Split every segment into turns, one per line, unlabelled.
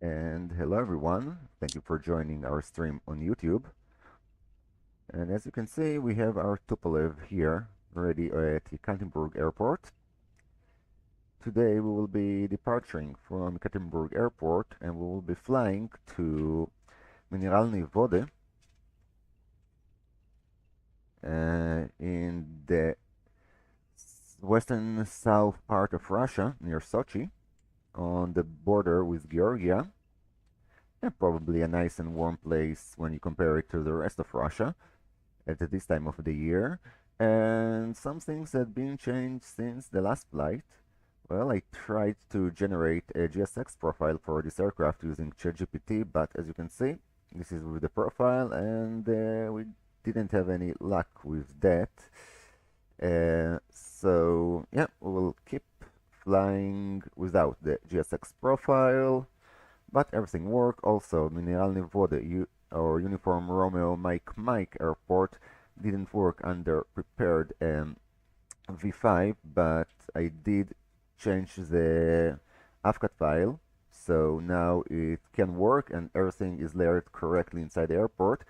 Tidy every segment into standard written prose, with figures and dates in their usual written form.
And hello everyone, thank you for joining our stream on YouTube. And as you can see, we have our Tupolev here ready at Yekaterinburg Airport. Today we will be departing from Yekaterinburg Airport and we will be flying to Mineralnye Vody in the western south part of Russia near Sochi on the border with Georgia. And probably a nice and warm place when you compare it to the rest of Russia at this time of the year. And some things have been changed since the last flight. Well, I tried to generate a GSX profile for this aircraft using ChatGPT, but as you can see, this is with the profile, and we didn't have any luck with that. So yeah, we will keep flying without the GSX profile, but everything worked. Also, Mineralnye Vody or Uniform Romeo Mike Airport didn't work under prepared V5, but I did change the AFCAT file, so now it can work and everything is layered correctly inside the airport.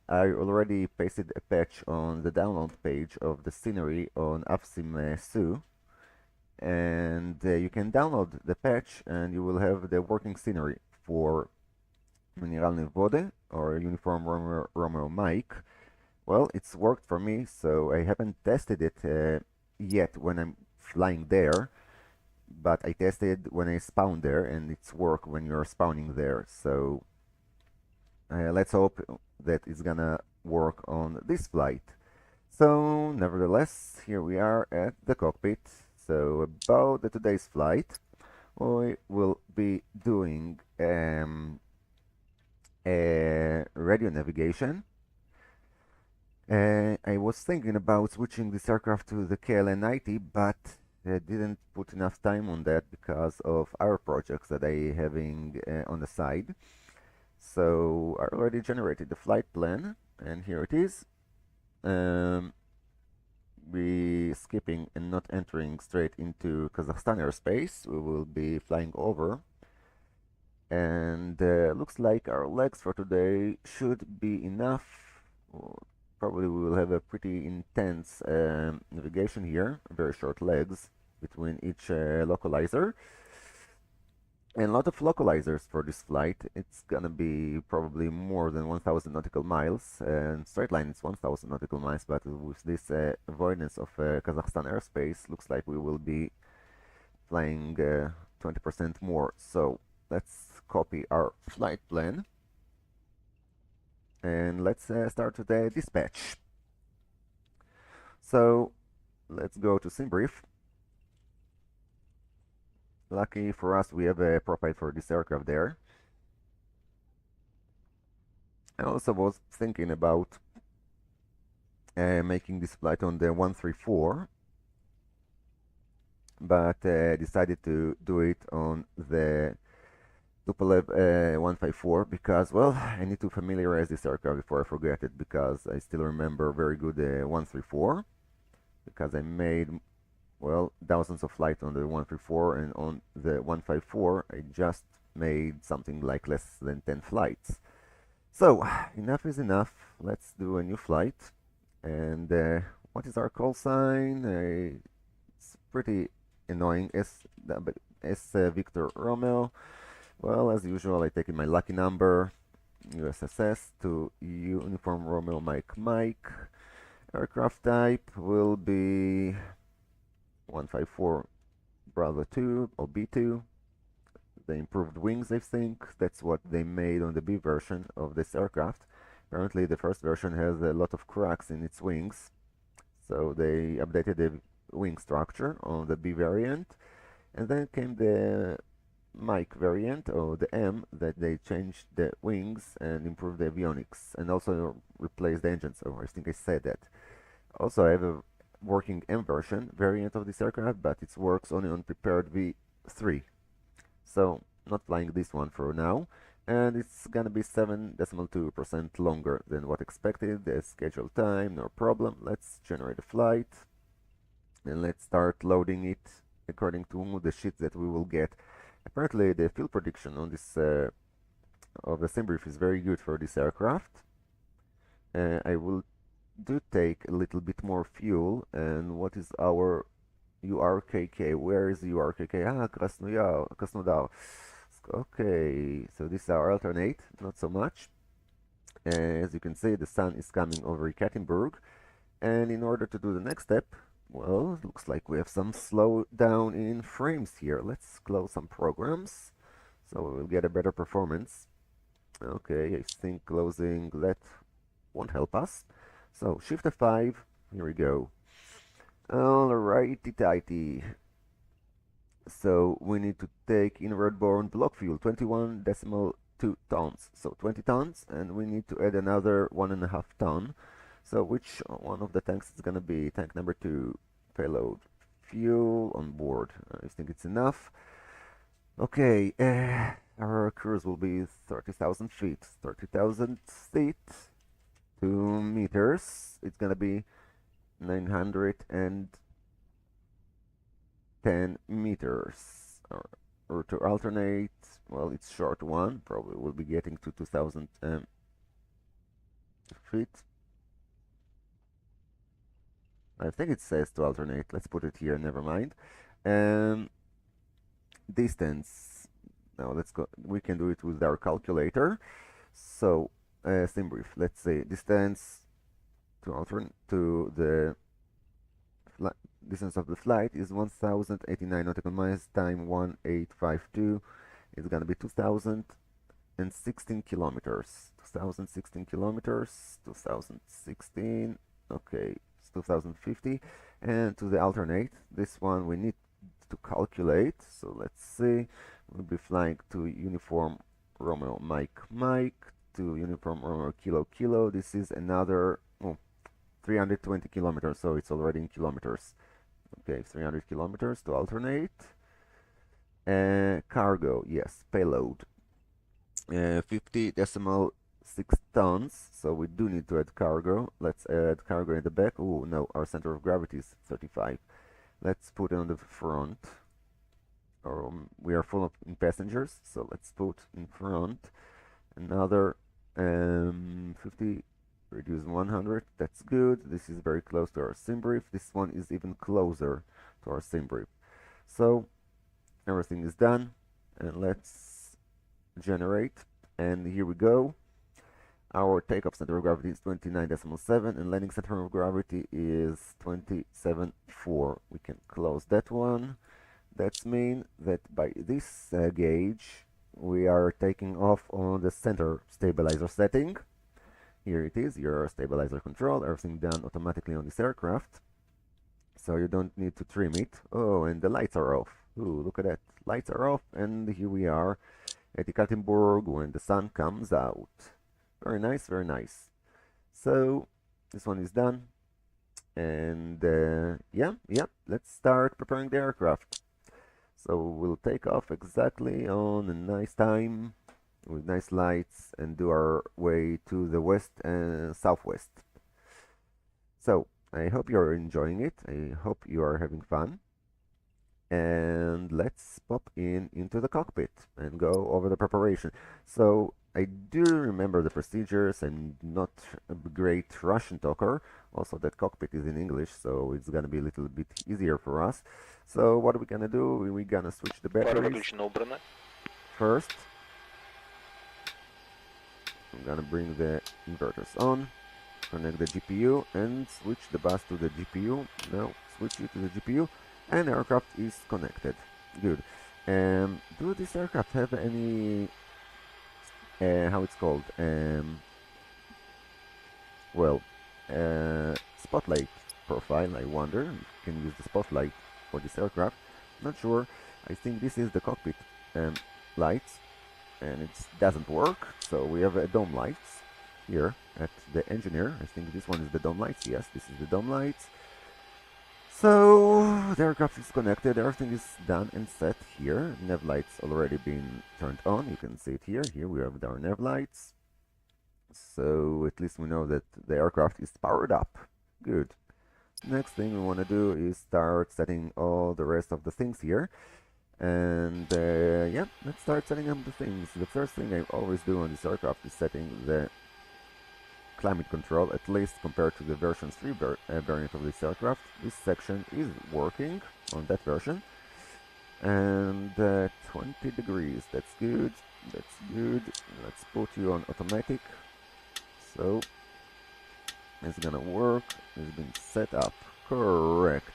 I already pasted a patch on the download page of the scenery on AFSIM-SU, and you can download the patch and you will have the working scenery for Mineralnye Vody or Uniform Romeo Mike. Well, it's worked for me, so I haven't tested it yet when I'm flying there, but I tested when I spawn there, and it's work when you're spawning there. So let's hope that it's gonna work on this flight. So nevertheless, here we are at the cockpit. So about today's flight, we will be doing a radio navigation. I was thinking about switching this aircraft to the KLN-90, but I didn't put enough time on that because of our projects that I having on the side. So I already generated the flight plan, and here it is. We skipping and not entering straight into Kazakhstan airspace. We will be flying over, and looks like our legs for today should be enough. Probably we will have a pretty intense navigation here, very short legs between each localizer. And a lot of localizers for this flight. It's gonna be probably more than 1000 nautical miles, and straight line is 1000 nautical miles, but with this avoidance of Kazakhstan airspace, looks like we will be flying 20% more. So let's copy our flight plan and let's start the dispatch. So let's go to SimBrief. Lucky for us, we have a profile for this aircraft there. I also was thinking about making this flight on the 134, but decided to do it on the Tupolev 154 because, well, I need to familiarize this aircraft before I forget it, because I still remember very good 134, because I made, well, thousands of flights on the 134, and on the 154 I just made something like less than 10 flights. So enough is enough. Let's do a new flight. And what is our call sign? It's pretty annoying. S Victor Romeo. Well, as usual, I take in my lucky number, USSS to Uniform Romeo Mike. Aircraft type will be 154 Bravo 2 or B2. The improved wings, I think. That's what they made on the B version of this aircraft. Apparently the first version has a lot of cracks in its wings, so they updated the wing structure on the B variant, and then came the Mike variant, or the M, that they changed the wings and improved the avionics, and also replaced the engine. So I think I said that. Also, I have a working M version variant of this aircraft, but it works only on prepared V3. So not flying this one for now, and it's gonna be 7.2% longer than what expected. The scheduled time, no problem. Let's generate a flight and let's start loading it according to the sheets that we will get. Apparently the field prediction on this of the sim brief is very good for this aircraft. I will take a little bit more fuel. And what is our URKK? Where is URKK? Ah, Krasnodar. Okay, so this is our alternate, not so much. As you can see, the sun is coming over Yekaterinburg. And in order to do the next step, well, it looks like we have some slowdown in frames here. Let's close some programs so we will get a better performance. Okay, I think closing that won't help us. So Shift F5, here we go. Alrighty tighty. So we need to take inward-borne block fuel, 21.2 tons. So 20 tons, and we need to add another 1.5 ton. So which one of the tanks is gonna be? Tank number 2, payload, fuel on board. I think it's enough. Okay, our cruise will be 30,000 feet. 30,000 feet, 2 meters. It's gonna be 910 meters. Or to alternate, well, it's short one. Probably we'll be getting to 2,000 feet. I think it says to alternate. Let's put it here. Never mind. Distance. Now let's go. We can do it with our calculator. So sim brief. Let's say distance to the distance of the flight is 1089 nautical miles time 1852. It's gonna be 2016 kilometers. 2016 kilometers. 2016. Okay, it's 2050. And to the alternate, this one we need to calculate. So let's see. We'll be flying to uniform Romeo Mike to uniform Romeo Kilo Kilo. This is another 320 kilometers, so it's already in kilometers. Okay, 300 kilometers to alternate. Cargo, yes, payload. 50.6 tons, so we do need to add cargo. Let's add cargo in the back. Oh, no, our center of gravity is 35. Let's put it on the front. We are full of passengers, so let's put in front another 50. Reduce 100, that's good. This is very close to our sim brief. This one is even closer to our sim brief. So everything is done, and let's generate. And here we go. Our takeoff center of gravity is 29.7, and landing center of gravity is 27.4. We can close that one. That means that by this gauge, we are taking off on the center stabilizer setting. Here it is, your stabilizer control, everything done automatically on this aircraft. So you don't need to trim it. Oh, and the lights are off. Ooh, look at that. Lights are off, and here we are at Yekaterinburg when the sun comes out. Very nice, very nice. So this one is done. And yeah, let's start preparing the aircraft. So we'll take off exactly on a nice time, with nice lights, and do our way to the west and southwest. So I hope you're enjoying it. I hope you are having fun. And let's pop into the cockpit and go over the preparation. So I do remember the procedures. I'm not a great Russian talker. Also, that cockpit is in English, so it's gonna be a little bit easier for us. So what are we gonna do? We're gonna switch the batteries first. I'm gonna bring the inverters on, connect the GPU, and switch the bus to the GPU. Now switch it to the GPU, and aircraft is connected. Good. Do this aircraft have any how it's called? Spotlight profile. I wonder if you can use the spotlight for this aircraft. Not sure. I think this is the cockpit lights, and it doesn't work. So we have dome lights here at the engineer. I think this one is the dome lights. Yes, this is the dome lights. So the aircraft is connected. Everything is done and set here. Nav lights already been turned on. You can see it here. Here we have our nav lights. So at least we know that the aircraft is powered up. Good. Next thing we want to do is start setting all the rest of the things here. And yeah, let's start setting up the things. The first thing I always do on this aircraft is setting the climate control, at least compared to the version 3 variant of this aircraft. This section is working on that version. And 20 degrees, that's good, that's good. Let's put you on automatic. So it's gonna work. It's been set up correct.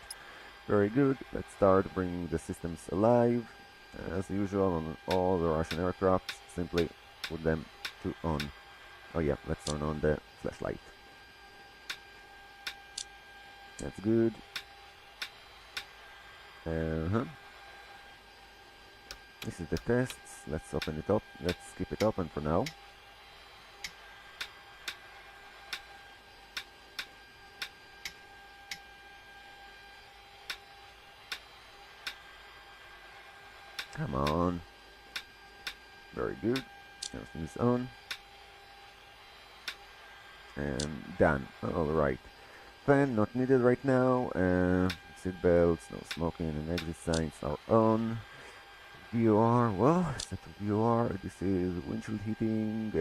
Very good. Let's start bringing the systems alive. As usual on all the Russian aircraft, simply put them to on. Oh yeah, let's turn on the flashlight. That's good. This is the tests. Let's open it up. Let's keep it open for now. Come on. Very good. Everything's on. And done. Alright. Fan not needed right now. Seat belts, no smoking, and exit signs are on. VOR, well, set to VOR. This is windshield heating,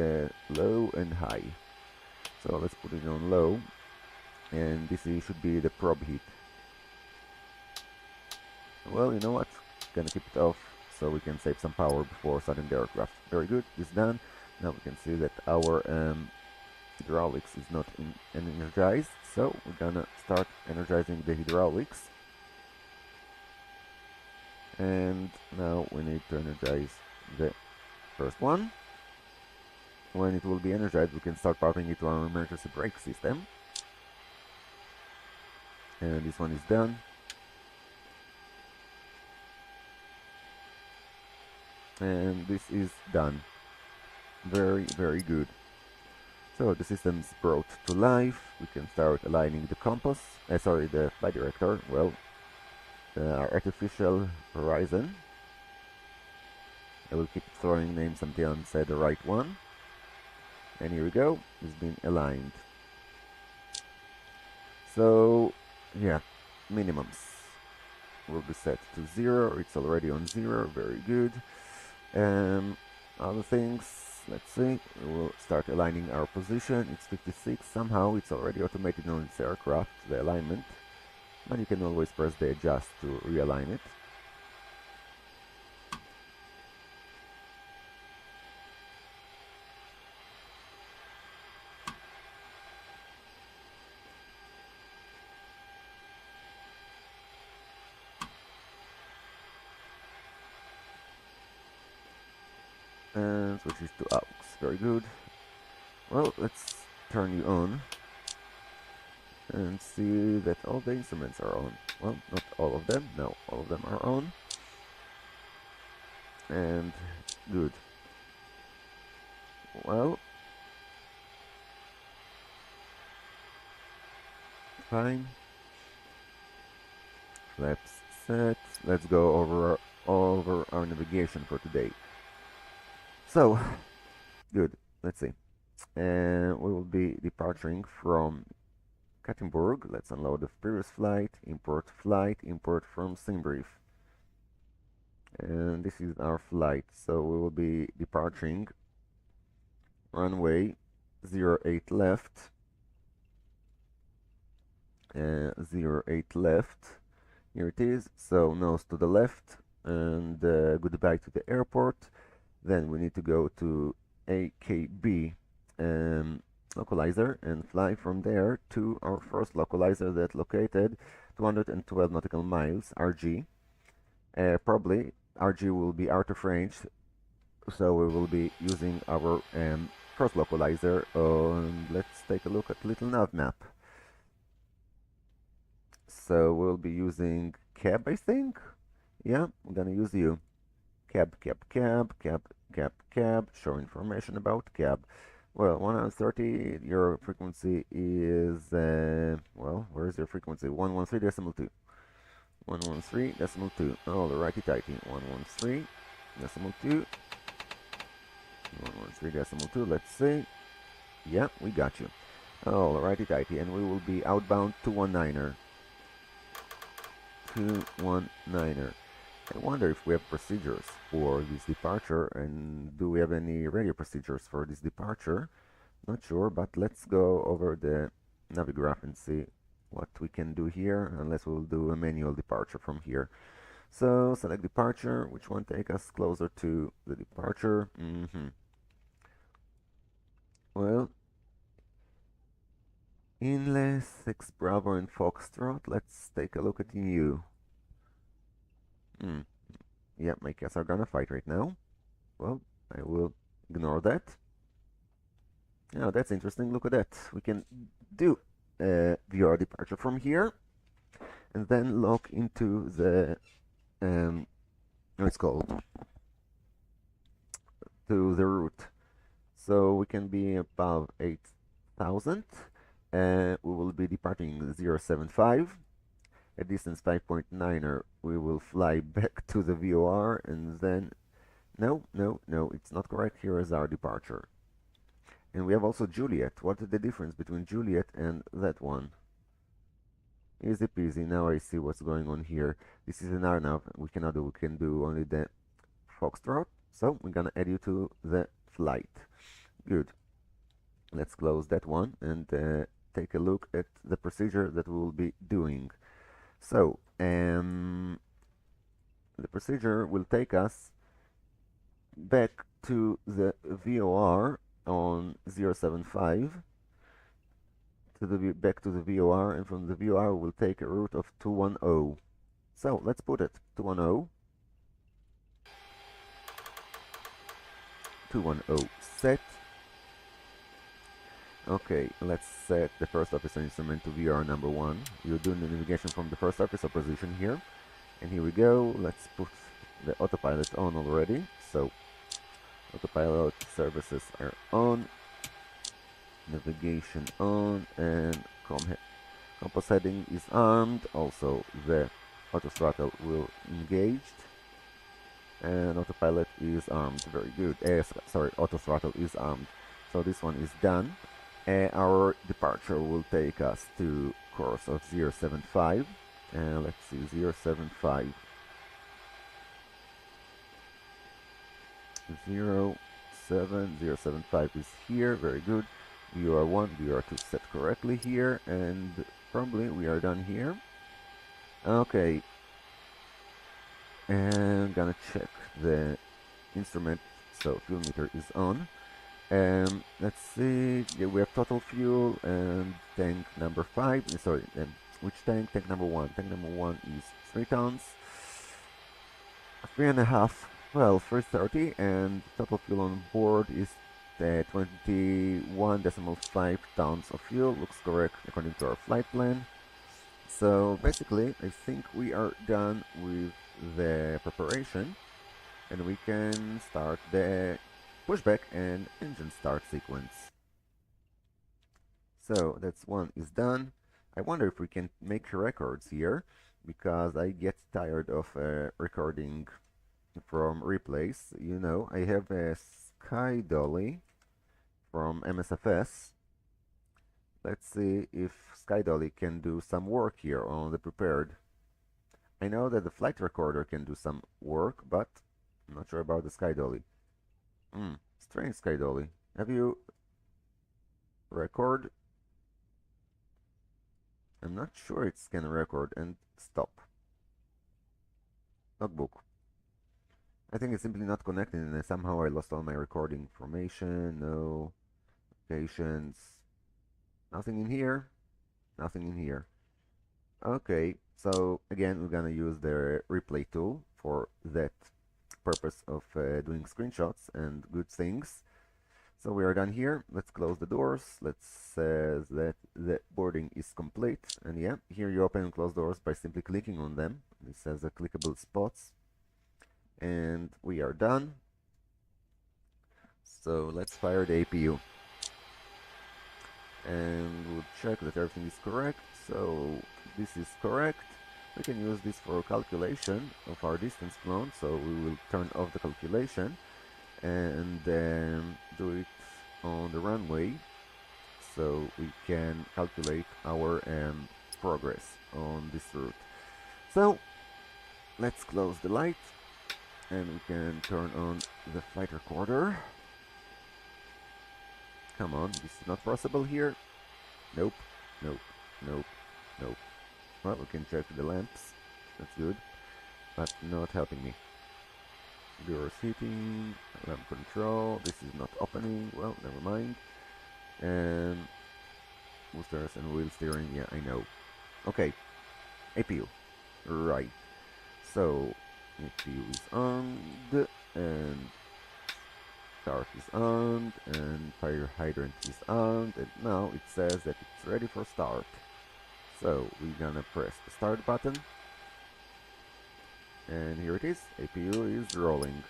low and high. So let's put it on low. And this should be the probe heat. Well, you know what? Gonna keep it off so we can save some power before starting the aircraft. Very good, this done. Now we can see that our hydraulics is not energized, so we're gonna start energizing the hydraulics. And now we need to energize the first one. When it will be energized, we can start powering it to our emergency brake system. And this one is done. And this is done. Very, very good. So the system's brought to life. We can start aligning the compass, the flight director, well, our artificial horizon. I will keep throwing names until I say the right one. And here we go, it's been aligned. So, yeah, minimums will be set to 0. It's already on 0, very good. Other things, let's see, we'll start aligning our position. It's 56, somehow it's already automated on this aircraft, the alignment, but you can always press the adjust to realign it. And switches to aux, very good. Well, let's turn you on and see that all the instruments are on. Well, not all of them, no, all of them are on. And good. Well, fine. Flaps set. Let's go over our navigation for today. So, good. Let's see. And we will be departing from Yekaterinburg. Let's unload the previous flight, import from Simbrief. And this is our flight. So we will be departing runway 08 left. 08 left. Here it is. So nose to the left and goodbye to the airport. Then we need to go to AKB localizer and fly from there to our first localizer that located 212 nautical miles RG. Probably RG will be out of range, so we will be using our first localizer. Let's take a look at little nav map. So we'll be using cab, I think. Yeah, I'm gonna use you. Cab, show information about cab. Well, 130, your frequency is, well, where is your frequency? 113.2. 113.2. Alrighty tighty. 113.2. 113.2. Let's see. Yeah, we got you. Alrighty tighty. And we will be outbound 219er. 219er. I wonder if we have procedures for this departure, and do we have any radio procedures for this departure? Not sure, but let's go over the Navigraph and see what we can do here, unless we'll do a manual departure from here. So select departure, which one take us closer to the departure? Well, Inlet 6 Bravo and Foxtrot, let's take a look at you. Yeah, my cats are gonna fight right now. Well, I will ignore that. Now that's interesting, look at that. We can do VR departure from here and then lock into the it's called to the route. So we can be above 8,000. We will be departing 075. At distance 5.9er, we will fly back to the VOR and then no, it's not correct. Here is our departure. And we have also Juliet. What is the difference between Juliet and that one? Easy peasy. Now I see what's going on here. This is an Arnav. We can do only the Foxtrot. So we're gonna add you to the flight. Good. Let's close that one and take a look at the procedure that we will be doing. So the procedure will take us back to the VOR on 075 back to the VOR, and from the VOR we'll take a route of 210. So let's put it 210. 210 set. Okay, let's set the first officer instrument to VR number 1. You're doing the navigation from the first officer position here. And here we go. Let's put the autopilot on already. So autopilot services are on. Navigation on, and compass heading is armed. Also the auto throttle will engaged, and autopilot is armed. Very good. Sorry, auto throttle is armed. So this one is done. Our departure will take us to course of 075. Let's see, 075. 07075 is here. Very good. VR1, VR2 set correctly here, and probably we are done here. Okay, and gonna check the instrument. So fuel meter is on. Let's see. Yeah, we have total fuel and tank number 5. Sorry, which tank? Tank number 1. Tank number 1 is 3 tons. 3.5. Well, 330, and total fuel on board is 21.5 tons of fuel. Looks correct according to our flight plan. So basically, I think we are done with the preparation, and we can start the pushback and engine start sequence. So that's one is done. I wonder if we can make records here, because I get tired of recording from replays. You know, I have a Sky Dolly from MSFS. Let's see if Sky Dolly can do some work here on the prepared. I know that the flight recorder can do some work, but I'm not sure about the Sky Dolly. Strange Sky Dolly. Have you record? I'm not sure it can record and stop. Notebook. I think it's simply not connected, and somehow I lost all my recording information. No patience. Nothing in here. Nothing in here. Okay, so again, we're gonna use the replay tool for that purpose of doing screenshots and good things. So we are done here. Let's close the doors. Let's say that the boarding is complete. And yeah, here you open and close doors by simply clicking on them. This says the clickable spots. And we are done. So let's fire the APU. And we'll check that everything is correct. So this is correct. We can use this for calculation of our distance flown. So we will turn off the calculation and do it on the runway, so we can calculate our progress on this route. So let's close the light and we can turn on the flight recorder. Come on, this is not possible here. Nope, nope, nope, nope. Well, we can check the lamps. That's good, but not helping me. Mirror heating, lamp control. This is not opening. Well, never mind. And boosters and wheel steering. Yeah, I know. Okay, APU. Right. So APU is on, and start is on, and fire hydrant is on, and now it says that it's ready for start. So we're gonna press the start button, and here it is. APU is rolling,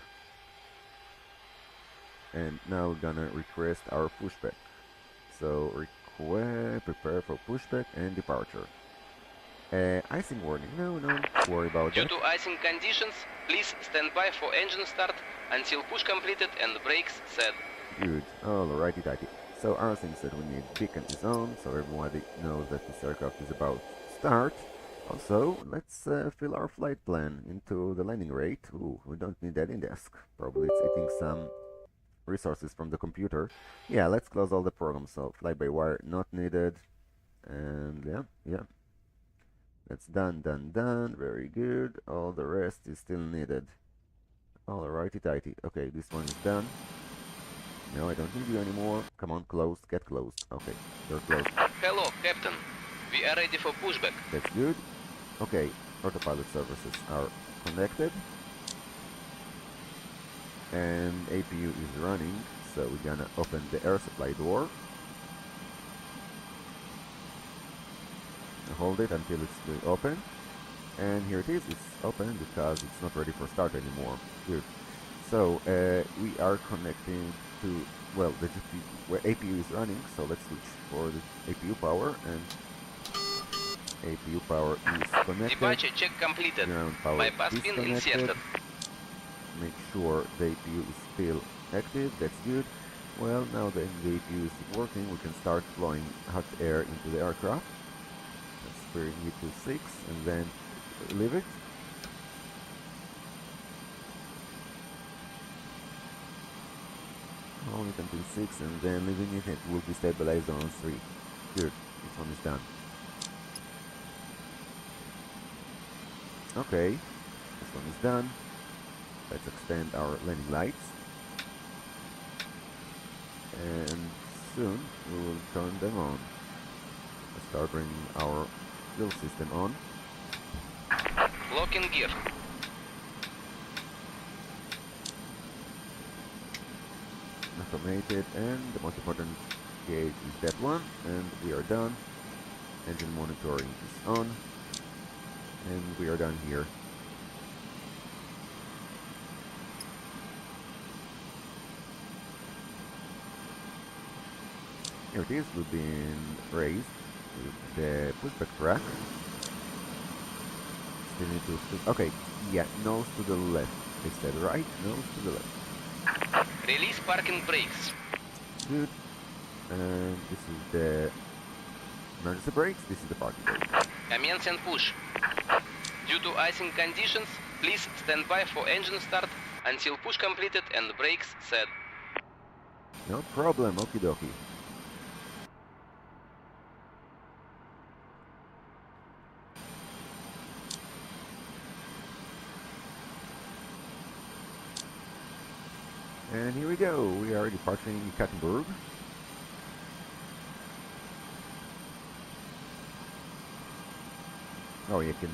and now we're gonna request our pushback. So prepare for pushback and departure. Icing warning. No, don't worry about that.
Due to icing conditions, please stand by for engine start until push completed and brakes set.
Good. Alrighty tighty. So our thing said we need beacon is on, so everybody knows that this aircraft is about to start. Also, let's fill our flight plan into the landing rate. Ooh, we don't need that in desk. Probably it's eating some resources from the computer. Yeah, let's close all the programs. So fly-by-wire not needed. And yeah. That's done. Very good. All the rest is still needed. Alrighty tighty. Okay, this one is done. No, I don't need you anymore. Come on, closed. Get closed. Okay, you're closed.
Hello, Captain. We are ready for pushback.
That's good. Okay, autopilot services are connected. And APU is running. So we're gonna open the air supply door. Hold it until it's still open, and here it is. It's open because it's not ready for start anymore. Good. So we are connecting to, well, the GPU where APU is running. So let's switch for the APU power, and APU power is connected.
Departure check completed.
Ground power
Bypass pin inserted.
Make sure the APU is still active. That's good. Well, now that the APU is working, we can start blowing hot air into the aircraft. Bring it to 6 and then leave it. Hold it until 6 and then leaving it. It will be stabilized on 3. Good. This one is done. Okay. This one is done. Let's extend our landing lights. And soon we will turn them on. Let's start bringing our fuel system on.
Lock in gear.
Automated, and the most important gauge is that one, and we are done. Engine monitoring is on, and we are done here. Here it is. We've been raised with the pushback track. Still need to okay, yeah, nose to the left. They said right, nose to the left.
Release parking brakes.
Good. And this is the emergency brakes. This is the parking brake.
Commence and push. Due to icing conditions, please stand by for engine start until push completed and brakes set.
No problem. Okie dokie. And here we go. We are departing Yekaterinburg. Oh, you can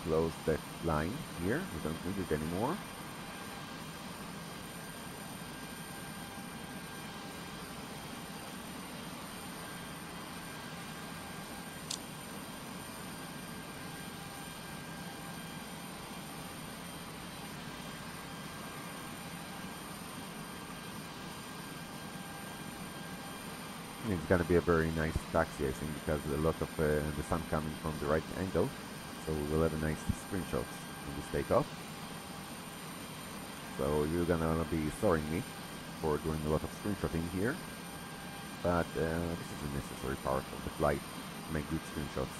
close that line here. We don't need it anymore. It's gonna be a very nice taxi, I think, because a lot of the sun coming from the right angle, so we'll have a nice screenshots in this takeoff. So you're gonna be sorry me for doing a lot of screenshotting here, but this is a necessary part of the flight to make good screenshots.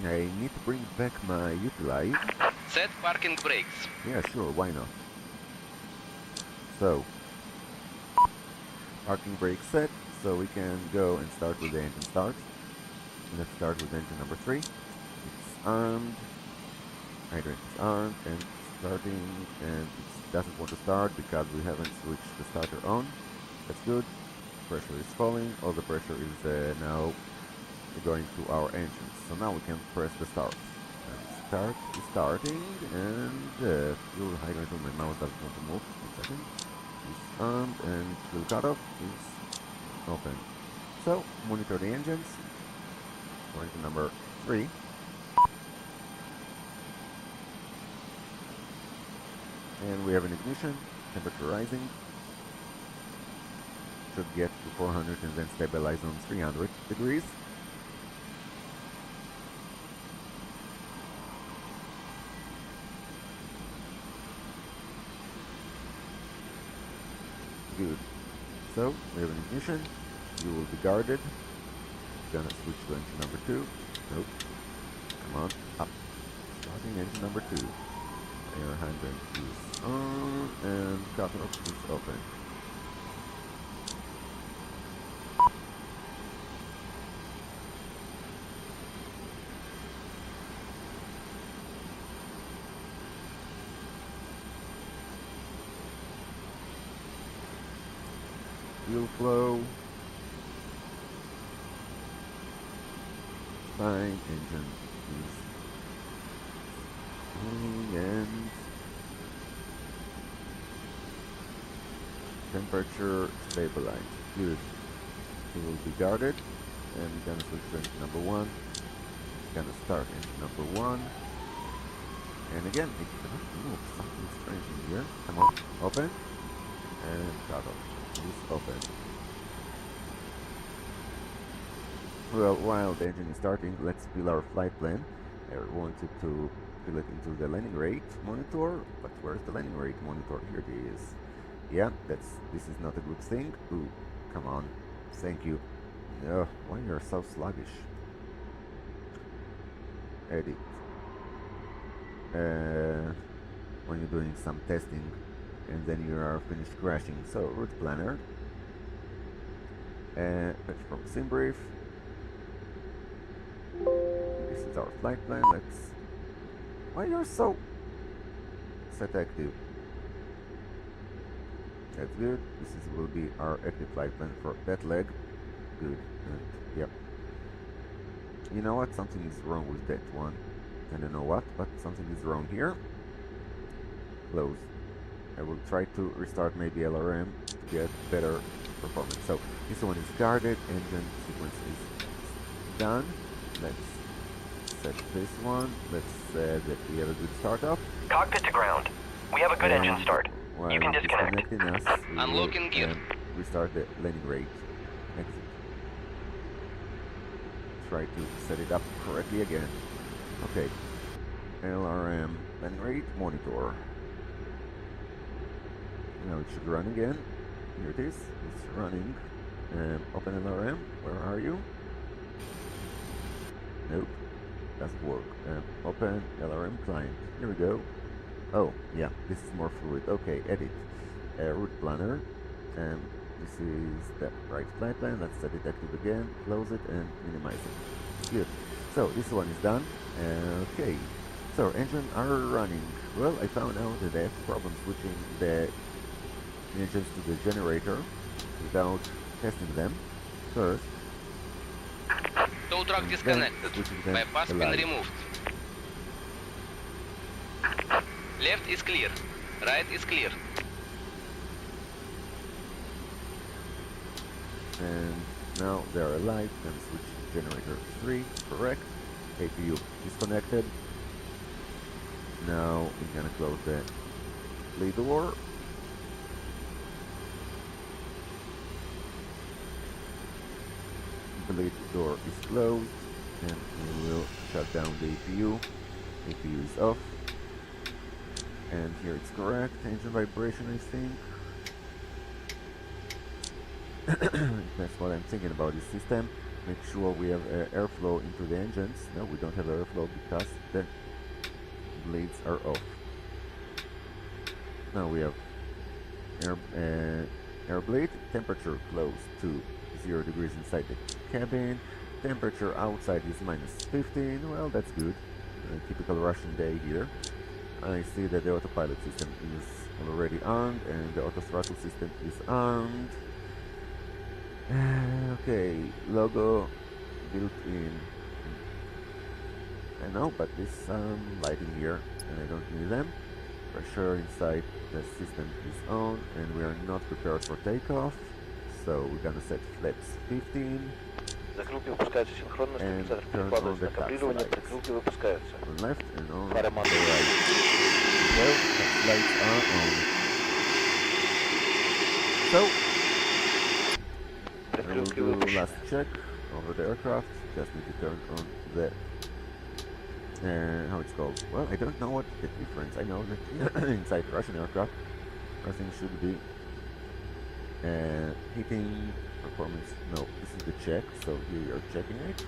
I need to bring back my utilize.
Set parking brakes.
Yeah, sure, why not? So, parking brake set, so we can go and start with the engine start. Let's start with engine number 3. It's armed, hydrant is armed and starting, and it doesn't want to start because we haven't switched the starter on. That's good. Pressure is falling, all the pressure is now going to our engines. So now we can press the start. And start is starting, and fuel hydrant on my mouse doesn't want to move. 1 second. It's armed and fuel cutoff is open. So monitor the engines. Going to number 3. And we have an ignition, temperature rising. Should get to 400 and then stabilize on 300 degrees. Good. So we have an ignition. You will be guarded. Gonna switch to engine number 2. Nope. Come on, up. Starting engine number 2. Air hydrant is on and cutoff is open. Fuel flow. Fine, engine is and temperature stabilized. Good. It will be guarded, and we're gonna switch to engine number 1. Gonna start engine number 1, and again, something strange in here. Come on, open, and cutoff is open. Well, while the engine is starting, let's fill our flight plan. I wanted to fill it into the landing rate monitor, but where's the landing rate monitor? Here it is. Yeah, this is not a good thing. Ooh, come on. Thank you. Oh, why you're so sluggish? Edit. When you're doing some testing and then you are finished crashing. So, route planner. Fetch from SimBrief. This is our flight plan. Let's. Why you're so set active? That's good. Will be our active flight plan for that leg. Good. And, yep. You know what? Something is wrong with that one. I don't know what, but something is wrong here. Close. I will try to restart maybe LRM to get better performance. So this one is guarded. Engine sequence is done. Let's set this one. Let's say that we have a good startup.
Cockpit to ground. We have a good engine start. You can disconnect.
Us,
Unlocking gear.
Restart the landing rate. Exit. Try to set it up correctly again. Okay. LRM landing rate monitor. Now it should run again. Here it is. It's running. Open LRM. Where are you? Nope. Doesn't work. Open LRM client. Here we go. Oh, yeah, this is more fluid. Okay, edit. Route planner. This is the right flight plan. Let's set it active again. Close it and minimize it. Good. So this one is done. Okay. So engine are running. Well, I found out that they have problems switching the engines to the generator without testing them first.
Tow truck disconnected. Bypass pin removed. Left is clear. Right is clear.
And now they are alive. Then switch to generator 3. Correct. APU disconnected. Now we're gonna close the lead door. The lead door is closed, and we will shut down the APU. APU is off. And here it's correct. Engine vibration, I think. That's what I'm thinking about this system. make sure we have airflow into the engines. No, we don't have airflow because the blades are off. Now we have air blade, temperature close to 0 degrees inside the cabin, temperature outside is -15, well that's good, typical Russian day here. I see that the autopilot system is already armed and the auto throttle system is armed. Okay, logo built in. I know, but this lighting here, and I don't need them. Pressure inside the system is on, and we are not prepared for takeoff. So we're gonna set flaps 15.
Закрылки выпускаются синхронно с
And
стабилизатор
turn on
перекладывается
the
на каплирование,
taxi lights.
прикрылки выпускаются.
On left and on
Фары
the right. Well, taxi lights are on. So, I will
Прикрылки
do
выпущены.
last check over the aircraft. Just need to turn on the how it's called. Well, I don't know what the difference. I know that inside Russian aircraft, everything should be heating performance. No, this is the check. So here you are checking it,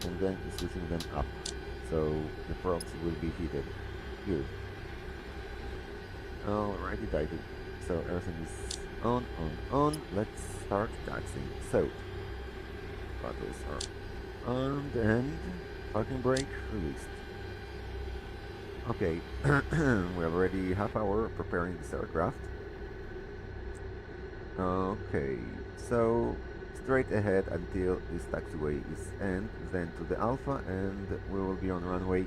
and then switching them up. So the probes will be heated. Good. Alrighty, tighty. So everything is on. Let's start taxiing. So bottles are armed and parking brake released. Okay, we're already half hour preparing this aircraft. Okay, so straight ahead until this taxiway is end, then to the Alpha, and we will be on runway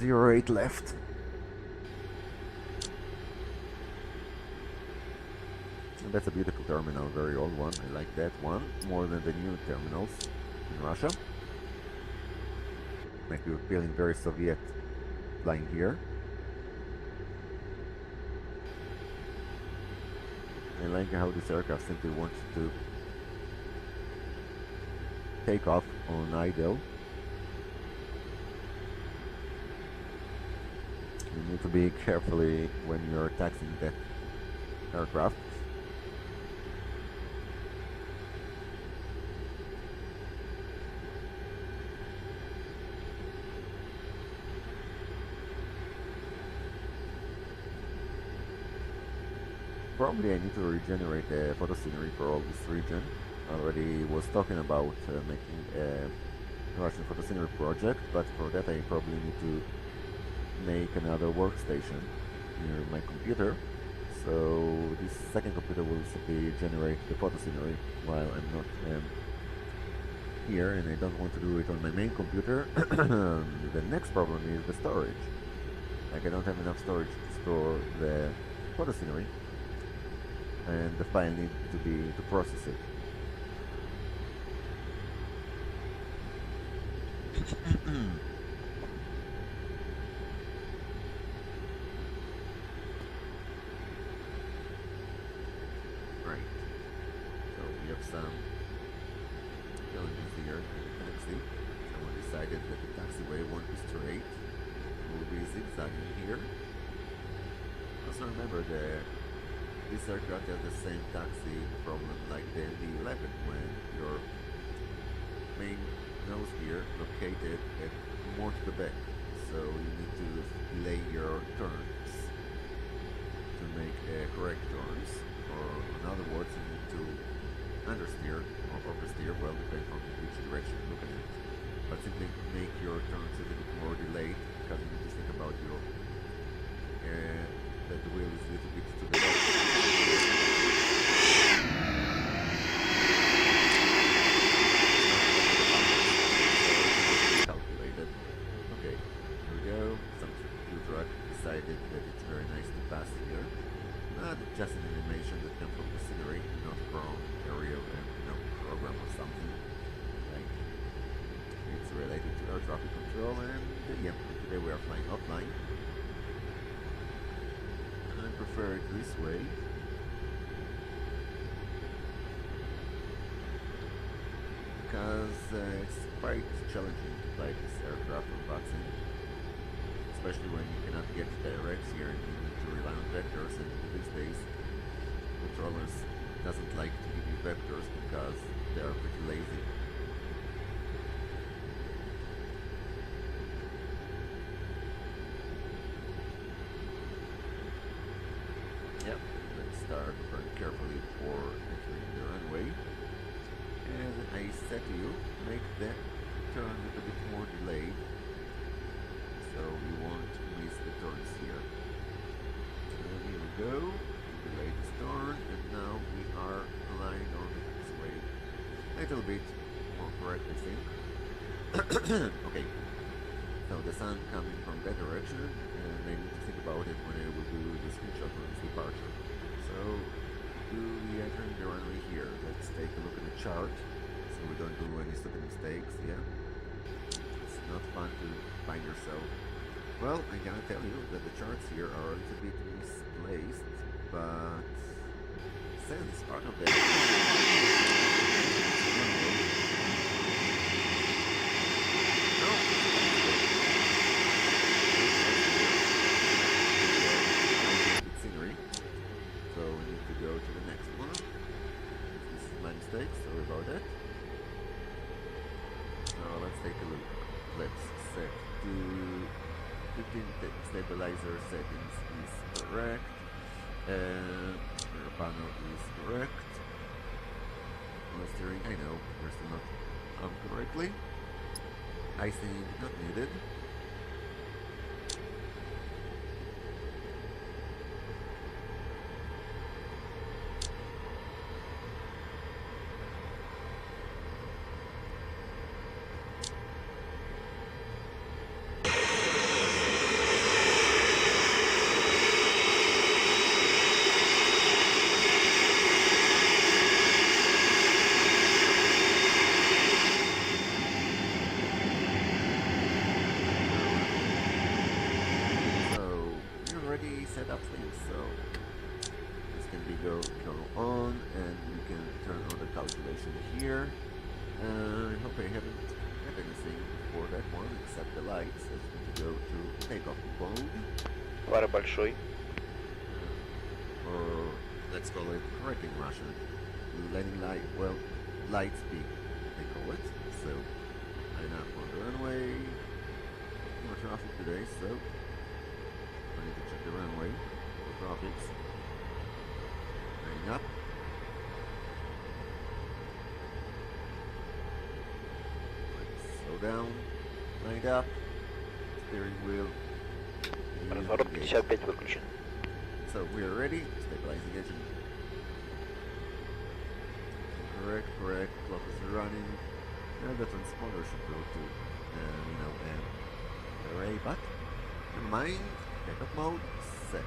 08 left. And that's a beautiful terminal, very old one. I like that one more than the new terminals in Russia. Make you feeling very Soviet flying here. I like how this aircraft simply wants to take off on idle. You need to be carefully when you're taxiing that aircraft. Probably I need to regenerate the photo scenery for all this region. Already was talking about making a Russian photo scenery project, but for that I probably need to make another workstation near my computer. So this second computer will simply generate the photo scenery while I'm not here, and I don't want to do it on my main computer. The next problem is the storage. Like I don't have enough storage to store the photo scenery, and the file needs to process it. Right. So we have some challenges here in the taxi. Someone decided that the taxiway won't be straight. We'll be zigzagging here. Also remember this aircraft has the same taxi problem like the MD-11 when your main nose gear located at more to the back, so you need to delay your turns to make correct turns, or in other words you need to understeer or oversteer, well depending on which direction you're looking at, but simply make your turns a little bit more delayed because you need to think about your that the wheel is a little bit to the left. Calculated. Okay, here we go. Some few truck decided that it's very nice to pass here. Not just an animation that comes from the scenery, not from aerial program or something. Like it's related to air traffic control, and yeah, today we are flying offline. I prefer it this way because it's quite challenging to fly this aircraft on boxing, especially when you cannot get directs here and you need to rely on vectors, and these days controllers doesn't like to give you vectors because they are pretty lazy. Yep, let's start very carefully for entering the runway. And I said to you, make that turn a little bit more delayed, so you won't miss the turns here. So here we go, we delayed this turn, and now we are aligned on the taxiway. A little bit more correct, I think. Okay, so the sun coming from that direction, and I need to think about it when I will do the screenshot on its departure. So, do we enter the runway here? Let's take a look at the chart, so we don't do any stupid mistakes, yeah? It's not fun to find yourself. Well, I gotta tell you that the charts here are a little bit misplaced, but since part of that scenery, so we need to go to the next one. This is my mistake, sorry about that. So let's take a look. Let's set to 15 stabilizer settings is correct, and rear panel is correct. No steering, I know, we're still not on correctly. Icing not needed. Set up things, so this can be go on, and you can turn on the calculation here. I hope I haven't had anything for that one except the lights. Let's go to takeoff mode,
Фары большой.
or let's call it correct in Russian, landing light, well, light speed they call it. So line up on the runway. No traffic today, so I need to check the runway for traffics. Line up. Let's slow down. Line up. Steering wheel.
Разворот
Engage.
55 выключен.
So we are ready. Stabilizing engine. Correct, correct. Clock is running. The transponder should go to, array, but never mind. Backup mode set.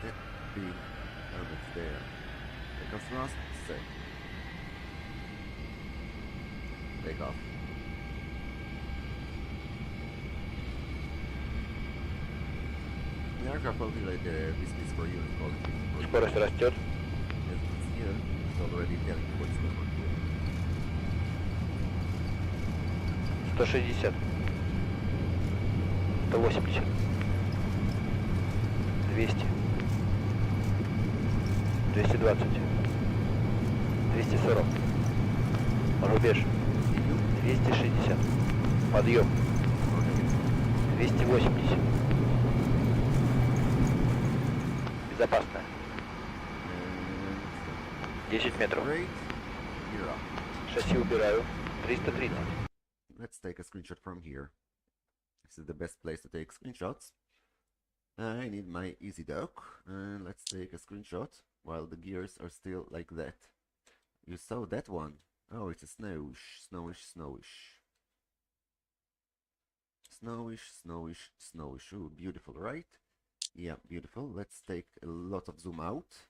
That big element there. Backup thrust set. Take off. The aircraft will be like this piece for you and quality.
Скорость растет.
As it's here, it's already telling you what's going on here.
160. 180. 200. 220. 240. Рубеж. 260. Подъем. 280. Безопасно. 10 метров.
Great. You're up.
Шасси убираю. 330.
Let's take a screenshot from here. This is the best place to take screenshots. I need my easy dock, and let's take a screenshot while the gears are still like that. You saw that one? Oh, it's a snowish, snowish, snowish. Snowish, snowish, snowish. Ooh, beautiful, right? Yeah, beautiful. Let's take a lot of zoom out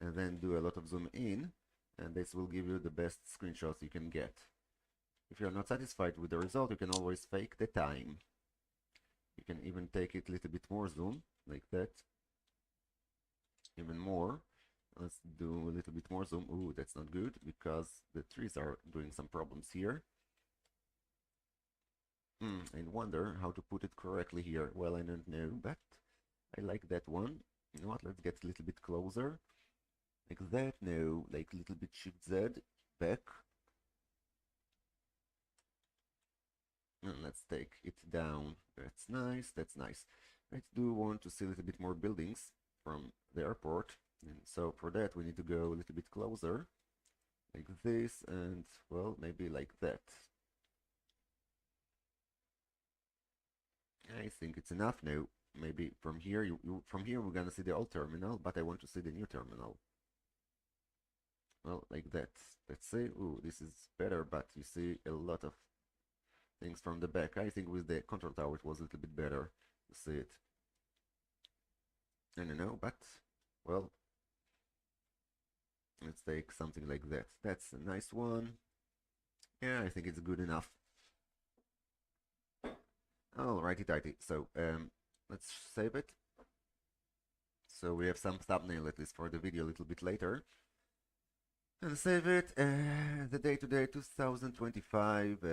and then do a lot of zoom in, and this will give you the best screenshots you can get. If you're not satisfied with the result, you can always fake the time. You can even take it a little bit more zoom, like that. Even more. Let's do a little bit more zoom. Ooh, that's not good, because the trees are doing some problems here. I wonder how to put it correctly here. Well, I don't know, but I like that one. You know what, let's get a little bit closer. Like that, no, like a little bit Shift Z, back. And let's take it down. That's nice, that's nice. I do want to see a little bit more buildings from the airport. And so for that we need to go a little bit closer. Like this, and well, maybe like that. I think it's enough now. Maybe from here, from here we're gonna see the old terminal, but I want to see the new terminal. Well, like that. Let's see. Ooh, this is better, but you see a lot of things from the back. I think with the control tower it was a little bit better to see it. I don't know, but well, let's take something like that. That's a nice one. Yeah, I think it's good enough. Alrighty tighty. So let's save it. So we have some thumbnail at least for the video a little bit later. And save it. The day today 2025.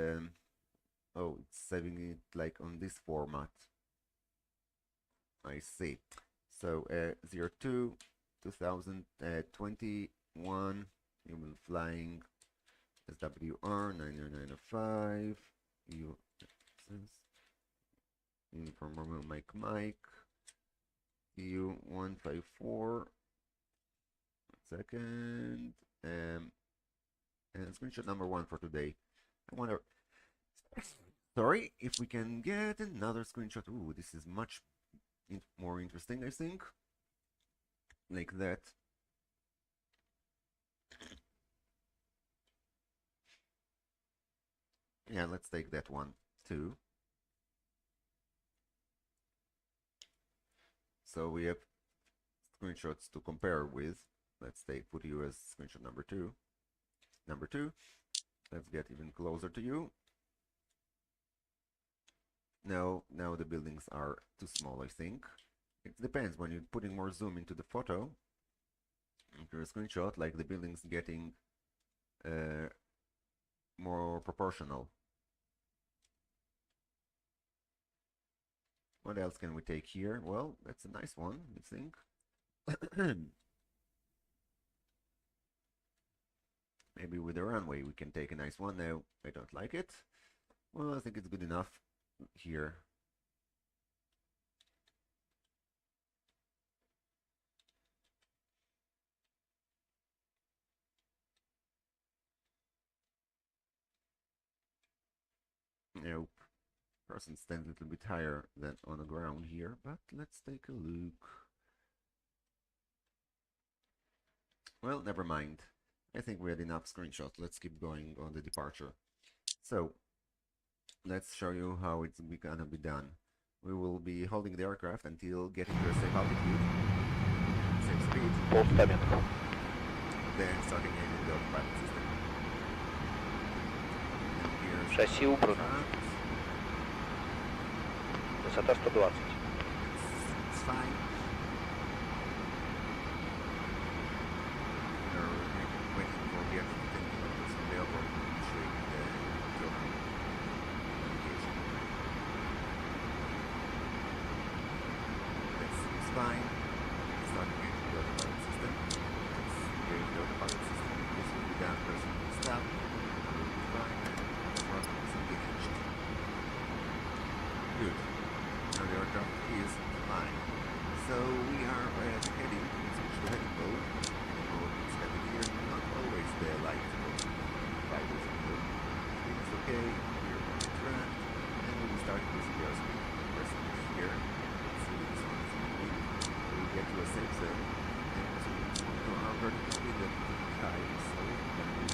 Oh, it's saving it like on this format. I see. So 02 2021. You will flying SWR 90905. Uniform Romeo Mike Tu-154. Second. And screenshot number 1 for today. I wonder. Sorry, if we can get another screenshot. Ooh, this is much more interesting, I think. Like that. Yeah, let's take that one too. So we have screenshots to compare with. Let's put you as screenshot number 2. Number 2. Let's get even closer to you. Now the buildings are too small, I think. It depends when you're putting more zoom into the photo, into a screenshot, like the buildings getting more proportional. What else can we take here? Well, that's a nice one, I think. Maybe with the runway we can take a nice one. No, I don't like it. Well, I think it's good enough here. Nope. Person stands a little bit higher than on the ground here, but let's take a look. Well, never mind. I think we had enough screenshots. Let's keep going on the departure. So, let's show you how it's gonna be done. We will be holding the aircraft until getting to a safe altitude, safe speed. Then starting aiming the autopilot system.
Шасси убрано. Высота 120.
It's fine. We're waiting for the extra 10 kilometers from the airport to initiate the Ural navigation. It's fine. It's starting aiming the autopilot system. It's engaging the autopilot system. This will be done pressing the stop. It will be fine. Throttle is engaged. Good. Now the aircraft is flying. So we are heading, switch to heading mode. Heading mode is heading here, not always the light mode. Fighters mode. Speed is okay, we're on track, and we will start using the airspeed. Pressing it here. Let's see this one is moving. We get to a safe zone, and to our vertical speed that is high, so we're going to move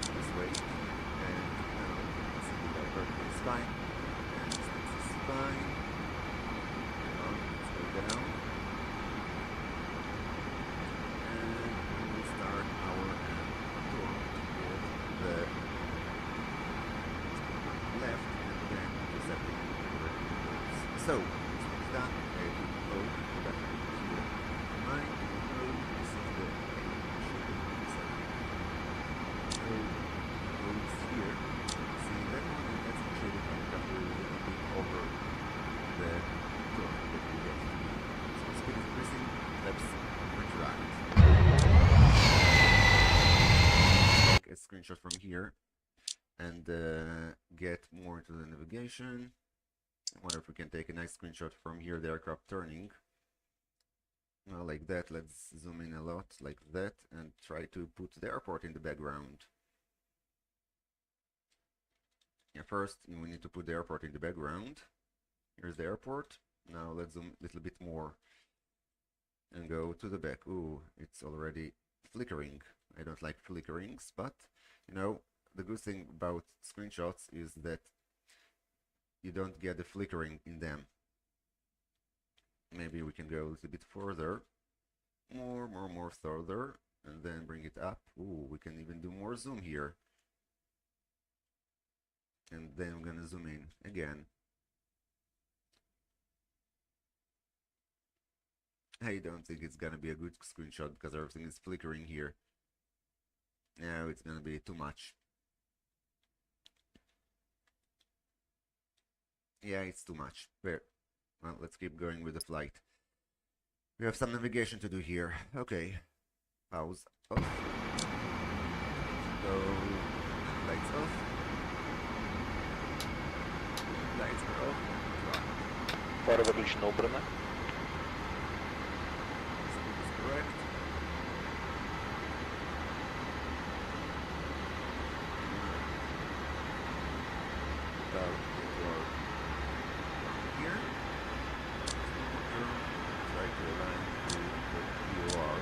this way. And now, let's see that our vertical is fine, and distance is fine. Down, and we will start our tour toward the left and then intercepting the roads. So, this one's done. I will go back here. Mine will go. This is the so roads here. See that one, and that's actually the helicopter will be over the tour that we get to. Speed increasing, let's retract. here and get more into the navigation. I wonder if we can take a nice screenshot from here, the aircraft turning. Well, like that. Let's zoom in a lot, like that, and try to put the airport in the background. Yeah, first we need to put the airport in the background. Here's the airport. Now let's zoom a little bit more and go to the back. Ooh, it's already flickering. I don't like flickerings, but you know, the good thing about screenshots is that you don't get the flickering in them. Maybe we can go a little bit further, more further, and then bring it up. Ooh, we can even do more zoom here. And then I'm gonna zoom in again. I don't think it's gonna be a good screenshot because everything is flickering here. Now it's gonna be too much. Yeah, it's too much. Well, let's keep going with the flight. We have some navigation to do here. Okay. Pause. Off. Go. Lights off. Lights are off.
Фара выключена, убрана.
Speed is correct. About here. Try to align to the UR.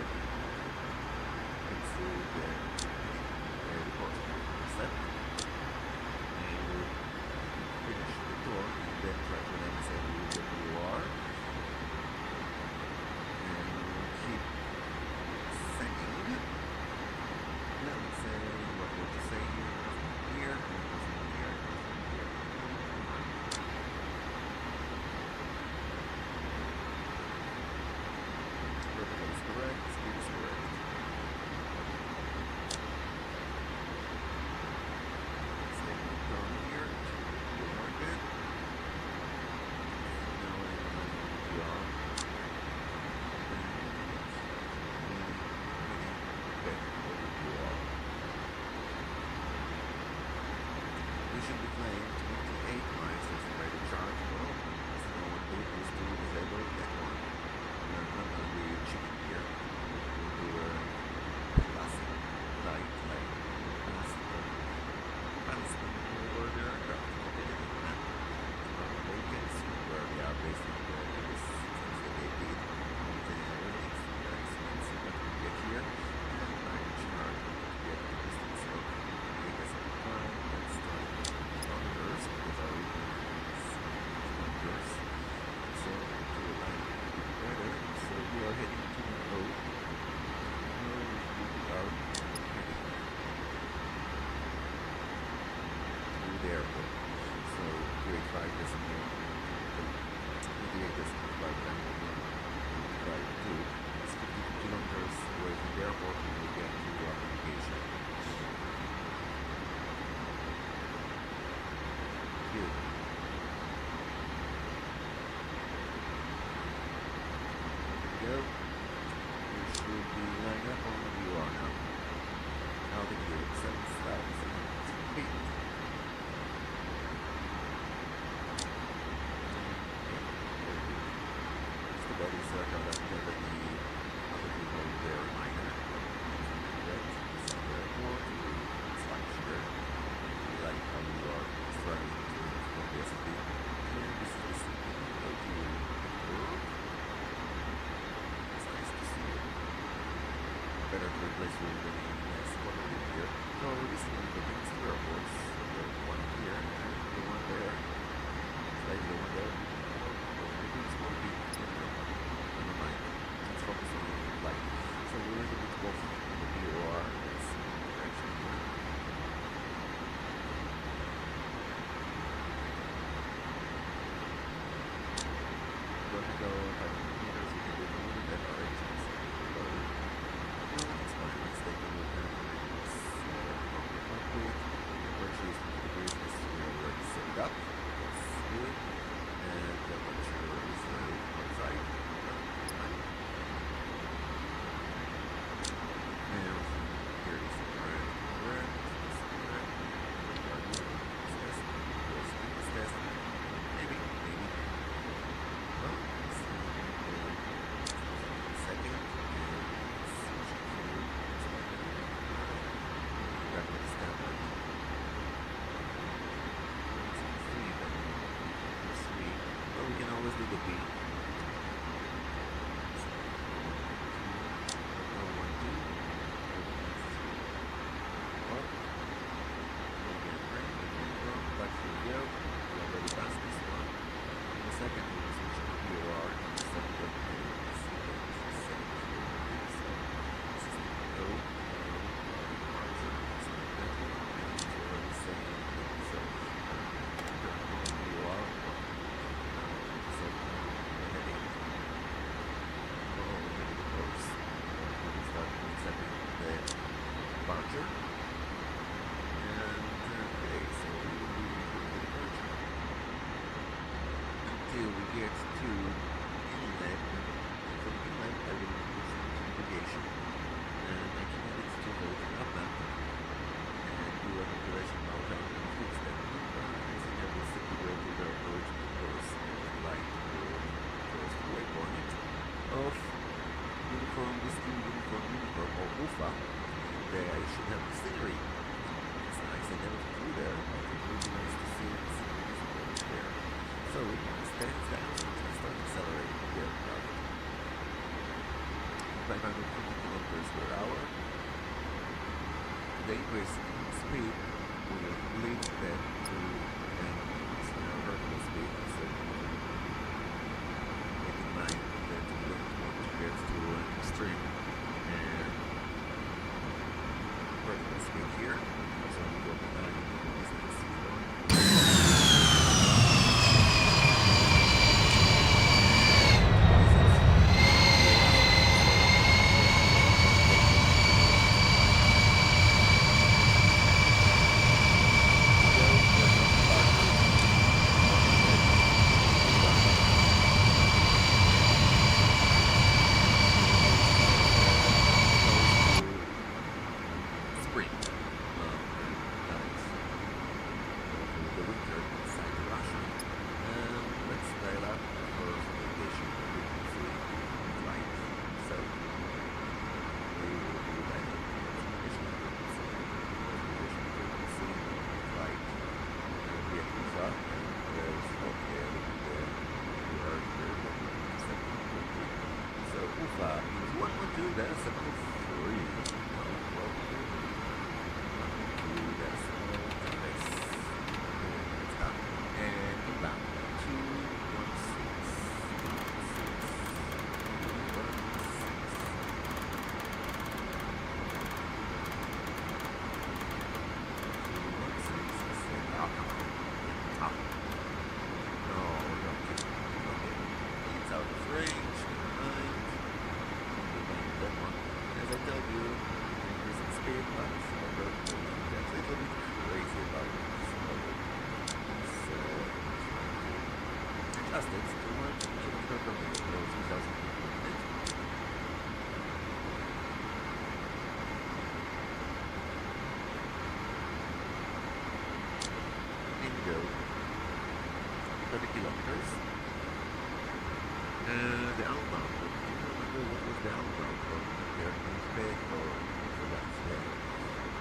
Let's see the airport set. And we'll finish the tour and then try to align to the UR. And we'll keep sending. Let's say what we're to say here. Correct, speed is correct. Let's take it down here. Good market. Now we are. We should be flying 28 miles by the chart. Well, so what we do is to disable that one. We're not going to be cheating here. We'll do a classic flight, like passing over the aircraft. Okay, we can see where we are based on the things that they did with the analytics. Let's see what we get here. And by the chart, we get the distance of Yekaterinburg. Let's start kilometers because our kilometers. So to align better, so we are heading to the road. We are heading to the airport. So 285 decimal 28 decimal 5.2 is 52 kilometers away from the airport when we get to our location. Good. Go. We should be lined up on where you are now. Altitude 7,000 feet. Just about this circle that the other people very minor. This is the airport. the B. 550 kilometers per hour. The increase in speed will lead them to an vertical speed, so keep in mind that we don't want to get to an extreme and vertical speed here, so we go behind the distance. The outbound, do you remember what was the outbound from Airlines pay or so that's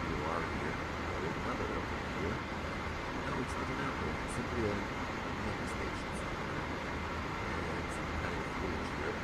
you are here, there is another airport here. No, it's not an airport, it's simply a metro station somewhere. And some kind of village here.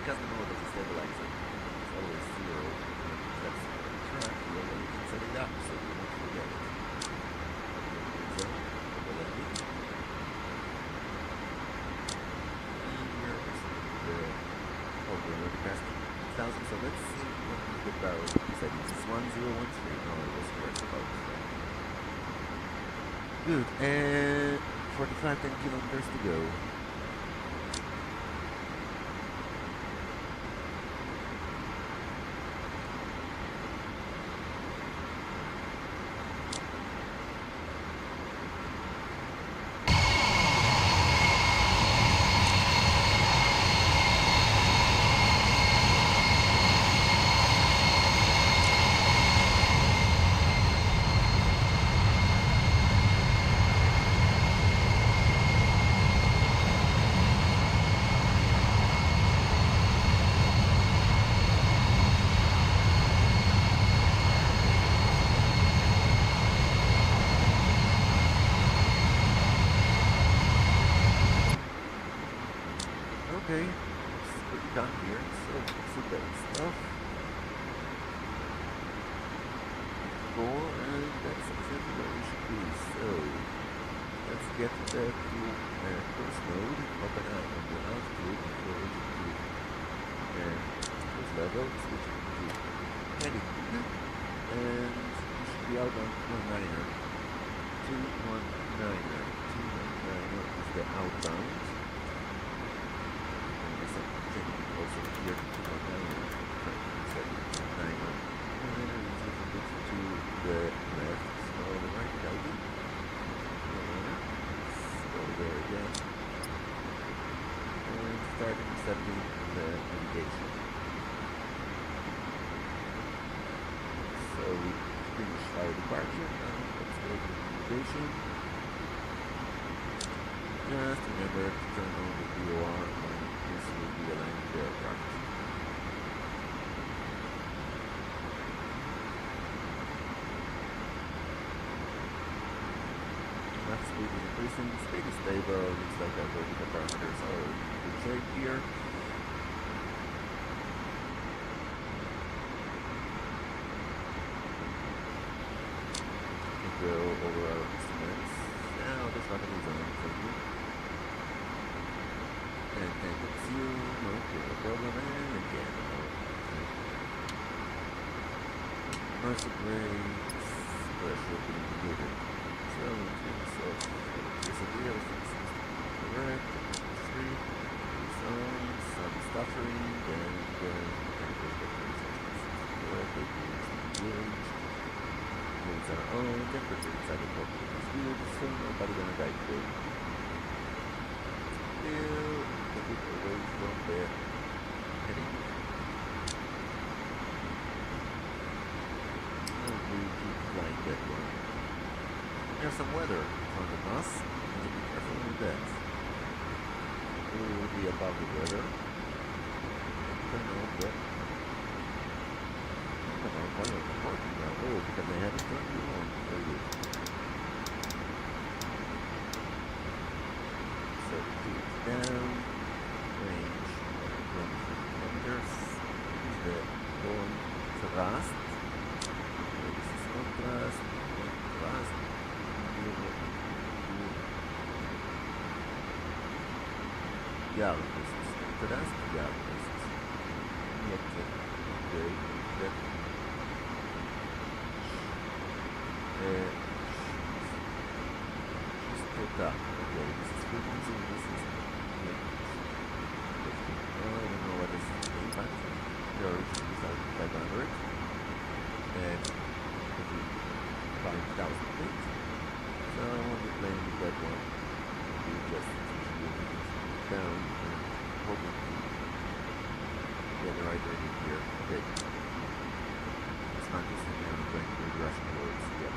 Because the mode doesn't stabilize it, it's always zero. That's the track, well, then you can set it up so you won't forget it. So, double landing. And we're already past 1,000, so let's see what we get about. Settings is 1013. Oh, I was correct about that. Good, and 10 kilometers to go. Okay, it's pretty calm here, so super stuff. Four, and that's exactly where we should be. So let's get back to course mode, open up on the altitude before we get to cruise level, switch it to heading, and we should be out on 219er. 219er. 219er is the outbound. And there's some changing also here to 219er. Set it to 219er. 219er is a little bit to the left, so the right guiding. 219er. Go there again. And starting setting the navigation. So we finish our departure. Now let's go to navigation. Just remember to turn on the VOR when this will be aligning the aircraft. Max speed is increasing, speed is stable, looks like our vertical parameters are in good shape here. Go over our instruments. Now this button is on for you. And consume, okay, no problem, and again, mercy brakes, pressure being given. So in terms of electricity, everything seems to be correct. 3, some stuttering, and mechanical stabilization seems to be correct. It is engaged. Moves are on, temperature inside the cockpit is good, so nobody gonna die today. Still a bit away from the heading. And we keep flying that one. There's some weather in front of us, and be careful with that. We will be above the weather. Turn on the working now. Oh, because they haven't turned you on. Very good. So keep down. Range 23 kilometers. This is the contrast. This is contrast. Contrast. Yeah, this is contrast. Yeah, this is okay. That okay, this is frequency, this is I don't know what this is name, but the origin is 500 and 5,000 feet. So I won't be playing with that one. We just down and hoping to get the right rating here. Okay. It's not just in there, I'm going to rush towards, yeah.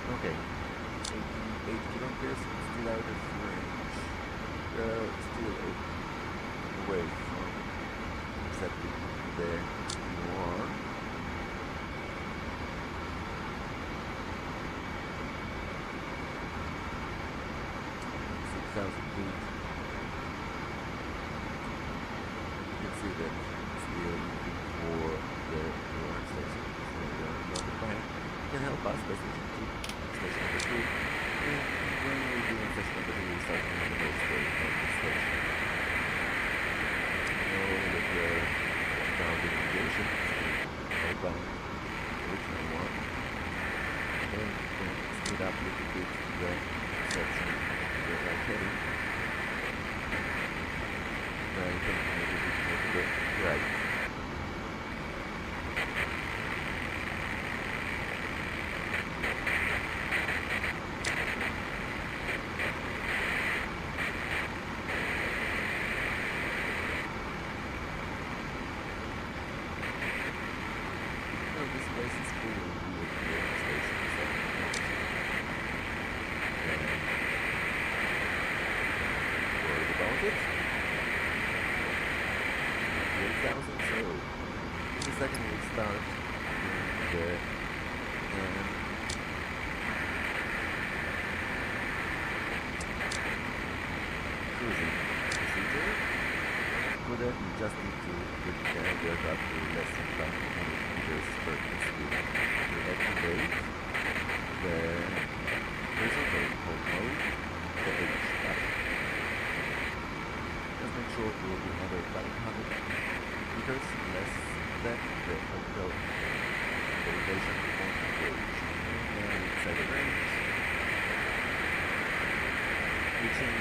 Okay, 88 kilometers, still out of range, still away from accepting the UR. 6,000 feet. You can see that it's still looking for the UR station. So we are notified. You can help us by switching to station number 2, and when we do in station number 2, we start on the nose way of the station. Now look here, down the navigation, outbound, original one. Then you can speed up a little bit the section of the right heading. Now you can a little bit more to the right. Second we start the that, you just need to bring the aircraft to less than 500 meters per speed. To activate the horizontal hold mode, the H button. Just make sure it will be under 500 meters less than the vertical elevation won't engage. And set the range, reaching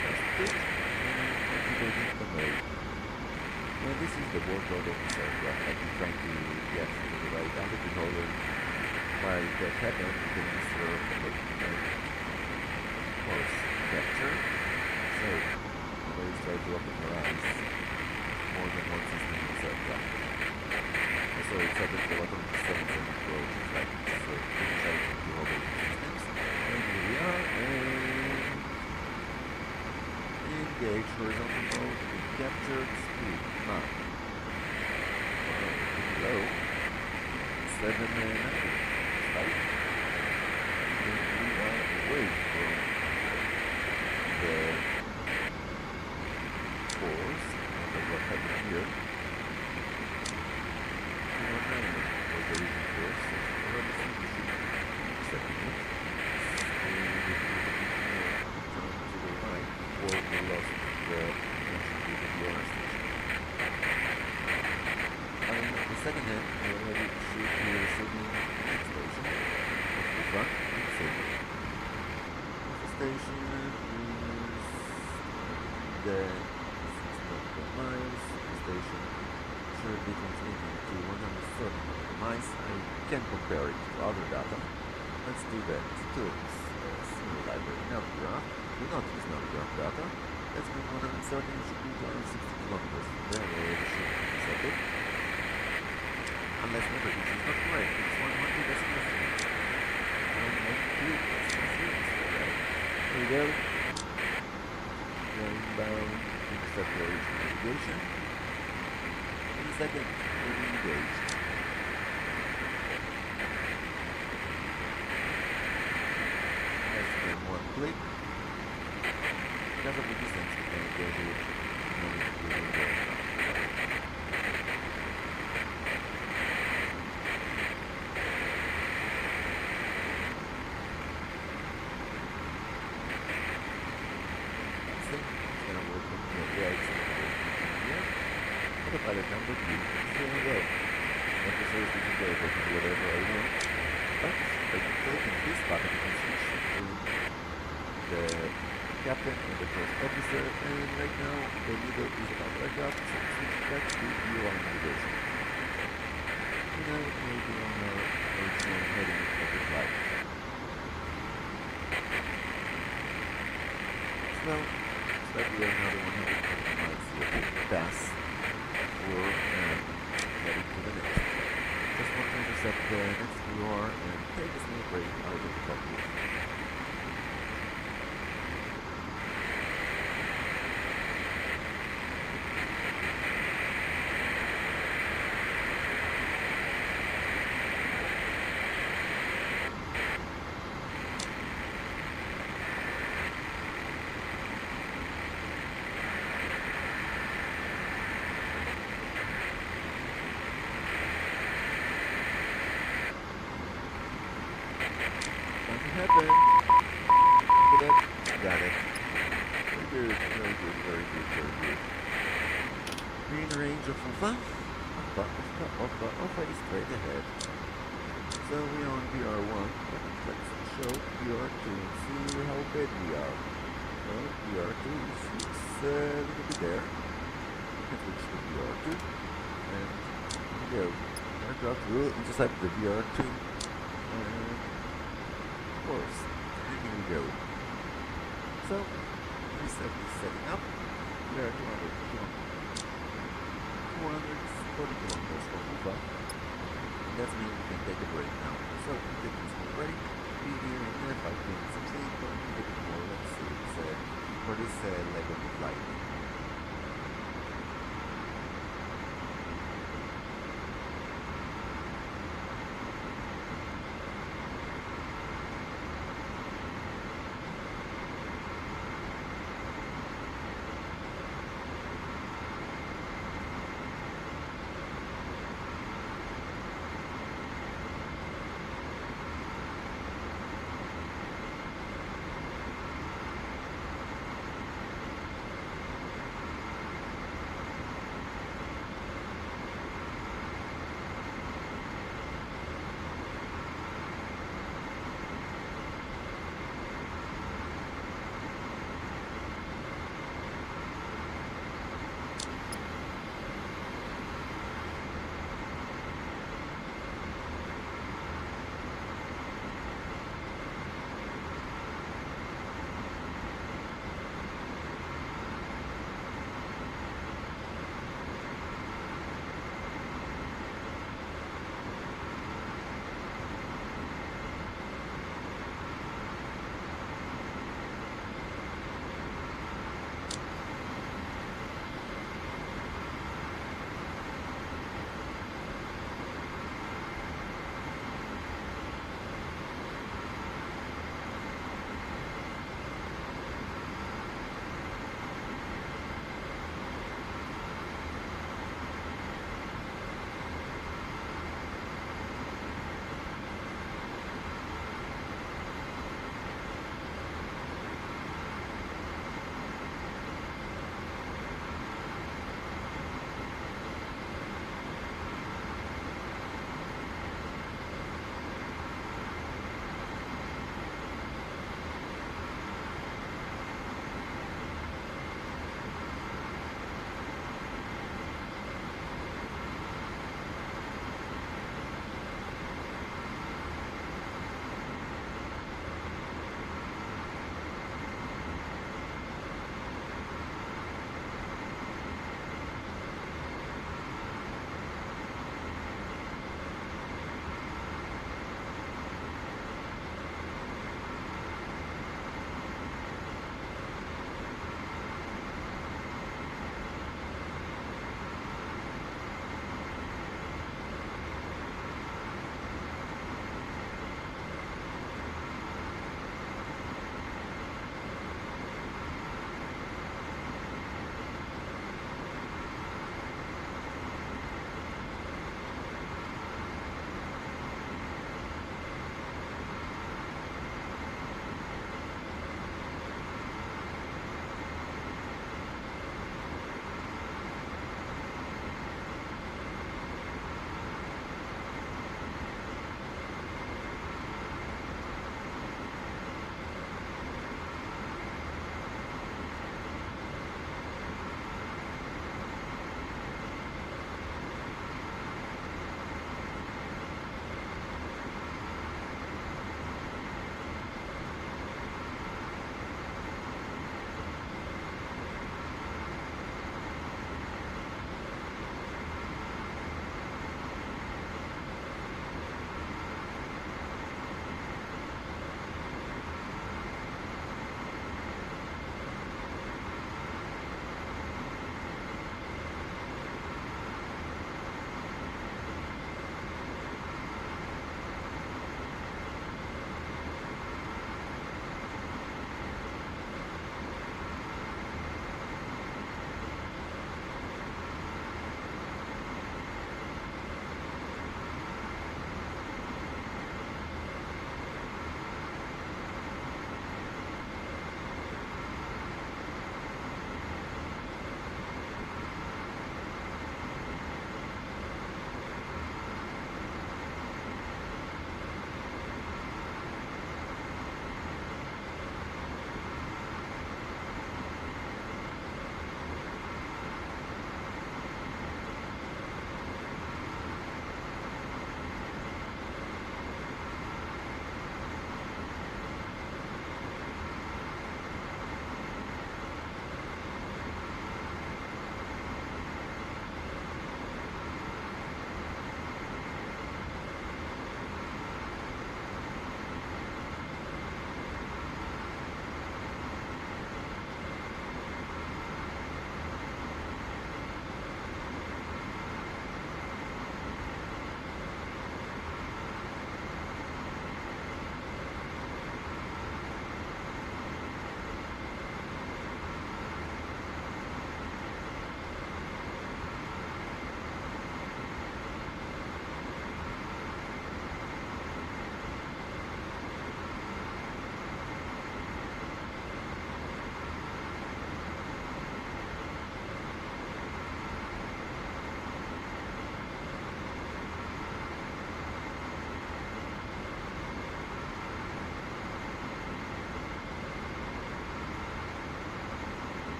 just it, and activating the mode. And this is the work order of this aircraft. I've been trying to get to the right altitude holder. While that happens, you can observe the course capture. So, always try to open your eyes more than one system in this aircraft. So it's subject to a lot of systems and approaches like this. So we can try to do all those systems. And here we are. And engage horizontal mode with captured speed. Now, low 790. Right? And we are away from the course. And what happened here? Was the reason course. So already think we should accept it. And we need to turn to the right before we lost the connection with the VRR station. On the second hand, we already should be receiving the next station of the front and safety. The station is the 6 miles. The station should be transmitting to 130 miles. I can compare it to other data. Let's do that. Tools, single library, Navigraph. Do not use Navigraph data. Let's make 130 should be 260 kilometers. There we already should be set it. Unless maybe this is not correct. It's 100 decimal units. 112 decimal units. There we go. Going down to the separation navigation. Second, we engage. Less than one click. Because of the distance, we can go to by the time that you can go. Necessarily we can go to whatever I want. But by clicking this button you can switch to the captain and the first officer, and right now the leader is about aircraft, so switch back to Ural navigation. And now we'll be on our original heading of the flight. So start with another 120 miles to pass. Or heading to the next. Just want to intercept the next VOR and take a small break out of the cockpit. Happened. Look at that. Got it. Very good, very good, very good, very good. Be in range of Ufa. Ufa is straight ahead. So we are on VR1, but let's show VR2 and see how bad we are. Well, VR2 looks a little bit there. We can switch to VR2 and here we go. Aircraft will intercept the VR2 and course, here we go. So, reset is setting up. We are 240 kilometers from Ufa. And that means we can take a break now. So, we take a small break. Be here in 5 minutes or so, but we take it more, let's see, for this leg of the flight.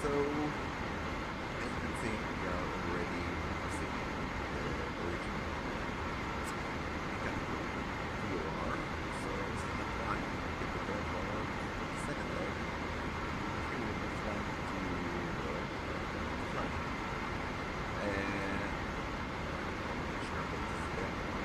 So, as you can see, we are already proceeding with the original Yekaterinburg to Ural. So, this is the time to get prepared for the second leg. Here we will be flying to flying. And sure, but this is that one.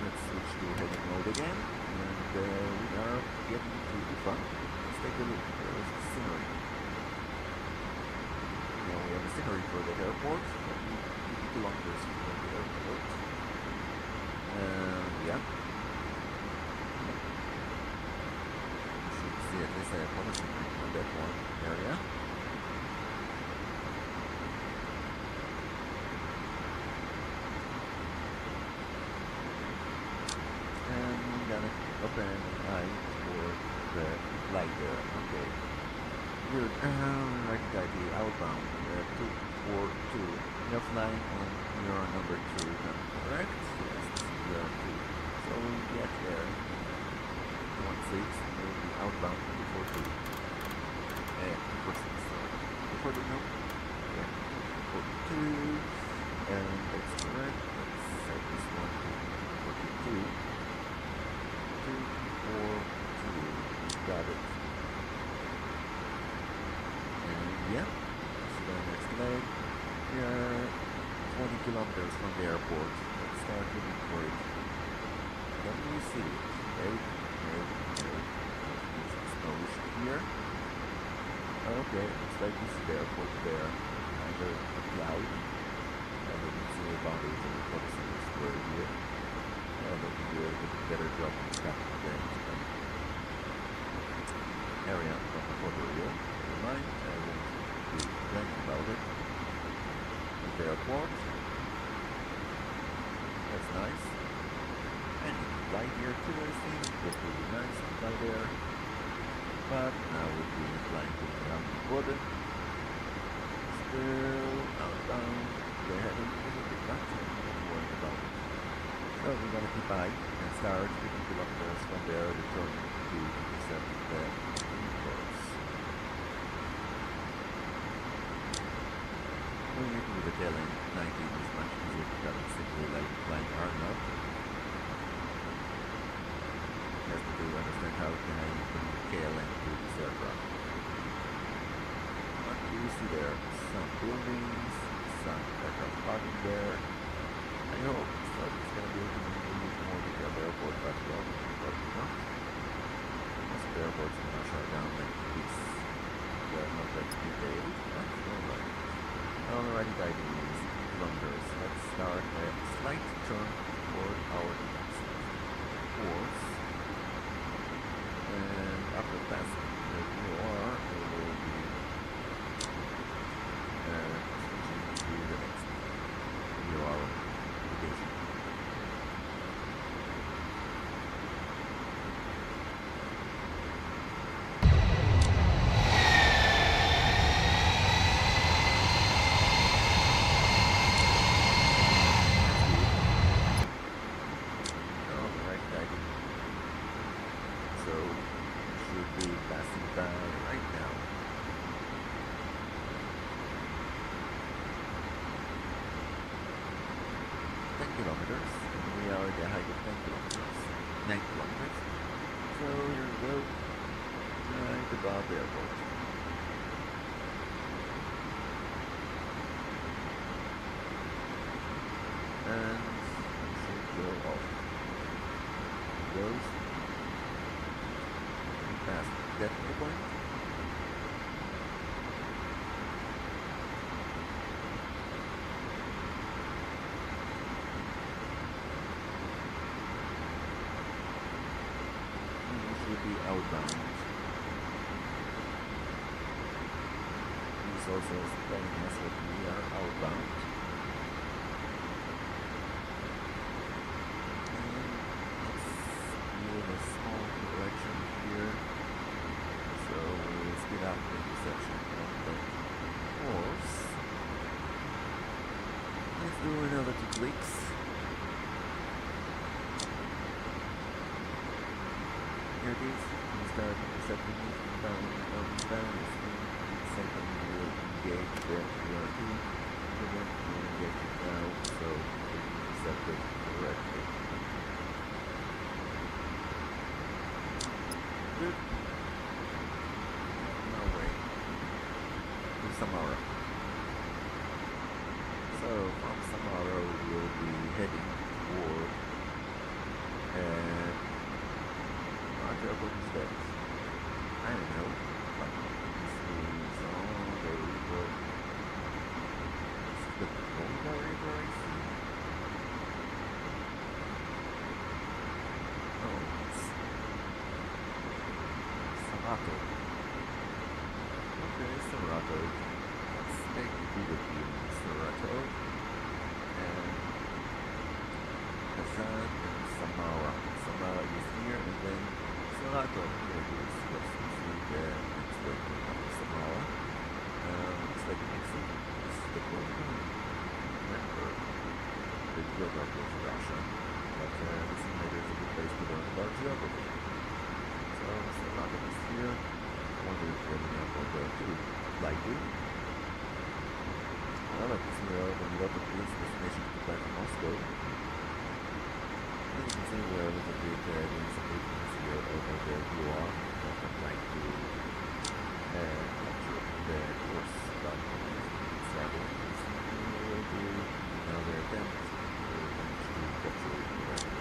Let's switch to heading mode again, and we are getting to Ufa. Let's take a look. There's the scenery. Now we have a scenery for the airport, 50 kilometers from the airport. Yeah. You should see at least a photo scenery on that one area. Open eye for the light there. Okay. Good. Right ID outbound 242. You're flying on your number 2. Correct? Yes, you are 2. So we get there. 16 will be outbound 242. 246. Sorry. 240 no? Yeah. 242. And that's correct. Let's set this one to 42. 242, got it. And yeah, this is the next leg. We are 20 kilometers from the airport. Let's start looking for it. Can we see it? No. It's exposed here. Okay, looks like this is the airport there. Under a cloud. I didn't see the boundaries of the proximity square here. They can do a better job of capturing the area from the photo reel. Never mind, I won't be complaining about it. There's the airport. That's nice. And you can fly here too, I think. That would be nice to fly there. But now we'll be flying to the Mineralnye border. Still outbound. They're heading a little bit back, so I'm not worried about it. So we're going to keep high and start 50 kilometers from there, returning to intercept the course. When you do the tail end 19 is much easier because it's simply like flying Arnold. You have to understand how can I bring the tail end to this aircraft. What do you see there? Some buildings, some aircraft parking there. I hope so it's going to be able to move more detailed airport, but well, probably not. Most of the airports are going to shut down like this. They're not that detailed, but alright. Alrighty, guys, kilometers. Let's start a slight turn toward our next course. And after passing the VOR, we will be switching to the next Ural location. Kilometers, and we are at the height of 10 kilometers, 9 kilometers. So here we go, right above the airport. And we should go off. It goes. We passed that point. Be outbound. This also is telling us that we are outbound. And let's give a small correction here. So we'll speed up the intersection of the course. Let's do another 2 clicks. Here it is. We start intercepting it down. Second we will engage the ERT. We're going to engage it now, so we intercept it correctly. Good. No way. To Samara. So from Samara we will be heading toward airport is that? I don't know, but this is on the river. This is the Vody River, I see. Oh, it's Sarato. Okay, Sarato. Let's take a Google view. Sarato and Kazan and Samara. Samara is here, and then Sarato. Here it is. Yes, you see the next way to come to Samara. It's like Mexico. This is the program. Remember the geography of Russia, but this is maybe a good place to learn about geography. So Sarato is here. I wonder if there's an airport there too. Likely. Well, at this Ural, when you open this destination to fly from Moscow, as you can see, we are a little bit doing some movements here over the UR. I'm trying to capture the course, but struggling. We will do another attempt to manage to capture it correctly.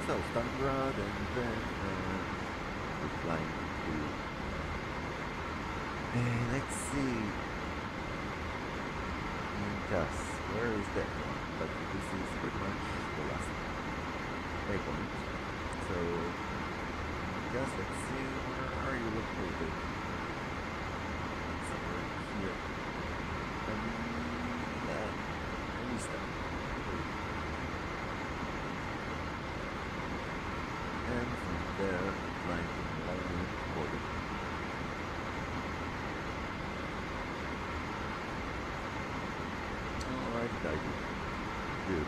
Stalingrad, and then we're flying to let's see, Minkas. Where is that one? But this is pretty much the last waypoint. So Minkas, let's see, where are you located? Somewhere here. Elista. And from there, flying to Mineralnye border. Alright, guys. Good.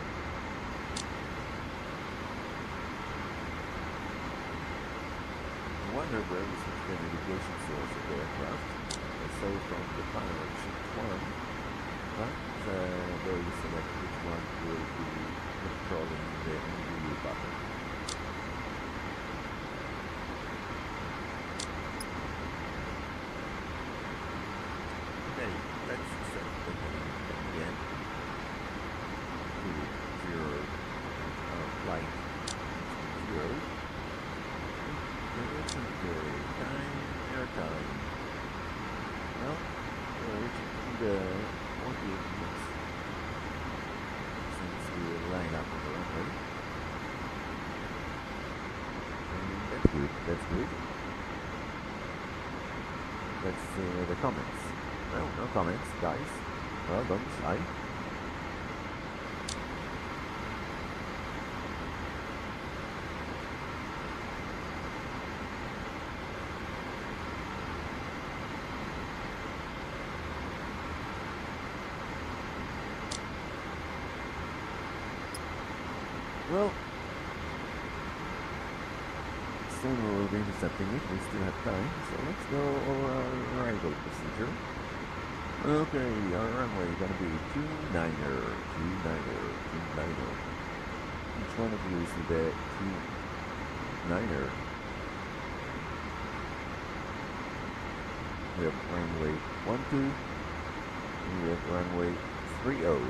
I wonder where is the navigation source of the aircraft. I saw from the panel of ship 1, but where you select which one will be controlling the NVU button. Okay, let's set the heading again to 0, flight 0. Okay, airtime. Well, we're reaching the 48 minutes since we line up on the runway. And that's good, that's good. Let's see the comments. No comments, guys. Well, don't be shy. Well, soon we will be intercepting it. We still have time, so let's go over our arrival procedure. Okay, our runway is gonna be 29er, 29er, 29er. Each one of you is the 29er. We have runway 12, and we have runway 30.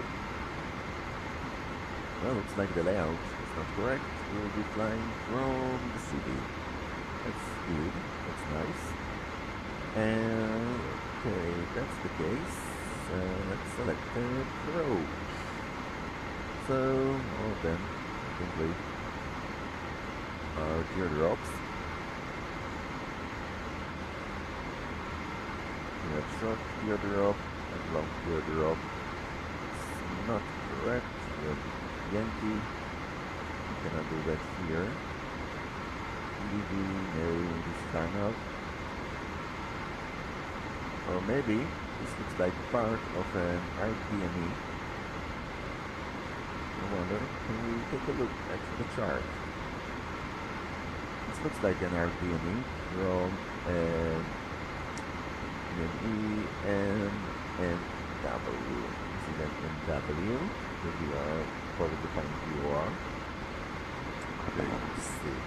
Well, looks like the layout is not correct. We will be flying from the city. That's good, that's nice. And okay, if that's the case, let's select approach. So, all of them simply are teardrops. We have short teardrop and long teardrop. It's not correct. We have Yankee. We cannot do that here. EV, no, this time out. Or maybe this looks like part of an RPME. I wonder, can we take a look at the chart? This looks like an RPME from E, M, and W. This is an MW. Here we are probably finding QR. Okay, let's see.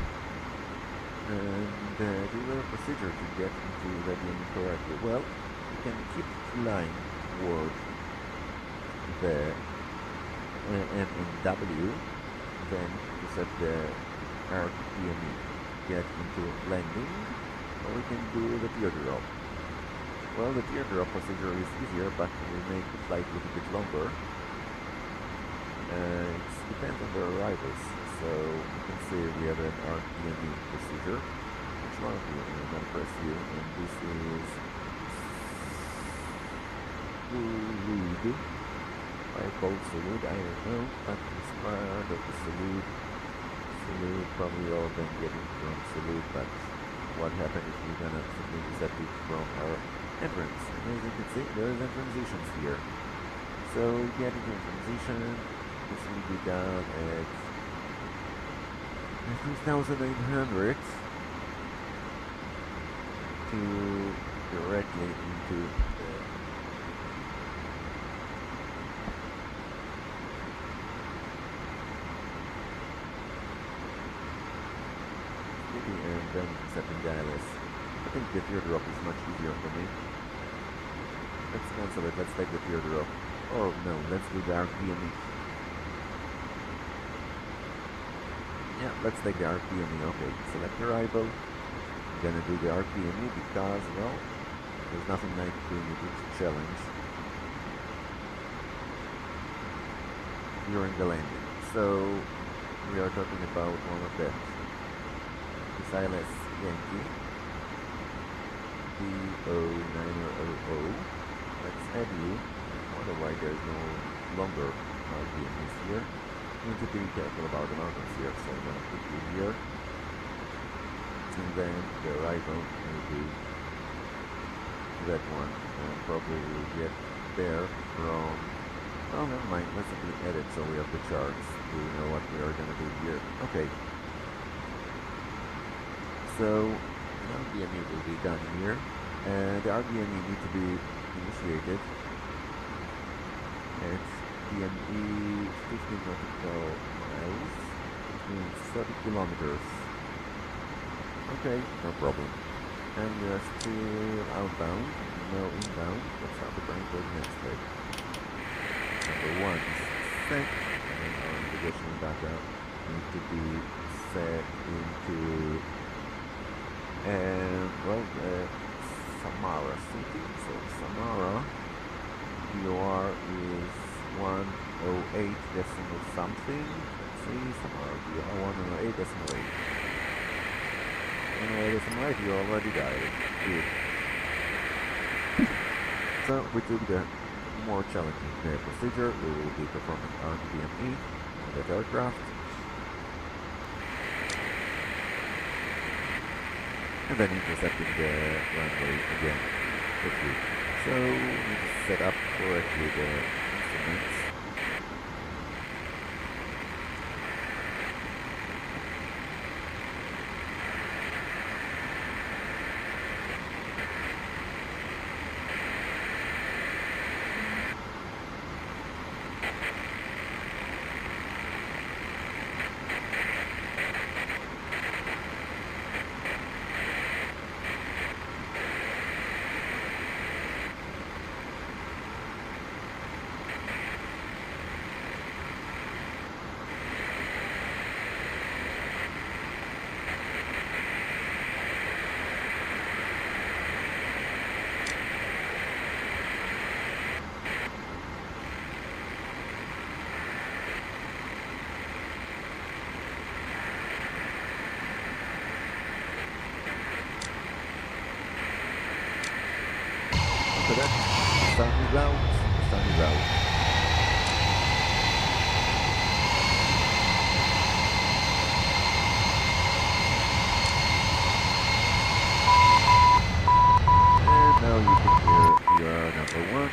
And do a procedure to get into the RPME correctly. Well, you can keep flying toward the M and W, then to set the RPME, get into landing, or we can do the teardrop. Well, the teardrop procedure is easier, but will make the flight a little bit longer. It depends on the arrivals, so you can see we have an RPME procedure. Which one of you? I'm going to press you, and this is salute. I called salute, I don't know, but it's part of the salute. Salute, probably all of them getting from salute, but what happens if we're gonna simply intercept it from our entrance? And as you can see, there is a transitions here. So we get into a transition. This will be done at 3,900 to directly into the city and then intercepting the ILS. I think the teardrop is much easier for me. Let's cancel it, let's take the teardrop. Oh no, let's do the RPME. Yeah, let's take the RPME. Okay, select arrival. I'm gonna do the RPME because, well, there's nothing like doing a good challenge during the landing. So we are talking about one of them. This ILS Yankee D0900. Let's add you. I wonder why there's no longer RPMEs here. You need to be careful about the mountains here, so I'm gonna put you here. And then the arrival will be that one, and probably we'll get there from, oh never mind, let's simply edit so we have the charts to know what we are gonna do here. Okay. So the RPME will be done here, and the RPME need to be initiated at DME 15 nautical miles, which means 30 kilometers. Okay, no problem. And we are still outbound, no inbound. Let's have the brain for the next leg. Number 1 is set, and our navigational data need to be set into Samara city. So Samara, POR is 108 decimal something. Let's see, Samara POR 108 decimal 8. Anyway, decimal 8, you already died. Good. So we took the more challenging procedure. We will be performing RPME on that aircraft. And then intercepting the runway again. Okay. So we need to set up correctly the instruments. is out, the sun is out. Now you can hear your number one.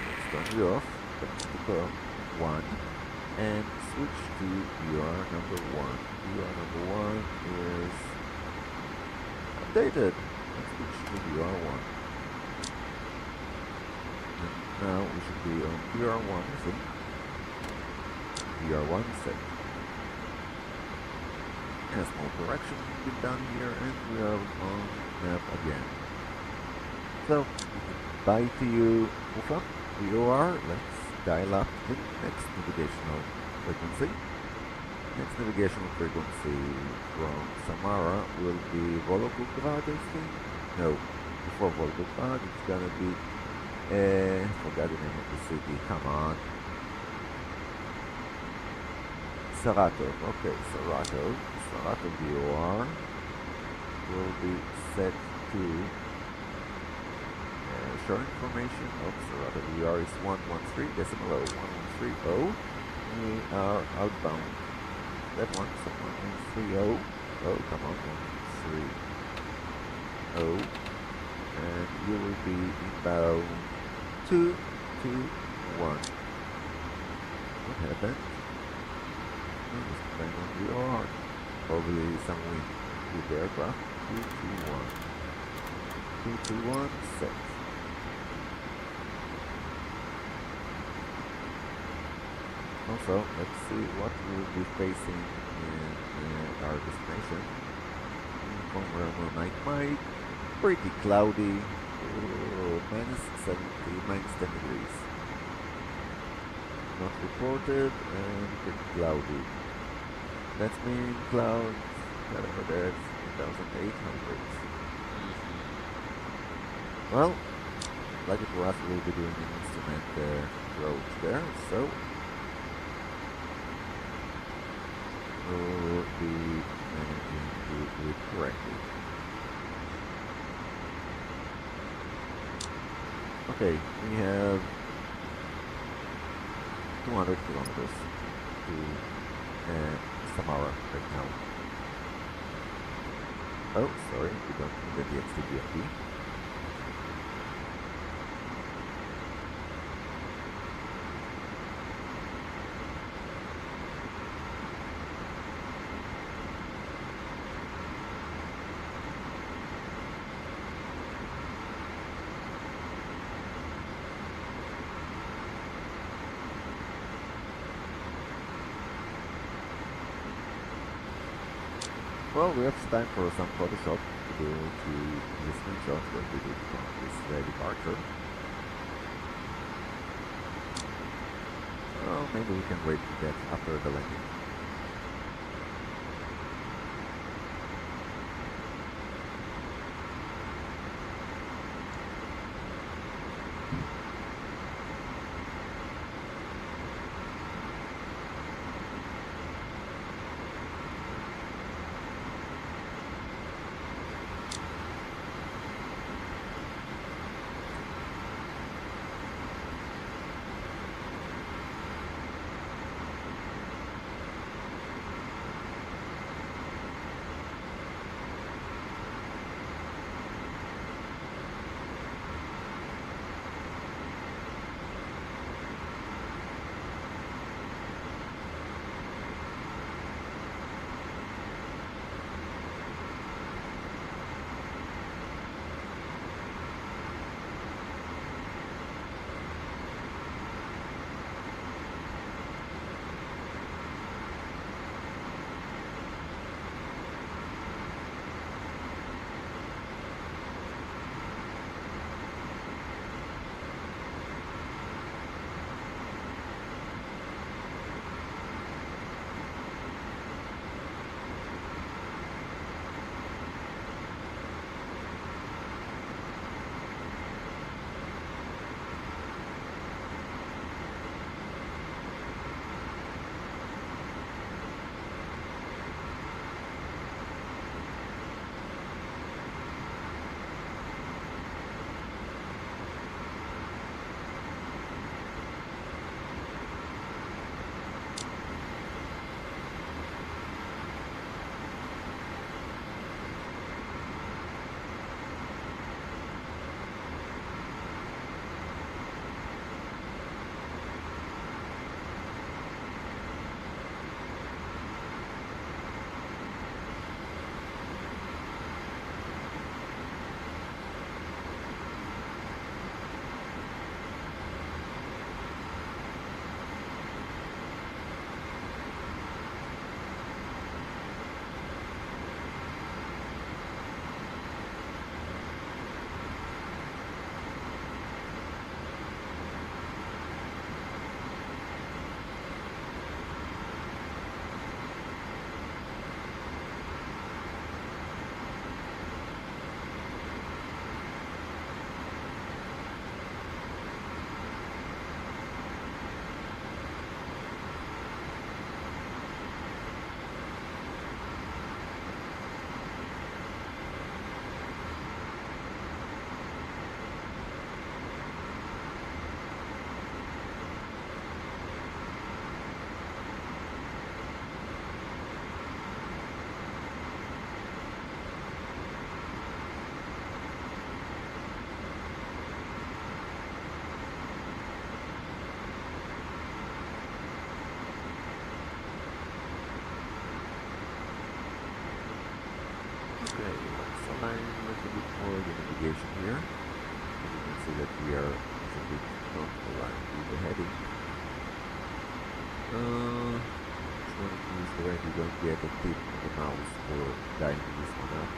Let's turn it off. Let's click 1 and switch to your number one. Your number one is updated. Let's switch to your one. And now we should be on PR1, I think. PR1 set. And a small correction will be done here, and we are on map again. So, bye to you, Ufa, VOR. Let's dial up the next navigational frequency. Next navigational frequency from Samara will be Vologograd, I think. No, before Vologograd, it's gonna be, forgot the name of the city, come on. Saratov, okay, Saratov VOR will be set to short information of Saratov VOR is 113.0, 1130. We are outbound. That one, so 1130. Oh, come on, 130. And you will be inbound 221. What happened? Just depending on VOR. Probably some wind with the aircraft. 221. 221 set. Also, let's see what we'll be facing in our destination. From night Mike, pretty cloudy, minus 70, minus 10 degrees. Not reported and pretty cloudy. That's mean clouds, whatever that's 1,800. Well, lucky for us, we'll be doing an instrument approach there, so we'll be managing to do it correctly. Okay, we have 200 kilometers to Samara right now. Oh, sorry, we don't need the XTBFD. Well, we have time for some Photoshop to do to the screenshot that we did from this departure. Well, maybe we can wait for that after the landing. Okay, let's align a little bit more the navigation here. And you can see that we are a bit not aligned with the heading. Which one is the right? We don't get a tip on the mouse for dialing this one up.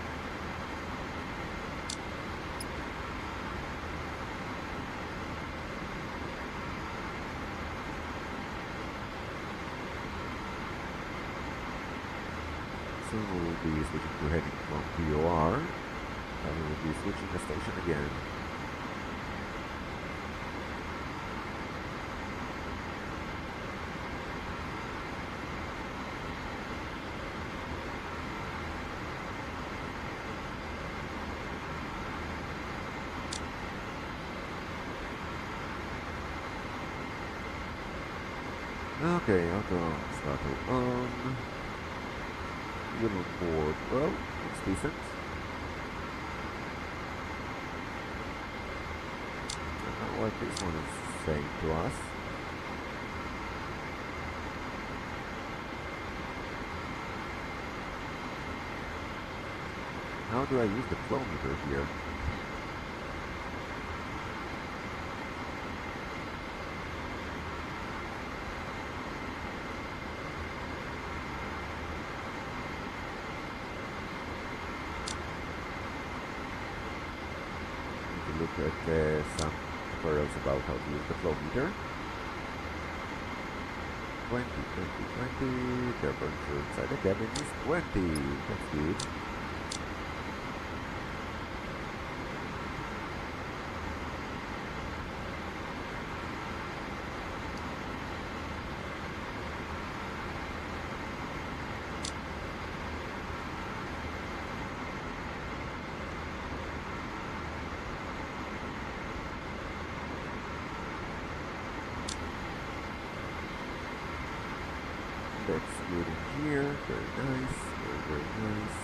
Soon we will be switching to heading from POR, and we will be switching the station again. Okay, auto throttle on. Ural board, well, looks decent. I don't know what this one is saying to us. How do I use the flow meter here? Look at some tutorials about how to use the flow meter. 20, 20, 20, temperature inside the cabin is 20, that's good. That's good in here, very nice, very, very nice.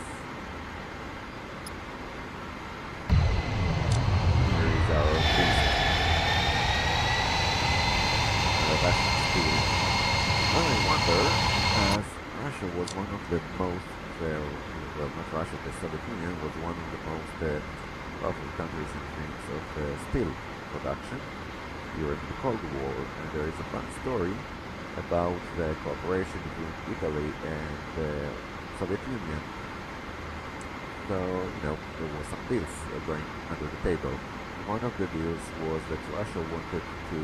Here is our boost. That's speed. Well, I wonder, as Russia was one of the most, well, not Russia, the Soviet Union was one of the most powerful countries in terms of steel production during the Cold War, and there is a fun story about the cooperation between Italy and the Soviet Union. So, there were some deals going under the table. One of the deals was that Russia wanted to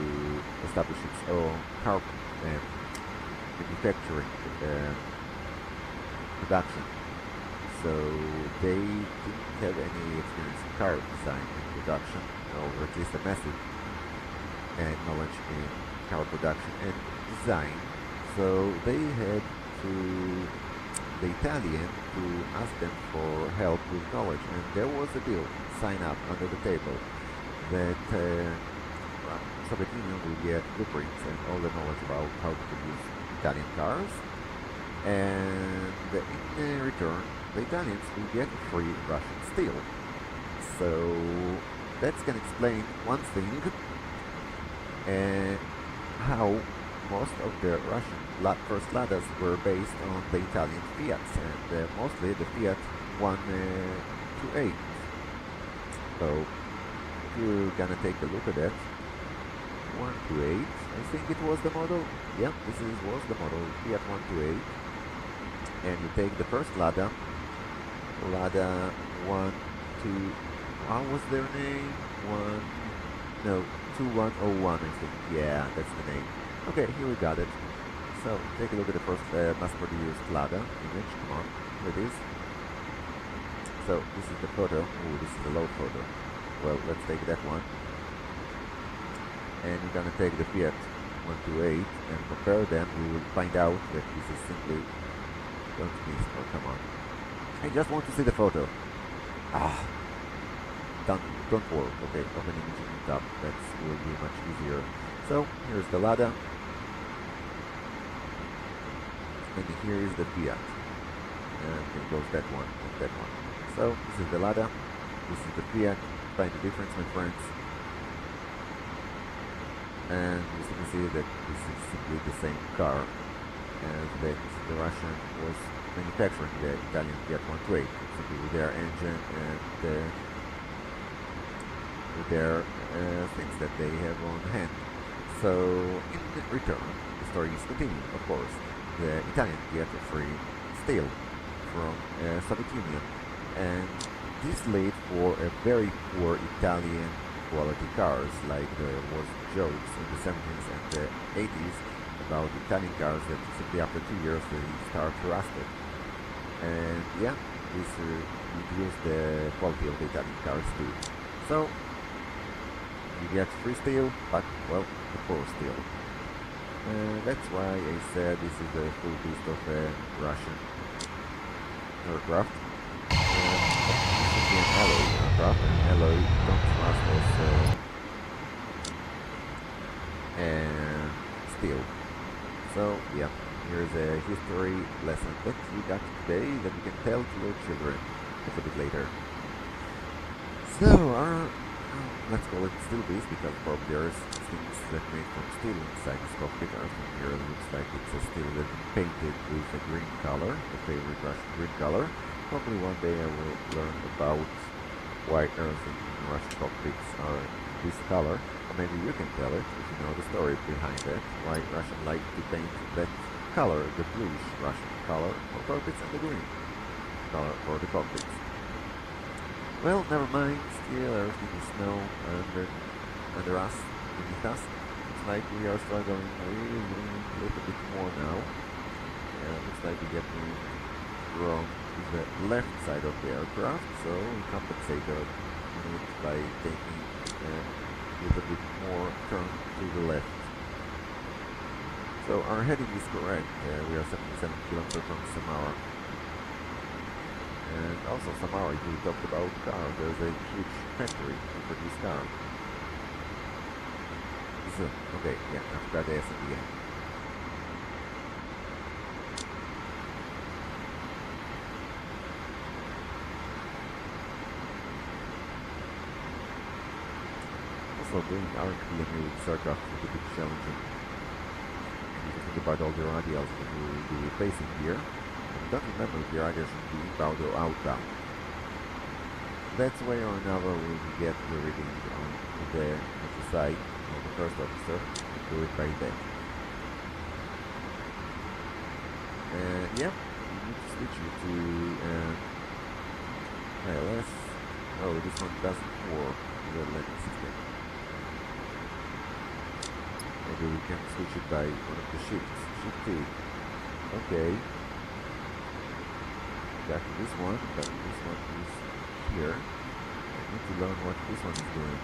establish its own car manufacturing production. So they didn't have any experience in car design and production, or at least a massive knowledge in car production and design, so they had to the Italian to ask them for help with knowledge, and there was a deal signed up under the table that Soviet Union will get blueprints and all the knowledge about how to produce Italian cars, and in return the Italians will get free Russian steel. So that's can explain one thing, how most of the Russian first Ladas were based on the Italian Fiats, and mostly the Fiat 128. So if you're gonna take a look at that, 128, I think it was the model. Yeah, was the model, Fiat 128. And you take the first Lada 1, 2, how was their name? 2101, I think. Yeah, that's the name. Okay, here we got it. So, take a look at the first mass-produced Lada image. Come on, here it is. So, this is the photo. Oh, this is a low photo. Well, let's take that one. And we're gonna take the Fiat 128 and compare them. We will find out that this is simply... Don't miss. Oh, come on. I just want to see the photo. Don't work. Okay, open image in the top. That will be much easier. So, here's the Lada. And here is the Fiat. And it goes that one and that one. So, this is the Lada. This is the Fiat. Find the difference, my friends. And you can see that this is simply the same car as that the Russian was manufacturing the Italian Fiat 128, simply with their engine and with their things that they have on hand. So in return, the story is continuing, of course. The Italians get free steel from Soviet Union, and this led for a very poor Italian quality cars, like there was jokes in the 70s and the 80s about Italian cars that simply after 2 years they start rusted. And yeah, this reduced the quality of the Italian cars too. So you get free steel, but well, the poor steel. That's why I said this is the full beast of a Russian aircraft. This is an alloy aircraft, and alloy don't rust as steel. So yeah, here's a history lesson that you got today that you can tell to your children a little bit later. So our let's call it steel beast because probably there's things that made from steel inside this cockpit. Everything here looks like it's a steel that's been painted with a green color, the favorite Russian green color. Probably one day I will learn about why everything in Russian cockpits are this color, or maybe you can tell it if you know the story behind it, why Russians like to paint that color, the bluish Russian color for cockpits and the green color for the cockpits. Well, never mind, still everything is snow under us, beneath us. Looks like we are struggling really a little bit more now. Looks like we get wrong to the left side of the aircraft, so we compensate it by taking a little bit more turn to the left. So our heading is correct, we are 77 kilometers from Samara. And also Samara, you talked about car, there's a huge factory to produce car. So, okay, yeah, I forgot the S at the end. Also doing RPM with aircraft is a bit challenging. And you can think about all the radials that we will be replacing here. Don't remember if the radius should be inbound or outbound. That's way or another we will get the reading on the side of the first officer and do it by that. Yeah, we need to switch it to ILS. Oh, this one doesn't work with the landing system. Maybe we can switch it by one of the shifts. Shift 2. Okay. Back to this one, but this one is here. I need to learn what this one is doing.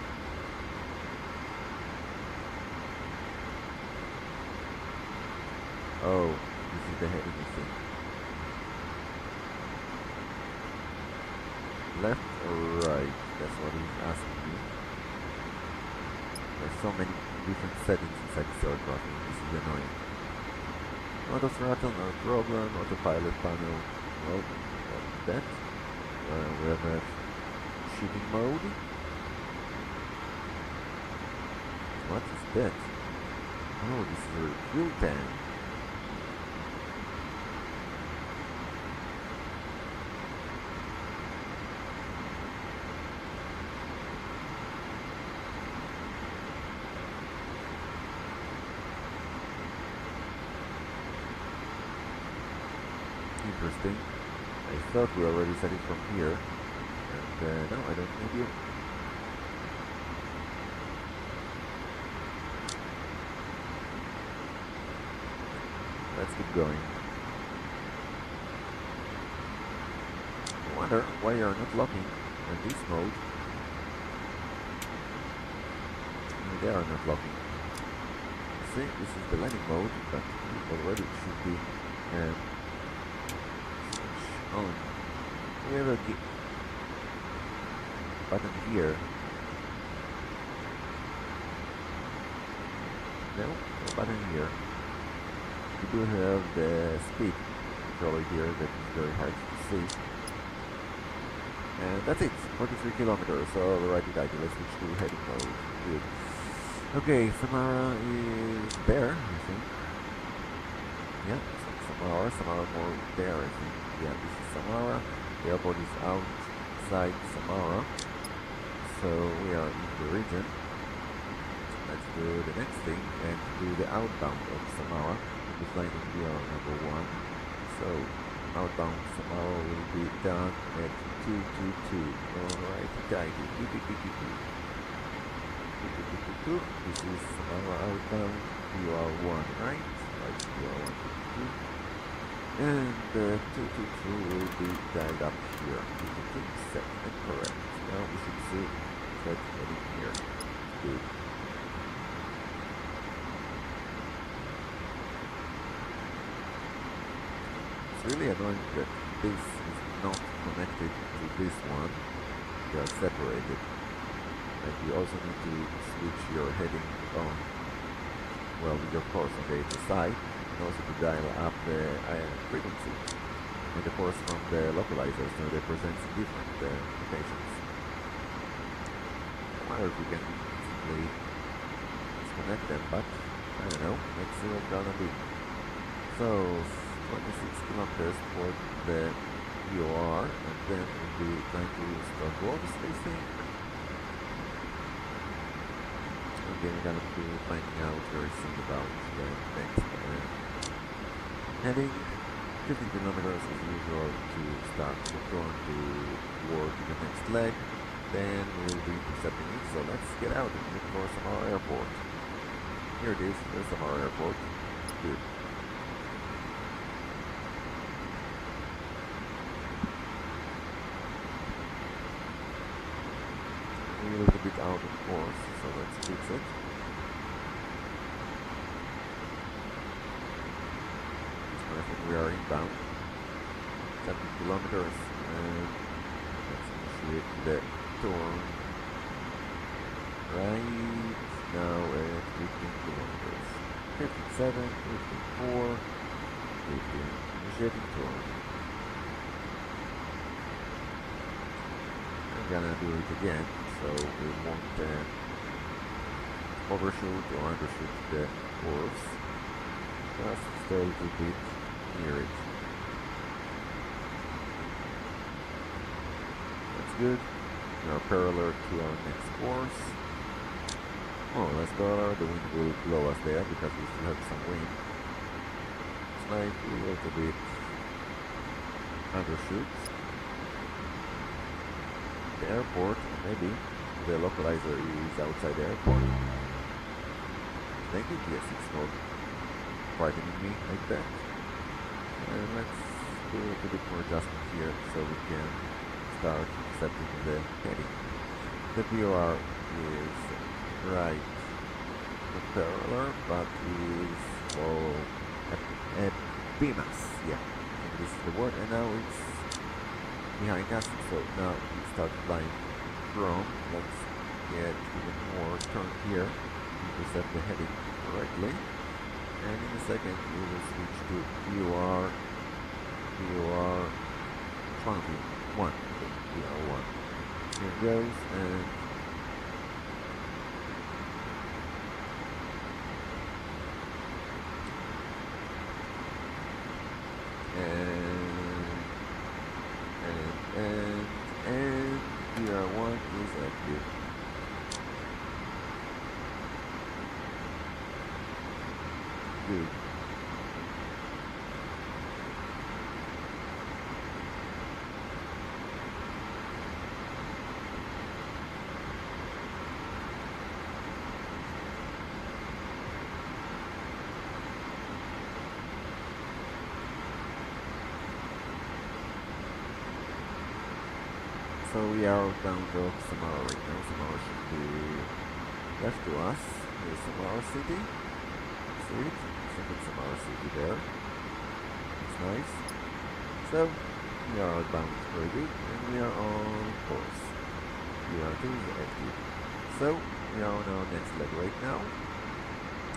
Oh, this is the heading thing. Left or right? That's what he's asking me. There's so many different settings inside this aircraft, and this is annoying. Auto throttle, no problem. Autopilot panel, well, that. We have a shooting mode. What is that? Oh, this is a fuel tank. Interesting. I thought we already set it from here, and no, I don't need you. Let's keep going. I wonder why you're not locking in this mode. They are not locking. See, this is the landing mode, but it already should be on. We have a button here. No button here. We do have the speed controller here that is very hard to see. And that's it, 43 kilometers, so alrighty, let's switch to heading mode. Good. Okay, Samara is there, I think. Yeah, Samara. Samara more there, I think. Yeah, this is Samara. The airport is outside Samara. So we are in the region. Let's do the next thing and do the outbound of Samara. We'll be flying with VR number 1. So outbound Samara will be done at 222. Alright, tidy. This is Samara outbound. VR 1, right? Right, VR 122. And 222 will be dialed up here. 222 set and correct. Now we should see that heading here. Good. It's really annoying that this is not connected to this one. They are separated. And you also need to switch your heading on, well, with your course on the HSI, and also to dial up the frequency. And of course from the localizers, so they present different locations. I wonder if we can simply disconnect them, but I don't know, let's see what's gonna be. So 26 kilometers for the VOR, and then we'll be trying to start walls, I think. Again, we're gonna be finding out very soon about the next heading. 50 kilometers as usual to start the turn to work the next leg. Then we'll be intercepting it, so let's get out and look for Samara Airport. Here it is, there's Samara Airport. Good. We're a little bit out of course, so let's fix it. 'Cause we are inbound. 70 kilometers, and let's initiate the turn right now at 15 kilometers. 57, 54, 15. Initiating turn. I'm gonna do it again, so we won't overshoot or undershoot the course. Just stay a little bit near it. That's good. We are parallel to our next course. Oh, let's go. The wind will blow us there because we still have some wind. It's like a little bit undershoot. The airport, maybe the localizer is outside the airport. Thank you, yes, it's not frightening me like that. And let's do a little bit more adjustment here so we can start accepting the heading. The VOR is right, not parallel, but is a BMAS, yeah, and this is the word, and now it's behind us, so now we start flying from. Let's get even more turn here to set the heading correctly, and in a second we will switch to VOR 21. VOR 1. Here it goes, and VR1 is active. Good. So we are down to Samara right now. Samara should be left to us. Here's Samara City. See it? It's Samara City there. It's nice. So we are outbound, very good, and we are on course. VR2 is active. So we are on our next leg right now,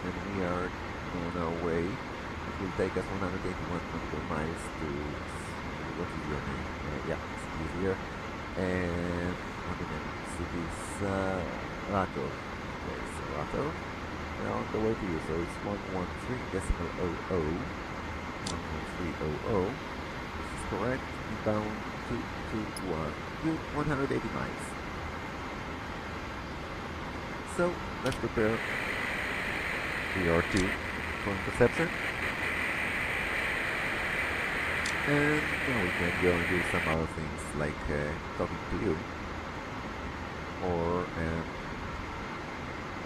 and we are on our way. It will take us 181 nautical miles to, what is your name? Yeah, it's easier. And what the name of the city is Ratov. Okay, so Ratov. We are on the way to you, so it's 113.00. 11300. This is correct. Inbound 221. Good, 180 miles. So let's prepare PR2 for interception. And now we can go and do some other things like talking to you or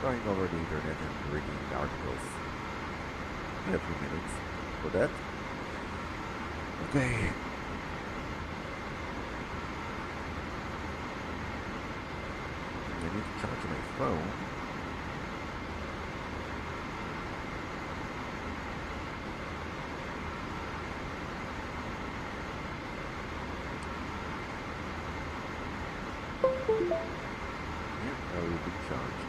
going over the internet and reading articles. We have 3 minutes for that. Okay. I need to charge my phone. Yep, I will be charged.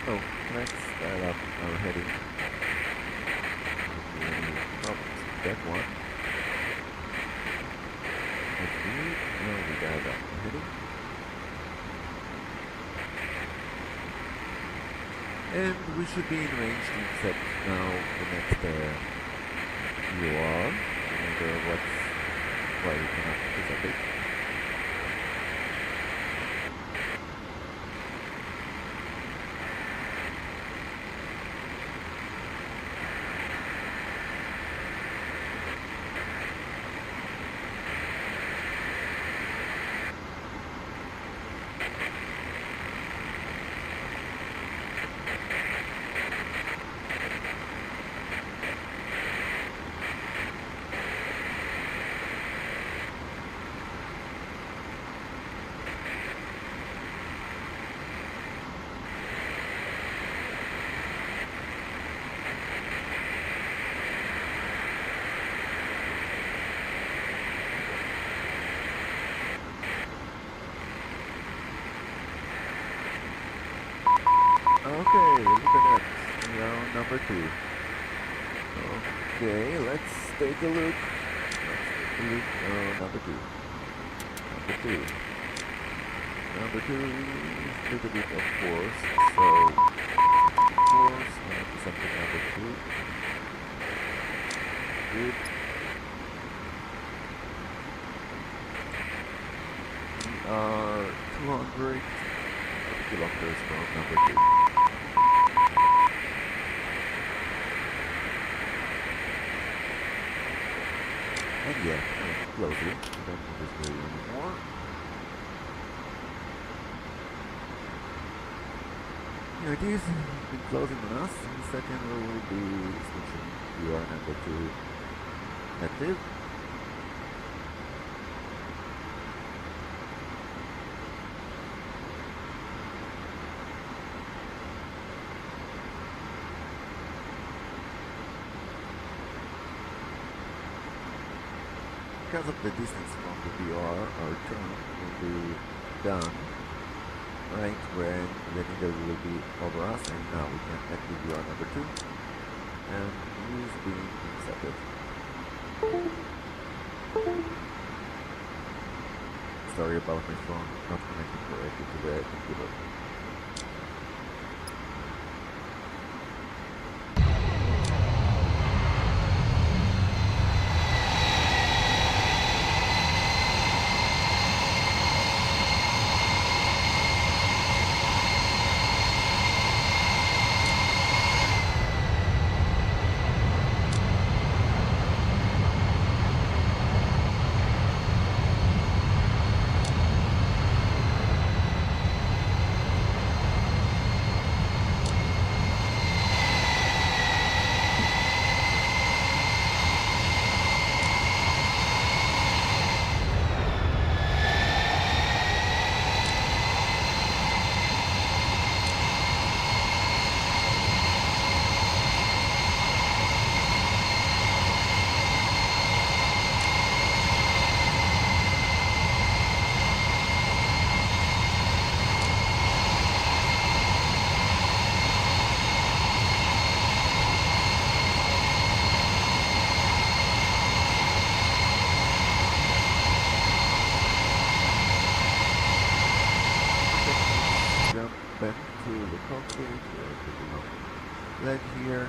Oh, let's dial up our heading. Oh, that one. Let's see. Now we dialed up the heading. And we should be in range to accept now the next UR. Remember why we cannot accept it. look at that. We are on number 2. Okay, let's take a look. Number 2. Number 2 is a little bit of course. So, course, something number 2. Good. We are 200 kilometers from number 2. And yeah, closely. We don't need this way anymore. Here it is. Been closing on us. In a second we will be switching to our number 2 active. Because of the distance from the BR, our turn will be done right when the needle will be over us, and now we can active BR number 2 and is being accepted. Sorry about my phone not connected correctly to the computer. Back to the cockpit, to the leg here,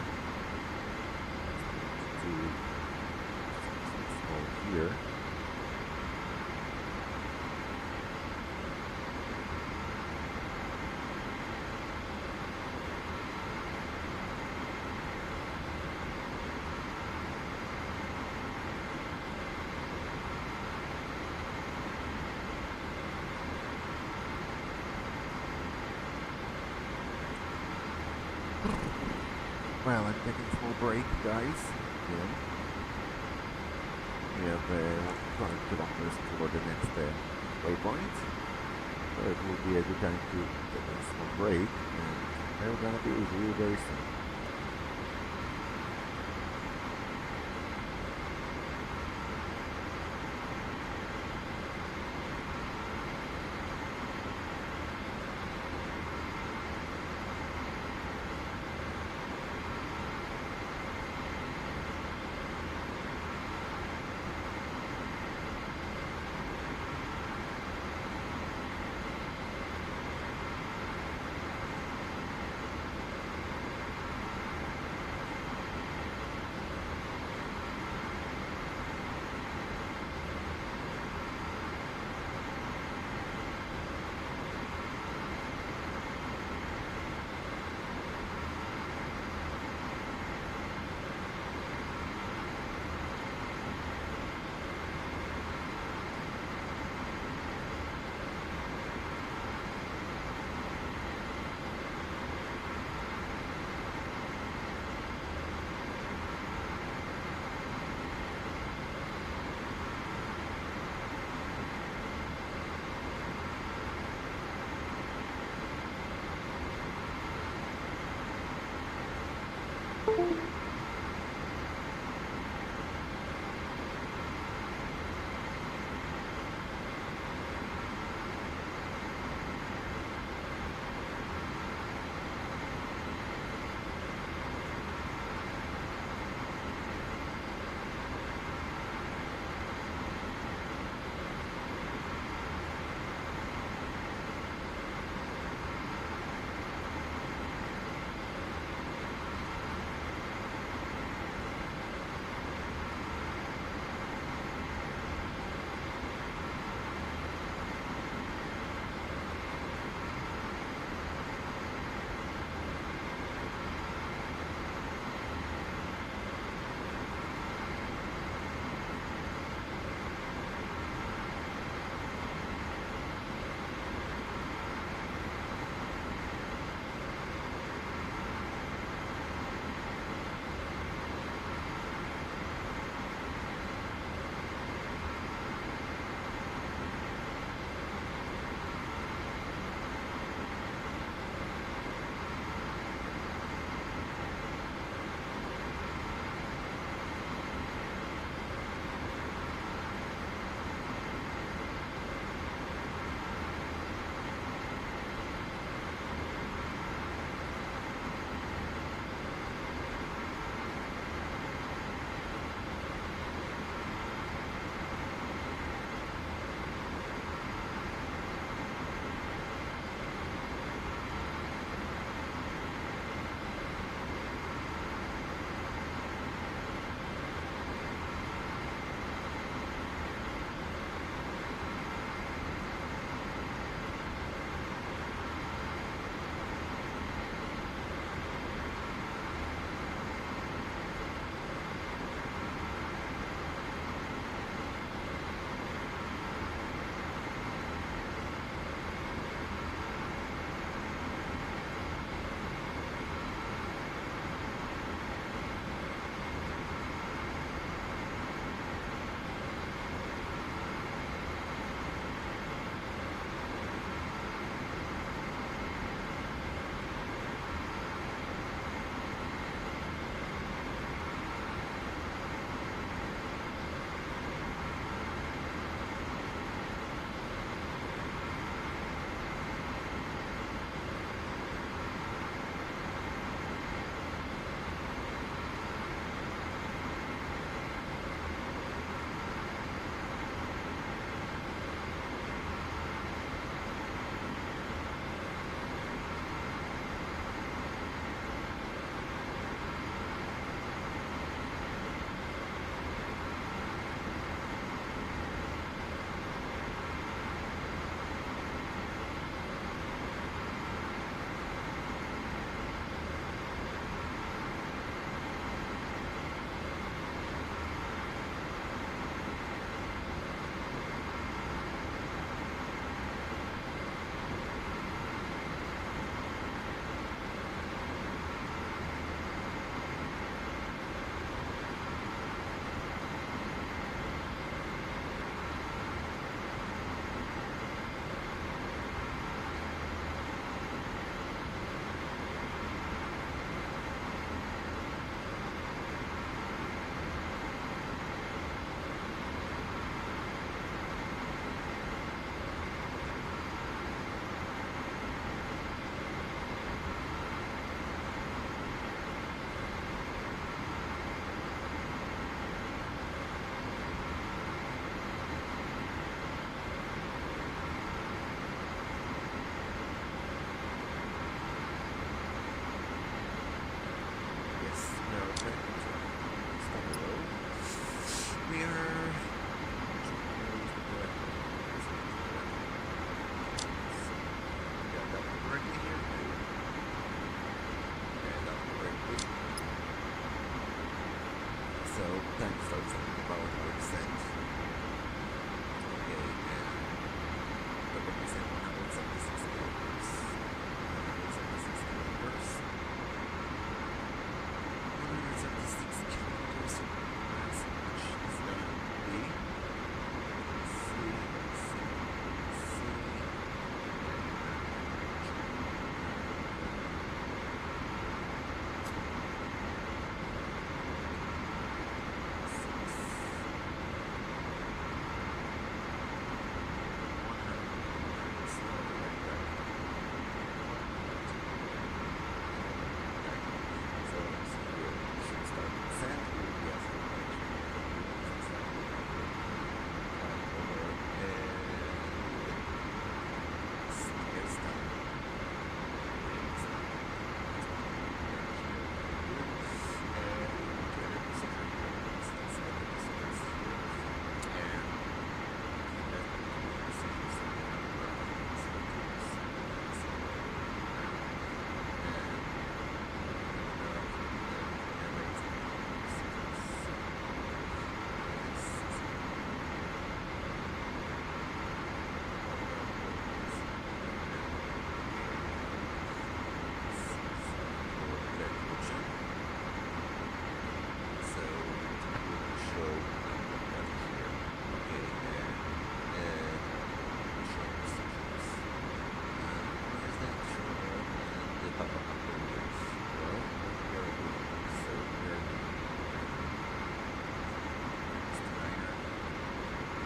to here. Well, I'm taking full break, guys. Again. We have 200 kilometers toward the next waypoint. So it will be a good time to take a small break, and we're gonna be with you very soon.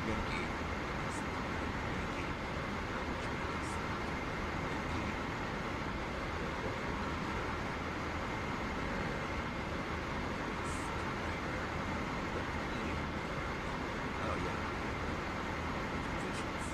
Yankee. Yes, Yankee. Which means Yankee. Oh yeah. Transitions.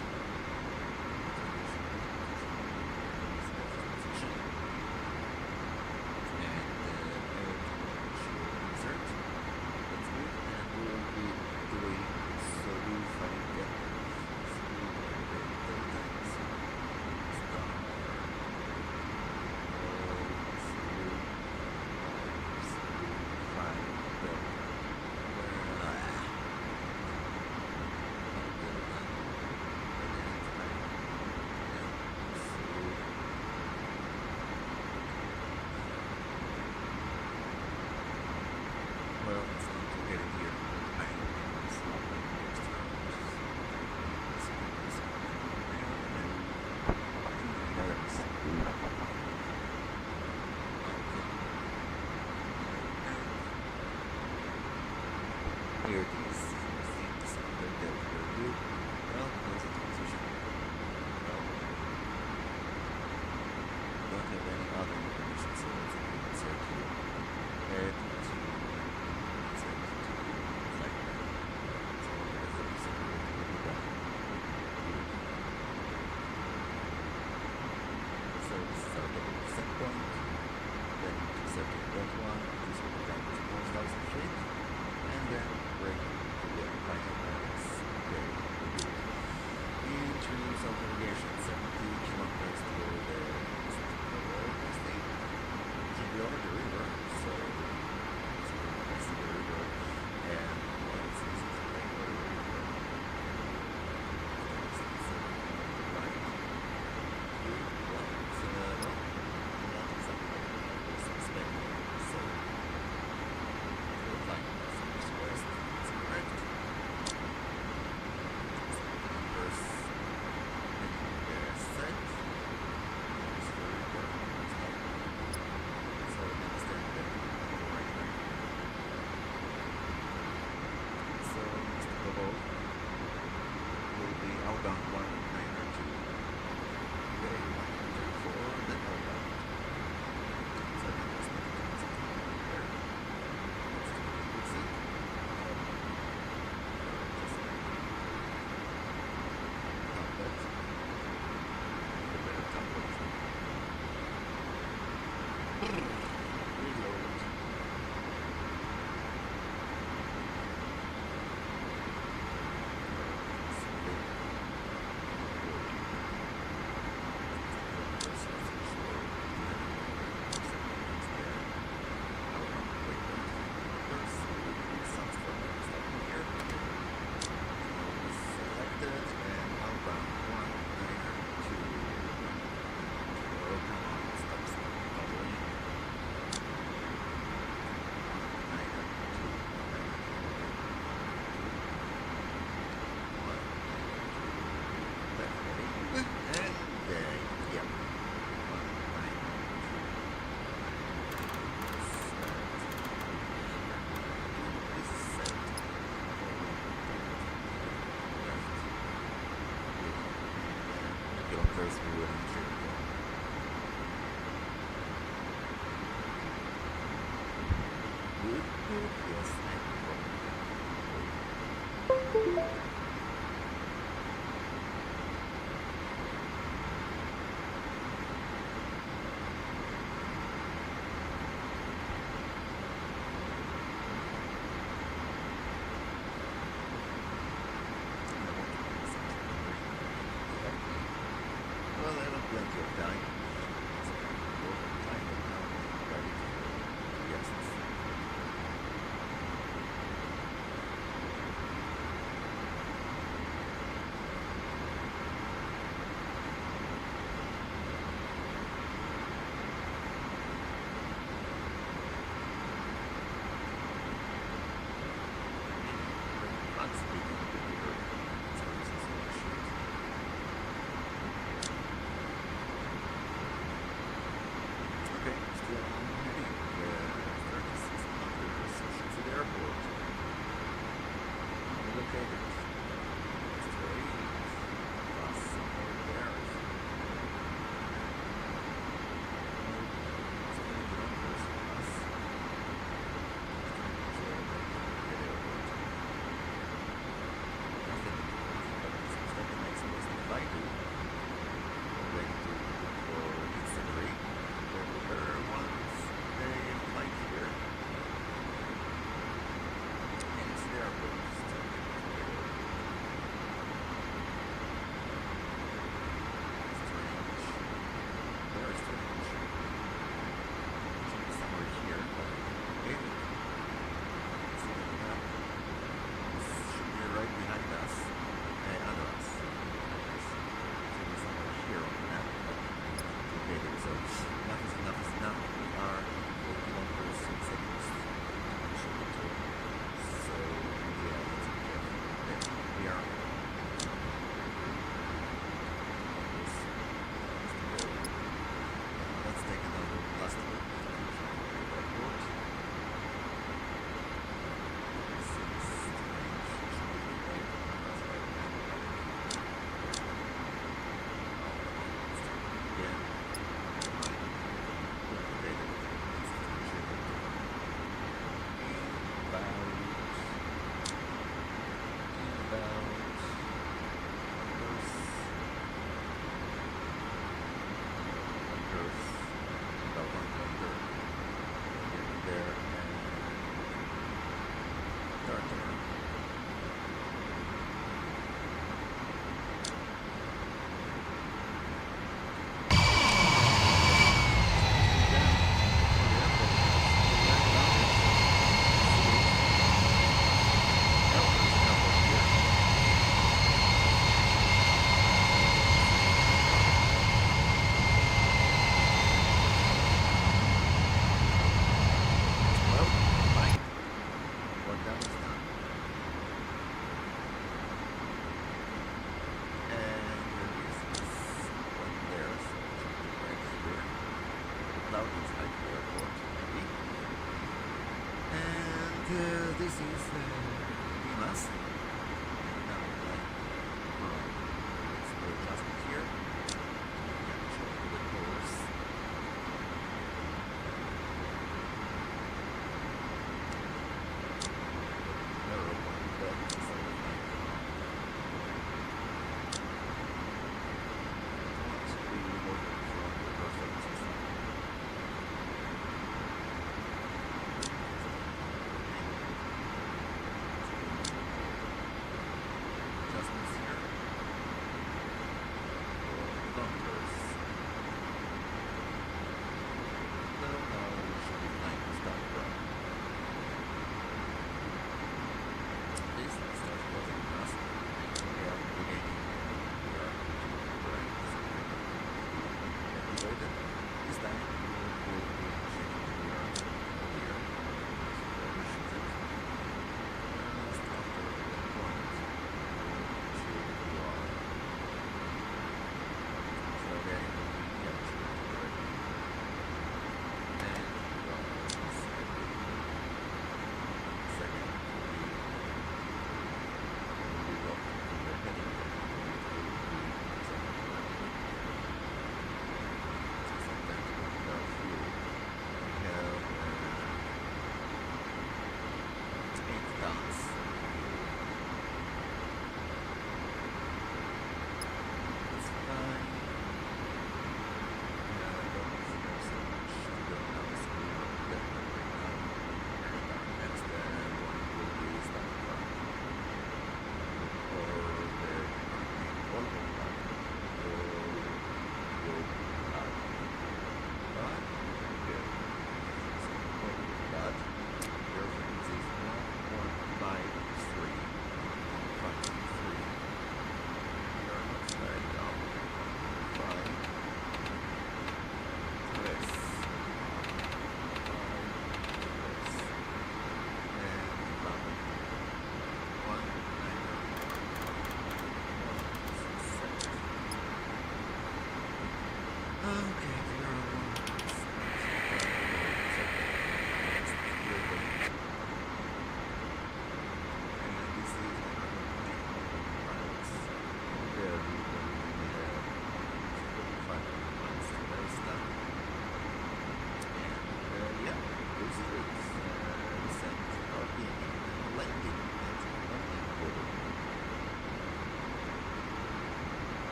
Here it is. Seems that they're very good. Well, there's a transition. Well, don't have any other information, so let's insert here. Add to insert to flight plan. So that's the procedure that will be done. So this is our double set point. Then to set that one, this will be done with more styles of shape. And then break to the final balance. Okay, good. Introduce of navigation, 70 kilometers to the state. Should be over the river, so it's the river. And once this is over the river, right. Good. Well, it's not exactly what I was expecting. So we'll find west is correct. First set. There's the river. So we understand that right there. So Mr. Bobo will be outbound 192. Okay, 134, then outbound. So I think that's not there. Let's see. Kilometers we will enter. Good, good, yes, well, I don't this is Venus. Now, let's go adjustment here. Show the course.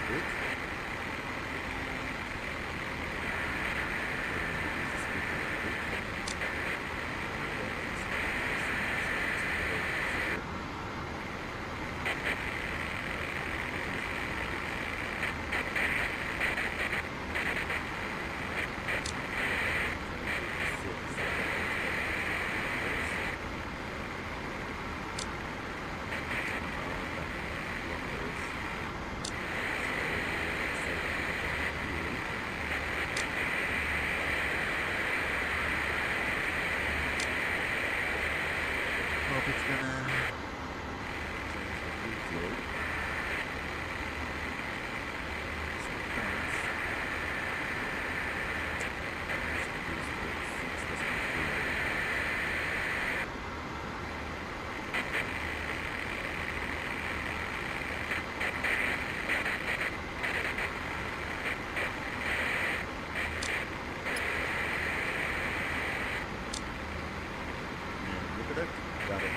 bit. Hope it's gonna change the fuel flow. Sometimes look at that. Got it.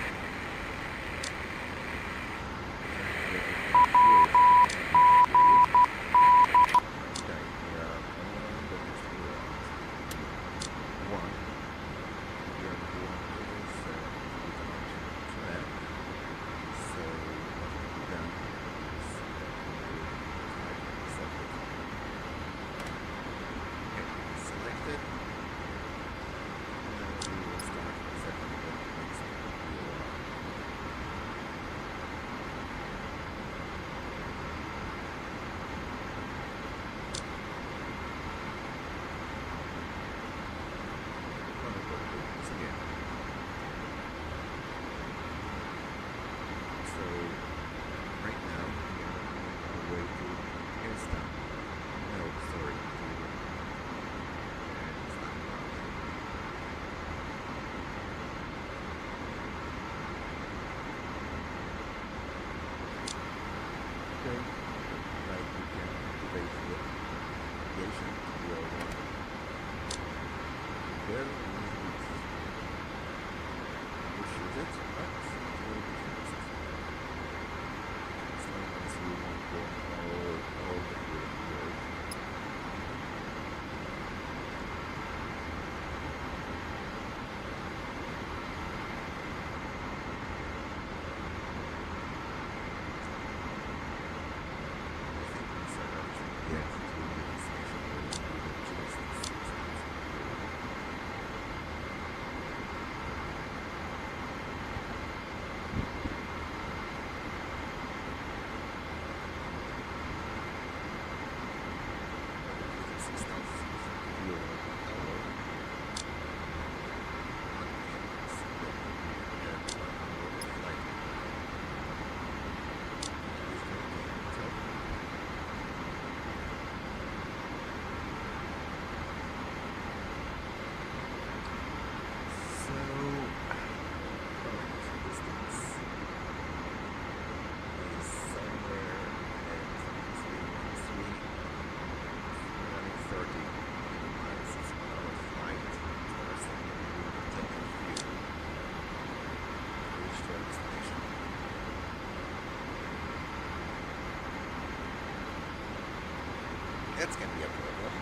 That's going to be a problem.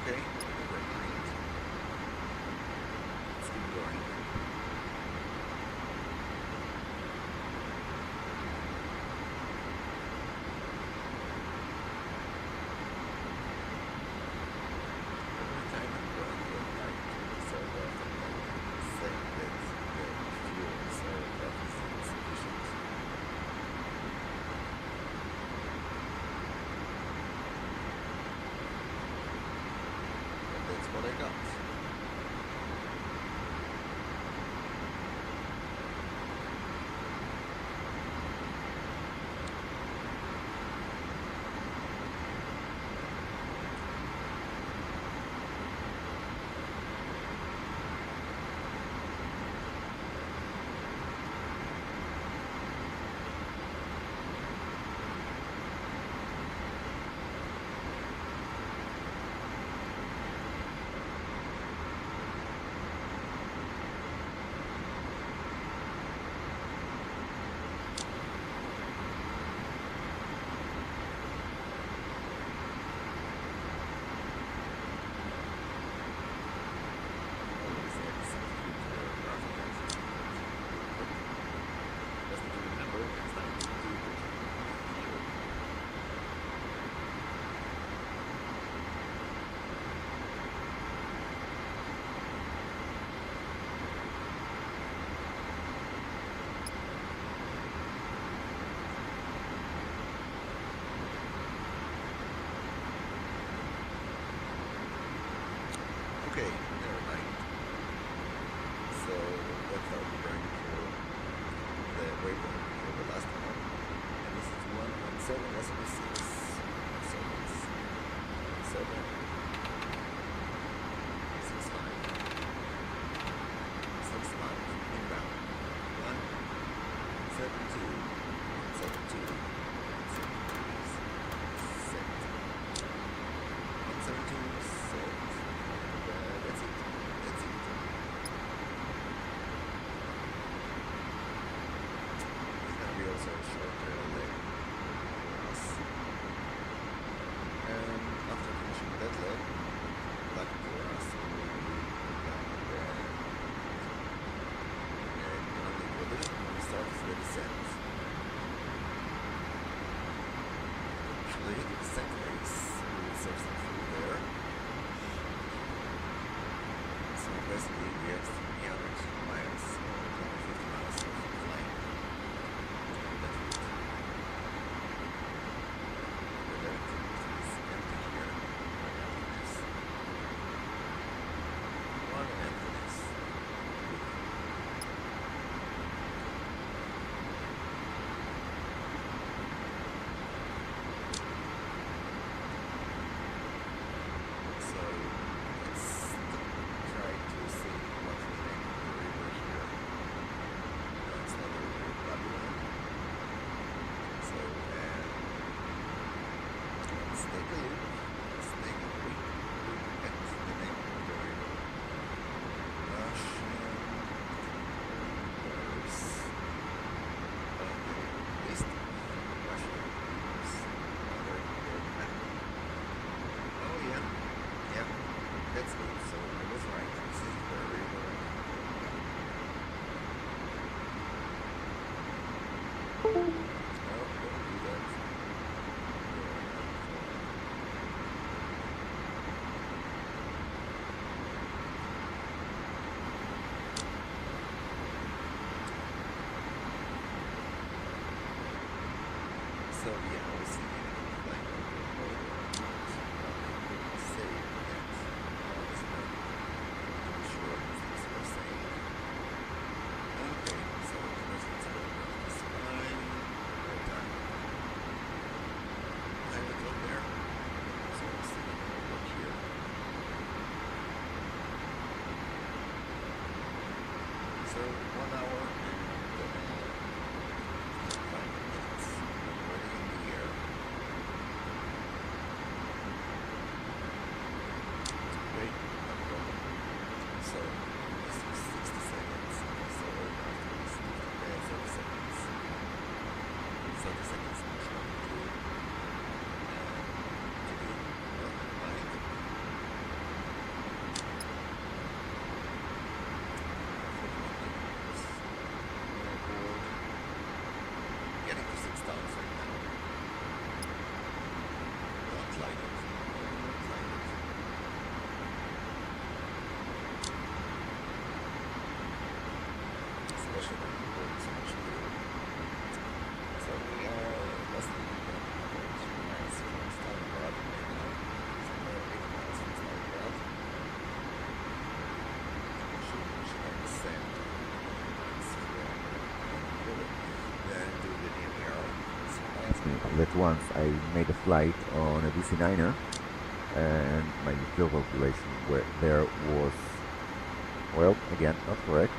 Okay, never mind. Let's keep going. Every time I'm going to like to serve off and like say that the fuel is waypoint for the last one. And this is 117 SB6. So it's 7, 6, 5. 6, 5, inbound. 1, 7, 2, 1, 7, 2, 7, 1, 7, 2, set. That's it. That's it. It's gonna be also a short leg for us. And after finishing that leg, lucky for us, we will be down the only position when we start the descent. Actually, the descent phase, we will save some fuel there. So basically, we have 300 miles or 250 miles of flying. That's it. The left is empty here. One emptiness. So let's try to see what's the name of the river here. No, it's not the river Babylon. So let's take a look. Let's take a quick look at the name of the river. Russian rivers. Okay, list of Russian rivers under the map. Oh yeah, yeah, that's good. So I was right. This is the river. No, don't do that. So yeah, I was thinking of flying over the border. Say that it's not really sure if this was saying. Okay, so first let's go over this line. Right time. I look up there. So we'll see over here. So 1 hour and 5 minutes already in the air. Great, no problem. So this was 60 seconds. So after this 30 seconds. 30 seconds much longer to do. Well, never mind. Getting to 6,000 right now. Don't like it. Don't like it. Especially when you burn so much fuel. So we are less than 2 miles from Stalingrad right now. Somewhere 8 miles from Stalingrad. Should have the same 2 miles from Vody. Then do the new Ural. That once I made a flight on a DC-9er and my fuel calculation there was, well, again, not correct.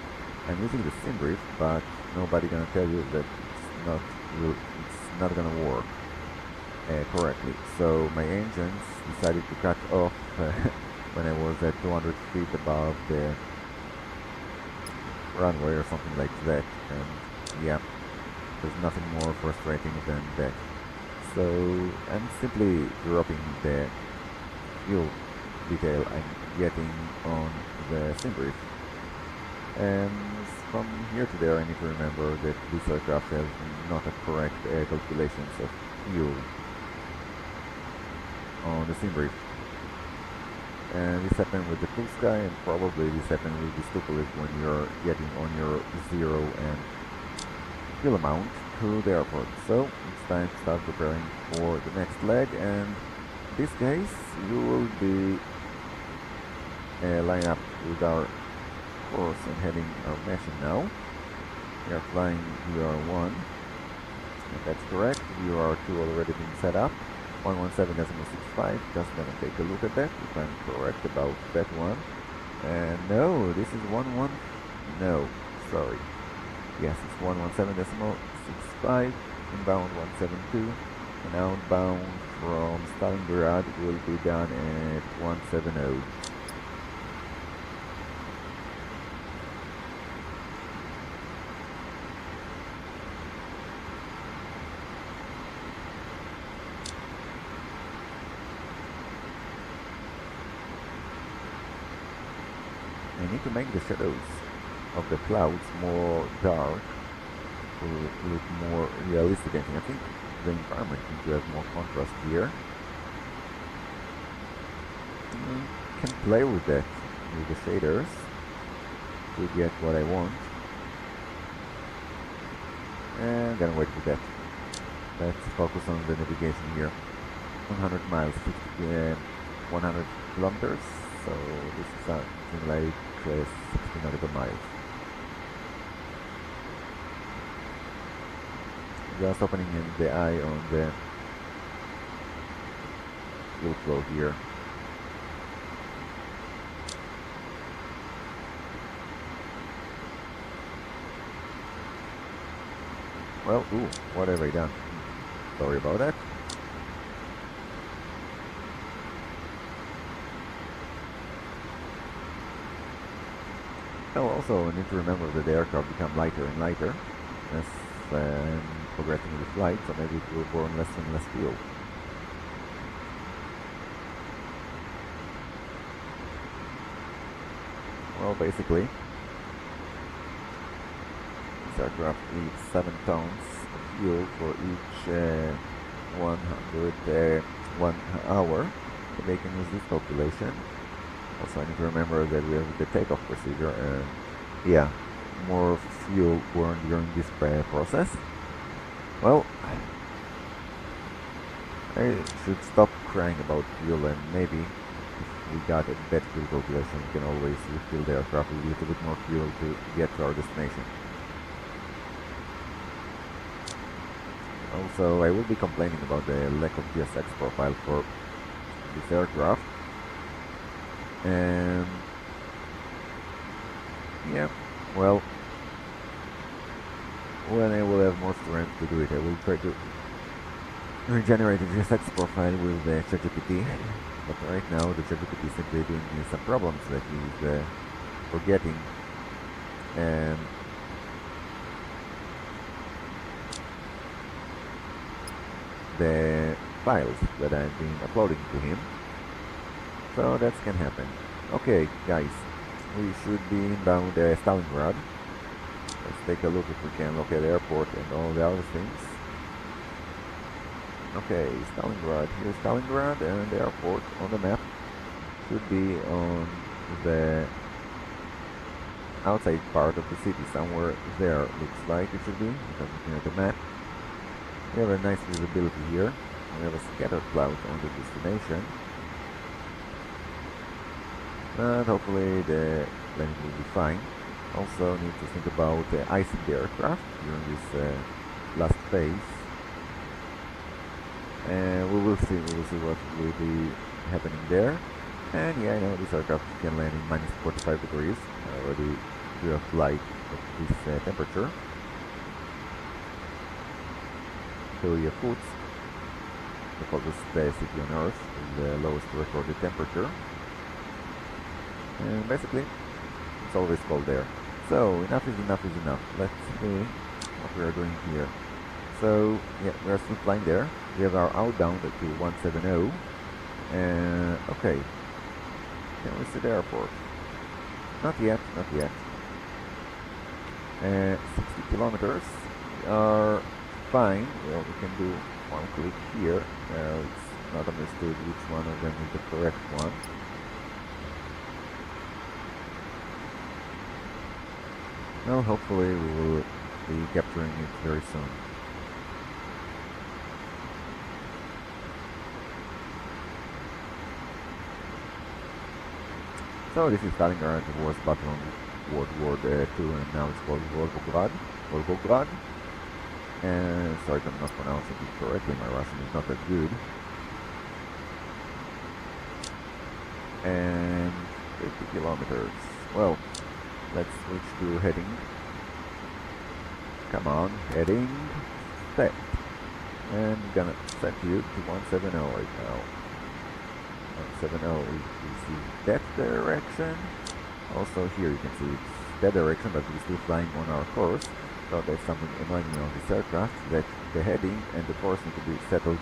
I'm using the sim brief, but nobody gonna tell you that it's not gonna work correctly. So my engines decided to cut off when I was at 200 feet above the runway or something like that, and yeah, there's nothing more frustrating than that. So I'm simply dropping the fuel detail I'm getting on the sim brief. And from here to there, I need to remember that this aircraft has not a correct calculations of fuel on the sim brief. And this happened with the full sky, and probably this happened with the Stupolit when you're getting on your zero and fuel amount to the airport. So it's time to start preparing for the next leg, and in this case you will be line up with our course and heading our mission now. We are flying VR1. If that's correct, VR2 already been set up. 117.65. Just gonna take a look at that if I'm correct about that one. And no, this is 11. No, sorry. Yes, it's 117.65. Inbound 172. And outbound from Stalingrad will be done at 170. I need to make the shadows of the clouds more dark to look more realistic. I think the environment needs to have more contrast here. Can play with that, with the shaders, to get what I want. And gonna wait for that. Let's focus on the navigation here. 100 miles, 100 kilometers. So this is something like 60 nautical miles. Just opening in the eye on the fuel flow here. Well, ooh, what have I done? Sorry about that. Oh, also I need to remember that the aircraft become lighter and lighter as I'm progressing with the flight, so maybe it will burn less and less fuel. Well, basically, this aircraft eats 7 tons of fuel for each 1 hour, so they can use this calculation. Also, I need to remember that we have the takeoff procedure, and yeah, more fuel burned during this process. Well, I should stop crying about fuel, and maybe if we got a better fuel calculation, we can always refill the aircraft with a little bit more fuel to get to our destination. Also, I will be complaining about the lack of GSX profile for this aircraft. And yeah, well, when I will have more strength to do it, I will try to regenerate the GSX profile with the ChatGPT. But right now, the ChatGPT is simply doing me some problems that he's forgetting. And the files that I've been uploading to him. So that can happen. Okay, guys, we should be inbound Stalingrad. Let's take a look if we can locate the airport and all the other things. Okay, Stalingrad. Here's Stalingrad, and the airport on the map should be on the outside part of the city, somewhere there. Looks like it should be, because looking at the map. We have a nice visibility here. We have a scattered cloud on the destination. But hopefully the landing will be fine. Also need to think about icing the aircraft during this last phase. And we will see what will be happening there. And yeah, I know this aircraft can land in minus 45 degrees. I already do a flight at this temperature. Korea Foods, the coldest city on Earth, is the lowest recorded temperature. And basically, it's always cold there. So, enough is enough is enough. Let's see what we are doing here. So, yeah, we are still flying there. We have our outbound to 170. And, okay. Can we see the airport? Not yet, not yet. 60 kilometers. We are fine. Well, we can do one click here. It's not understood which one of them is the correct one. Well, hopefully we will be capturing it very soon. So this is Stalingrad, the worst battle World War II, and now it's called Volgograd. Volgograd. And sorry if I'm not pronouncing it correctly, my Russian is not that good. And 50 kilometers. Well, let's switch to heading. Come on, heading. Set. And gonna set you to 170 right now. 170 is that direction. Also here you can see it's that direction, but we're still flying on our course. So there's something annoying me on this aircraft, that the heading and the course need to be settled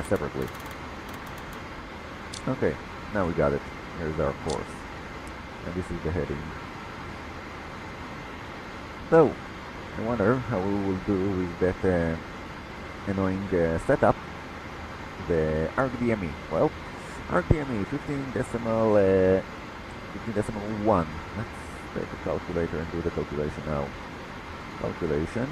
separately. Okay, now we got it. Here's our course. And this is the heading. So, I wonder how we will do with that annoying setup, the ArcDME. Well, ArcDME 15.1. Let's take a calculator and do the calculation now. Calculation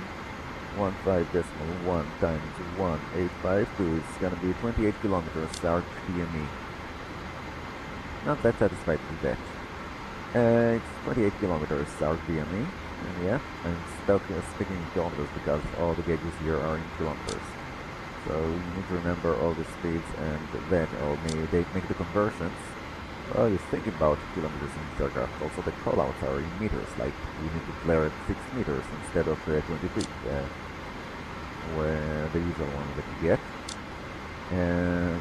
15.1 times 1852 is gonna be 28 kilometers ArcDME. Not that satisfied with that. It's 28 kilometers ArcDME, and yeah, I'm speaking in kilometers because all the gauges here are in kilometers. So you need to remember all the speeds and then, or maybe they make the conversions. Well, you think about kilometers in this aircraft. Also the callouts are in meters, like you need to flare at 6 meters instead of 23, where the usual one that you get.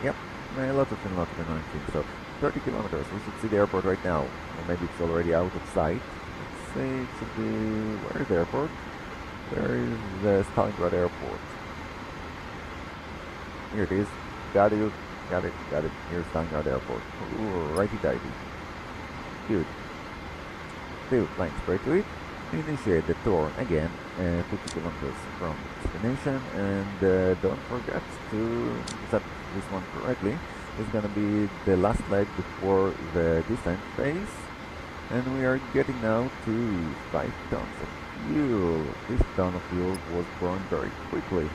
Yep, a lot of annoying things. So 30 kilometers, we should see the airport right now. Or maybe it's already out of sight. Let's say it should be... Where is the airport? Where is the Stalingrad airport? Here it is. Got it. Here's Stalingrad airport. Ooh, righty-tighty. Good. Still flying straight to it. Initiate the tour again, 50 kilometers from the destination, and don't forget to set this one correctly. It's gonna be the last leg before the descent phase, and we are getting now to 5 tons of fuel. This ton of fuel was burned very quickly.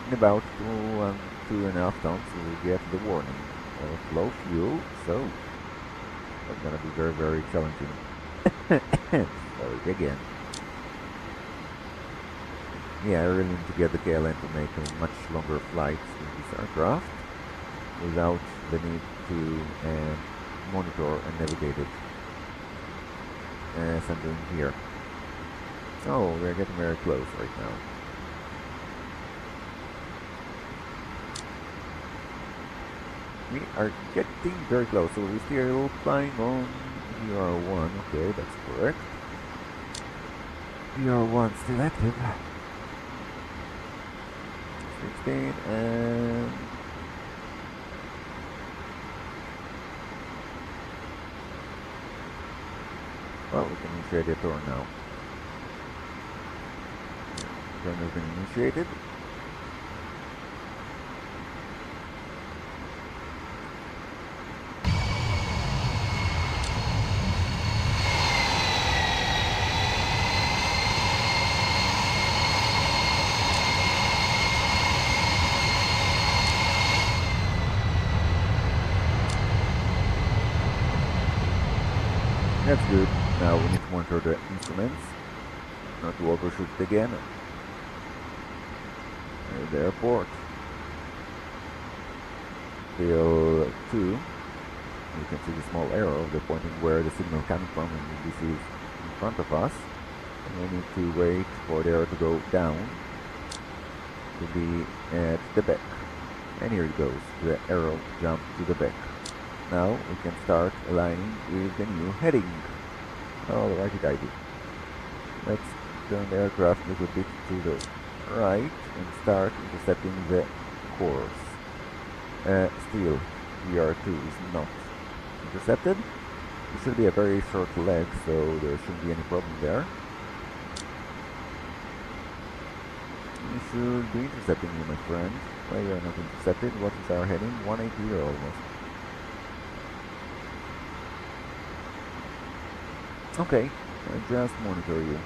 In about 2.5 tons we will get the warning of low fuel, so it's gonna be very, very challenging. Sorry again. Yeah, I really need to get the KLM to make a much longer flights with this aircraft without the need to monitor and navigate it as I'm doing here. Oh, we're getting very close right now. We are getting very close, so we're still flying on VR1, okay, that's correct. VR1 still active. 16 and... Well, we can initiate the tour now. Turn has been initiated. That's good. Now we need to monitor the instruments, not to overshoot again. There's the airport. Still 2. You can see the small arrow, they're pointing where the signal coming from, and this is in front of us. And we need to wait for the arrow to go down to be at the back. And here it goes. The arrow jumped to the back. Now we can start aligning with the new heading. Oh, righty-tighty. Let's turn the aircraft a little bit to the right and start intercepting the course. Still, VR2 is not intercepted. It should be a very short leg, so there shouldn't be any problem there. We should be intercepting you, my friend. Why you are not intercepted? What is our heading? 180 almost. Okay, I just monitor you.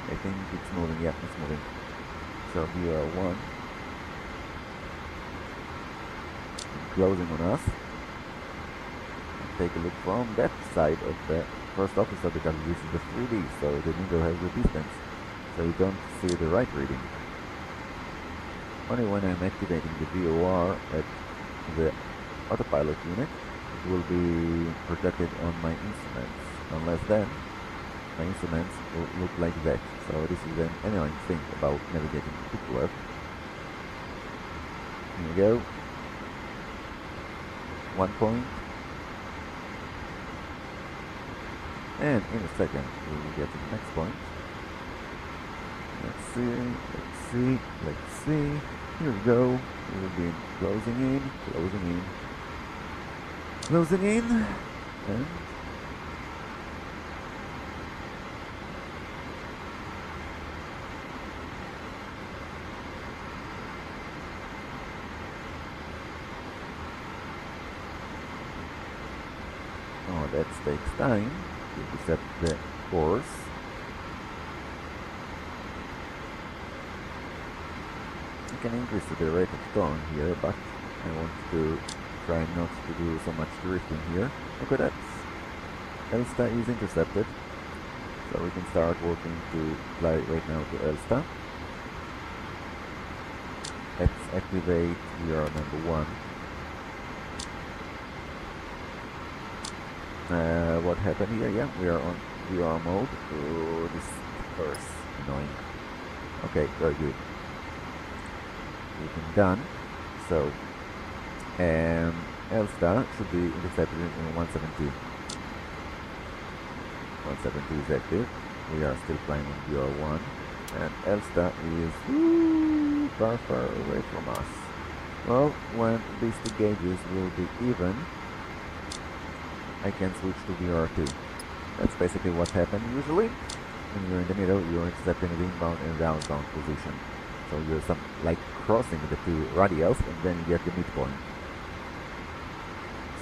I think it's moving, yeah, it's moving. So VR1 closing on us. take a look from that side of the first officer because this is the 3D, so the needle has the distance, so you don't see the right reading. Only when I'm activating the VOR at the autopilot unit, it will be projected on my instruments. Unless then, my instruments will look like that. So this is an annoying thing about navigating Tupolev. Here we go. 1 point. And in a second, we will get to the next point. Let's see. Here we go. We will be closing in, and oh, that takes time to set the course. I can increase the rate of turn here, but I want to try not to do so much drifting here. Okay, that's Elsta is intercepted, so we can start working to fly right now to Elsta. Let's activate Ural number 1. What happened here? Yeah, we are on VR mode. Oh, this curse, annoying. Okay, very good. We've been done. So, Elsta should be intercepted in 170. 170 is active. We are still flying on VR1, and Elsta is far, far away from us. Well, when these two gauges will be even, I can switch to VR2. That's basically what happens usually. When you're in the middle, you're intercepting the inbound and the outbound position. So you're like crossing the two radials, and then you get the midpoint.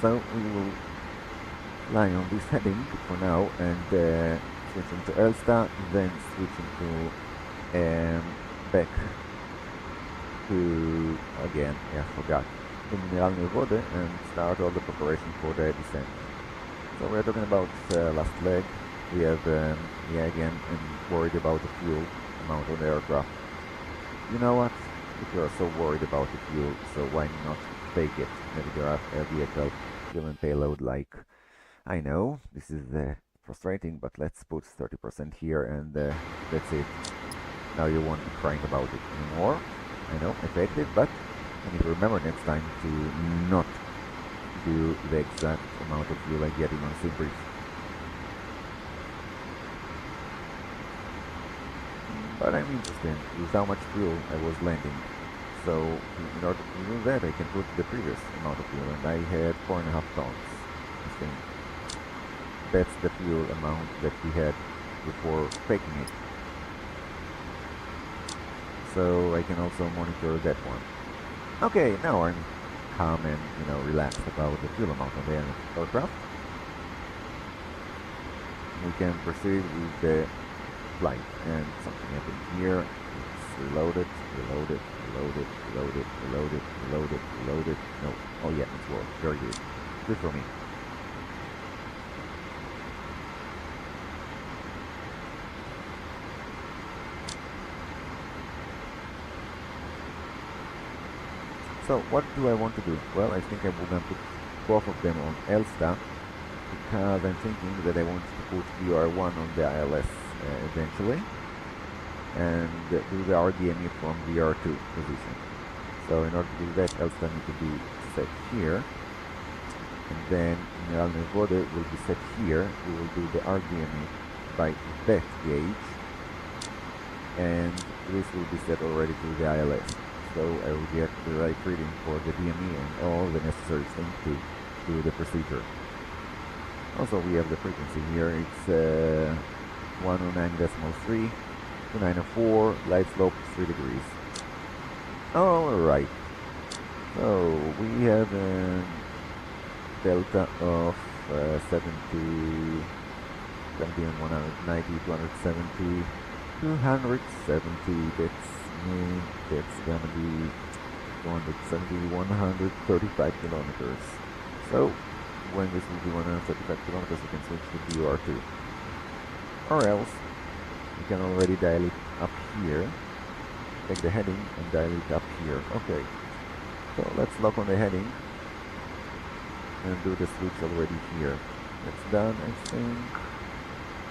So we will lie on this heading for now, and switching to Elsta, then switching to back to again. Yeah, forgot. To Mineralnye Vody, and start all the preparation for the descent. So we're talking about last leg. We have, again, I'm worried about the fuel amount on the aircraft. You know what? If you are so worried about the fuel, so why not take it? Maybe there are a vehicle, fuel and payload, like, I know, this is frustrating, but let's put 30% here, and that's it. Now you won't be crying about it anymore. I know, effective, but I need to remember next time to not do the exact amount of fuel I'm getting on Simbrief. But I'm interested with how much fuel I was landing. So in order to do that, I can put the previous amount of fuel, and I had 4.5 tons. I think that's the fuel amount that we had before faking it. So I can also monitor that one. Okay, now I'm calm and relaxed about the fuel amount on the aircraft. We can proceed with the flight, and something happened here. It's reloaded. No, oh yeah, it's worked. Very good. Good for me. So what do I want to do? Well, I think I'm going to put both of them on Elsta, because I'm thinking that I want to put VR1 on the ILS eventually, and do the RDME from VR2 position. So in order to do that, Elsta needs to be set here, and then Mineralnye Vody will be set here. We will do the RDME by that gauge, and this will be set already to the ILS. So I will get the right reading for the DME and all the necessary things to do the procedure. Also, we have the frequency here. It's 109.3, 2904, light slope 3 degrees. Alright, so we have a delta of 70, 190, 270, 270, that's gonna be 270, 135 kilometers. So when this will be 135 kilometers, we can switch to BUR2. Or else, we can already dial it up here. Take the heading and dial it up here. Okay, so let's lock on the heading and do the switch already here. That's done, I think.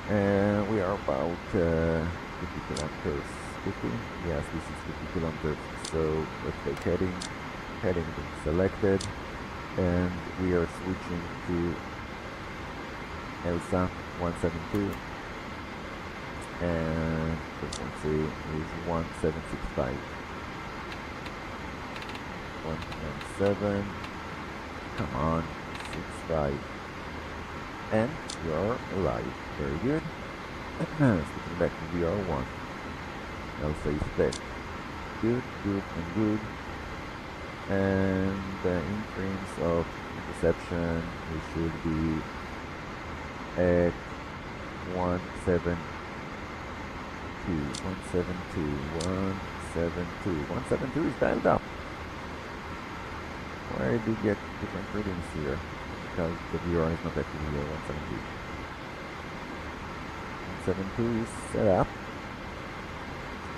And we are about 50 kilometers. 50? Yes, this is 50 kilometers. So let's take heading. Heading is selected. And we are switching to ELSA 172. And frequency is 1765. 117. Come on. 65. And we are alive. Very good. Switching back to VR1. ELSA is back. Good, good, and good. And in terms of interception, we should be at 172. 172 is dialed up. Why do you get different readings here? Because the VR is not active here. 172. 172 is set up.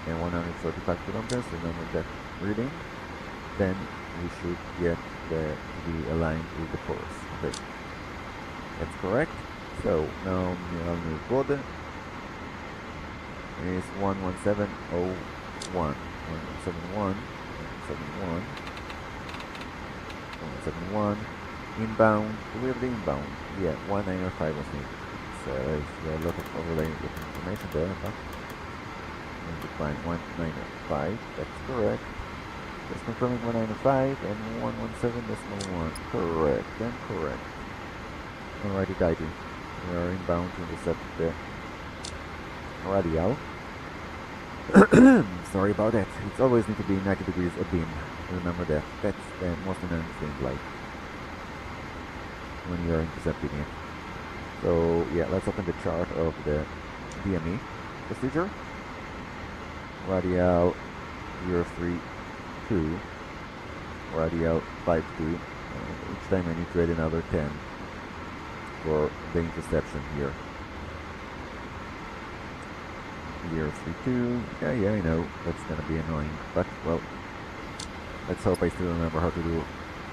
And 135 kilometers, remember that reading. Then we should get the aligned with the course. Okay, that's correct. So now Mineralnye Vody is 11701. 171. 171. Inbound. Do we have the inbound? Yeah, 1905 was needed. So there's a lot of overlaying information there, but we'll define 1905. That's correct. Just confirming 195 and 117.1. Correct, and correct. Alrighty, tidy. We are inbound to intercept the radial. Sorry about that. It's always need to be 90 degrees abeam. Remember that. That's the most annoying thing, like, when you are intercepting it. So, yeah, let's open the chart of the DME procedure. Radial 032, radial 52. Each time I need to add another 10 for the interception here. 032, yeah, I know, that's gonna be annoying, but, well, let's hope I still remember how to do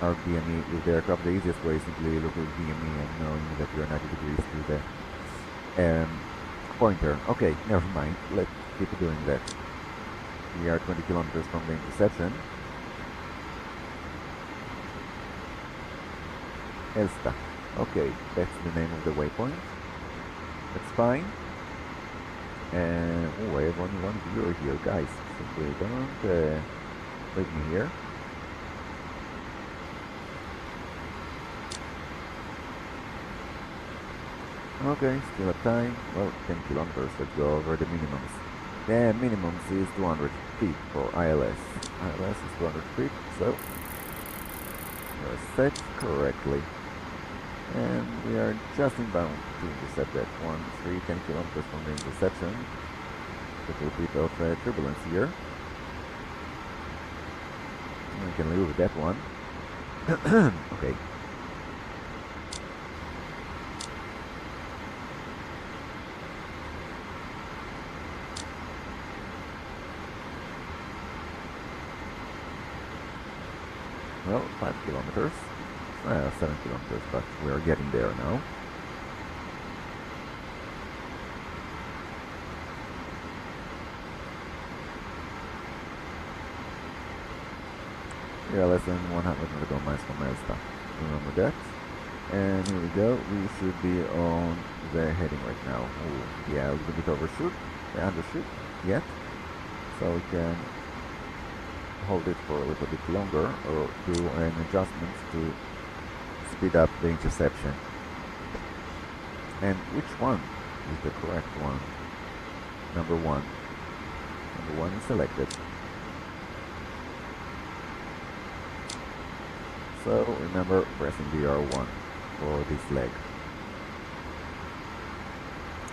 our DME with the aircraft. The easiest way is simply look at DME and knowing that we are 90 degrees to the pointer. Okay, never mind, let's keep doing that. We are 20 kilometers from the interception. Elsta. Okay, that's the name of the waypoint. That's fine. And oh, I have only one viewer here, guys. Simply don't leave me here. Okay, still have time. Well, 10 kilometers. Let's go over the minimums. The minimum is 200 feet for ILS. ILS is 200 feet, so we're set correctly. And we are just inbound to intercept that 10 kilometers from the interception. A little bit of turbulence here. We can live with that one. Okay. Well, 5 kilometers. 7 kilometers, but we are getting there now. We are less than 100 nautical miles from Elsta. Remember that. And here we go. We should be on the heading right now. Ooh, yeah, a little bit overshoot, undershoot yet. So we can hold it for a little bit longer or do an adjustment to speed up the interception. And which one is the correct one? Number one. Number one is selected. So remember pressing the R1 for this leg.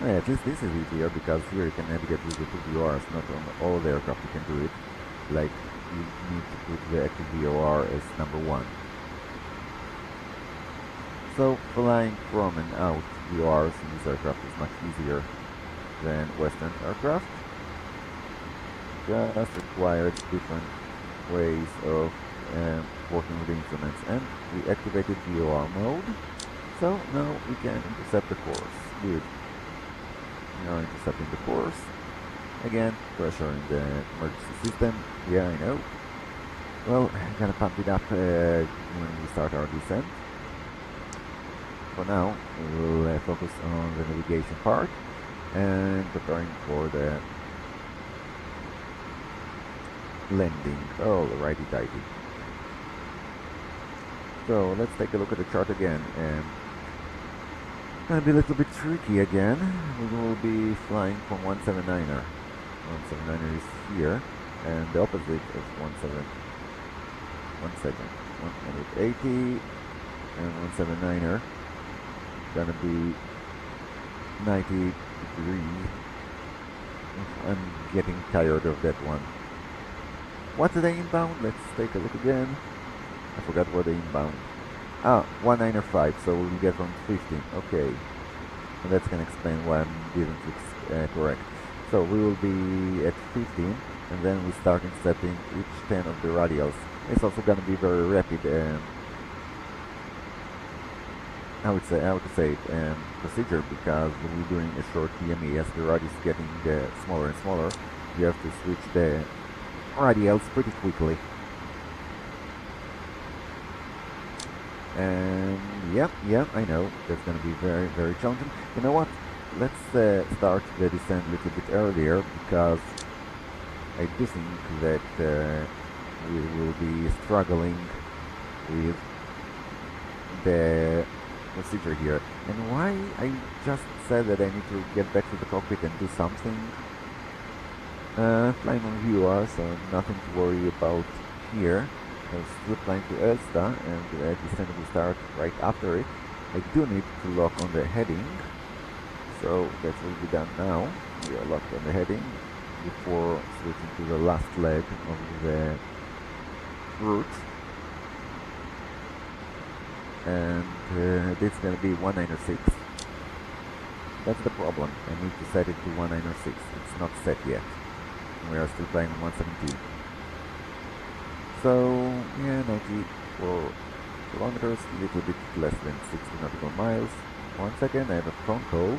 Yeah, at least this is easier because here you can navigate with the 2 VORs. Not on all the aircraft you can do it. Like you need to put the active VOR as number one. So flying from and out VORs in this aircraft is much easier than Western aircraft. Just requires different ways of working with the instruments, and we activated VOR mode, so now we can intercept the course. Good. We are intercepting the course. Again, pressure in the emergency system. Yeah, I know. Well, I'm gonna pump it up when we start our descent. For now, we'll focus on the navigation part and preparing for the landing. Oh, righty-tighty. So let's take a look at the chart again. Gonna be a little bit tricky again. We will be flying from 179er. 179er is here, and the opposite of 180 and 179er gonna be 90 degrees. I'm getting tired of that one. What's the inbound? Let's take a look again. I forgot what the inbound. 195, so we'll get from 15. Okay. And that's gonna explain why I didn't look correct. So we will be at 15, and then we start intercepting each 10 of the radials. It's also gonna be very rapid, I would say procedure, because we're doing a short DME. As the radius is getting smaller and smaller, you have to switch the radials pretty quickly. And yeah, I know that's going to be very, very challenging. You know what? Let's start the descent a little bit earlier, because I do think that we will be struggling with the procedure here. And why I just said that I need to get back to the cockpit and do something. Flying on VOR, so nothing to worry about here. I'm still flying to Elsta, and the descent will start right after it. I do need to lock on the heading, so that will be done now. We are locked on the heading before switching to the last leg of the route. And this is going to be 196. That's the problem. I need to set it to 196. It's not set yet. We are still flying 117. So, yeah, 94 kilometers, a little bit less than 60 nautical miles. 1 second, I have a phone call.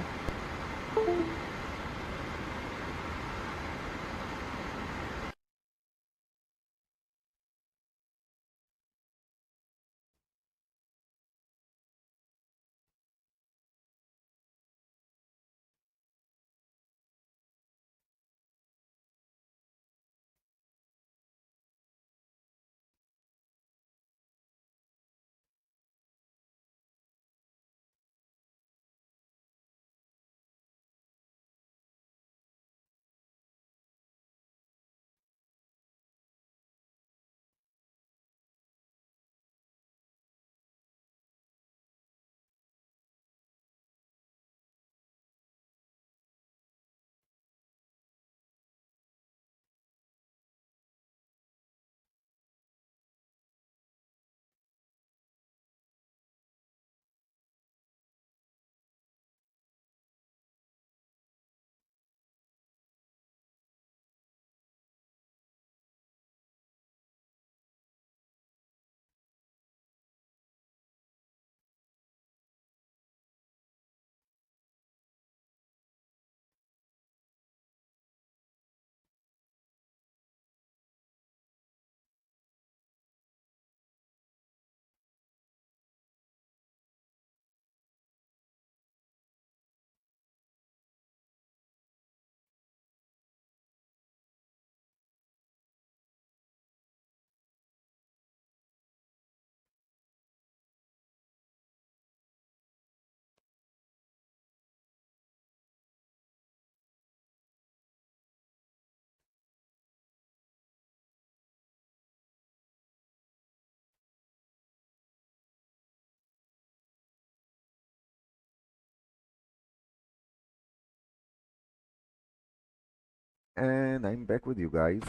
And I'm back with you guys.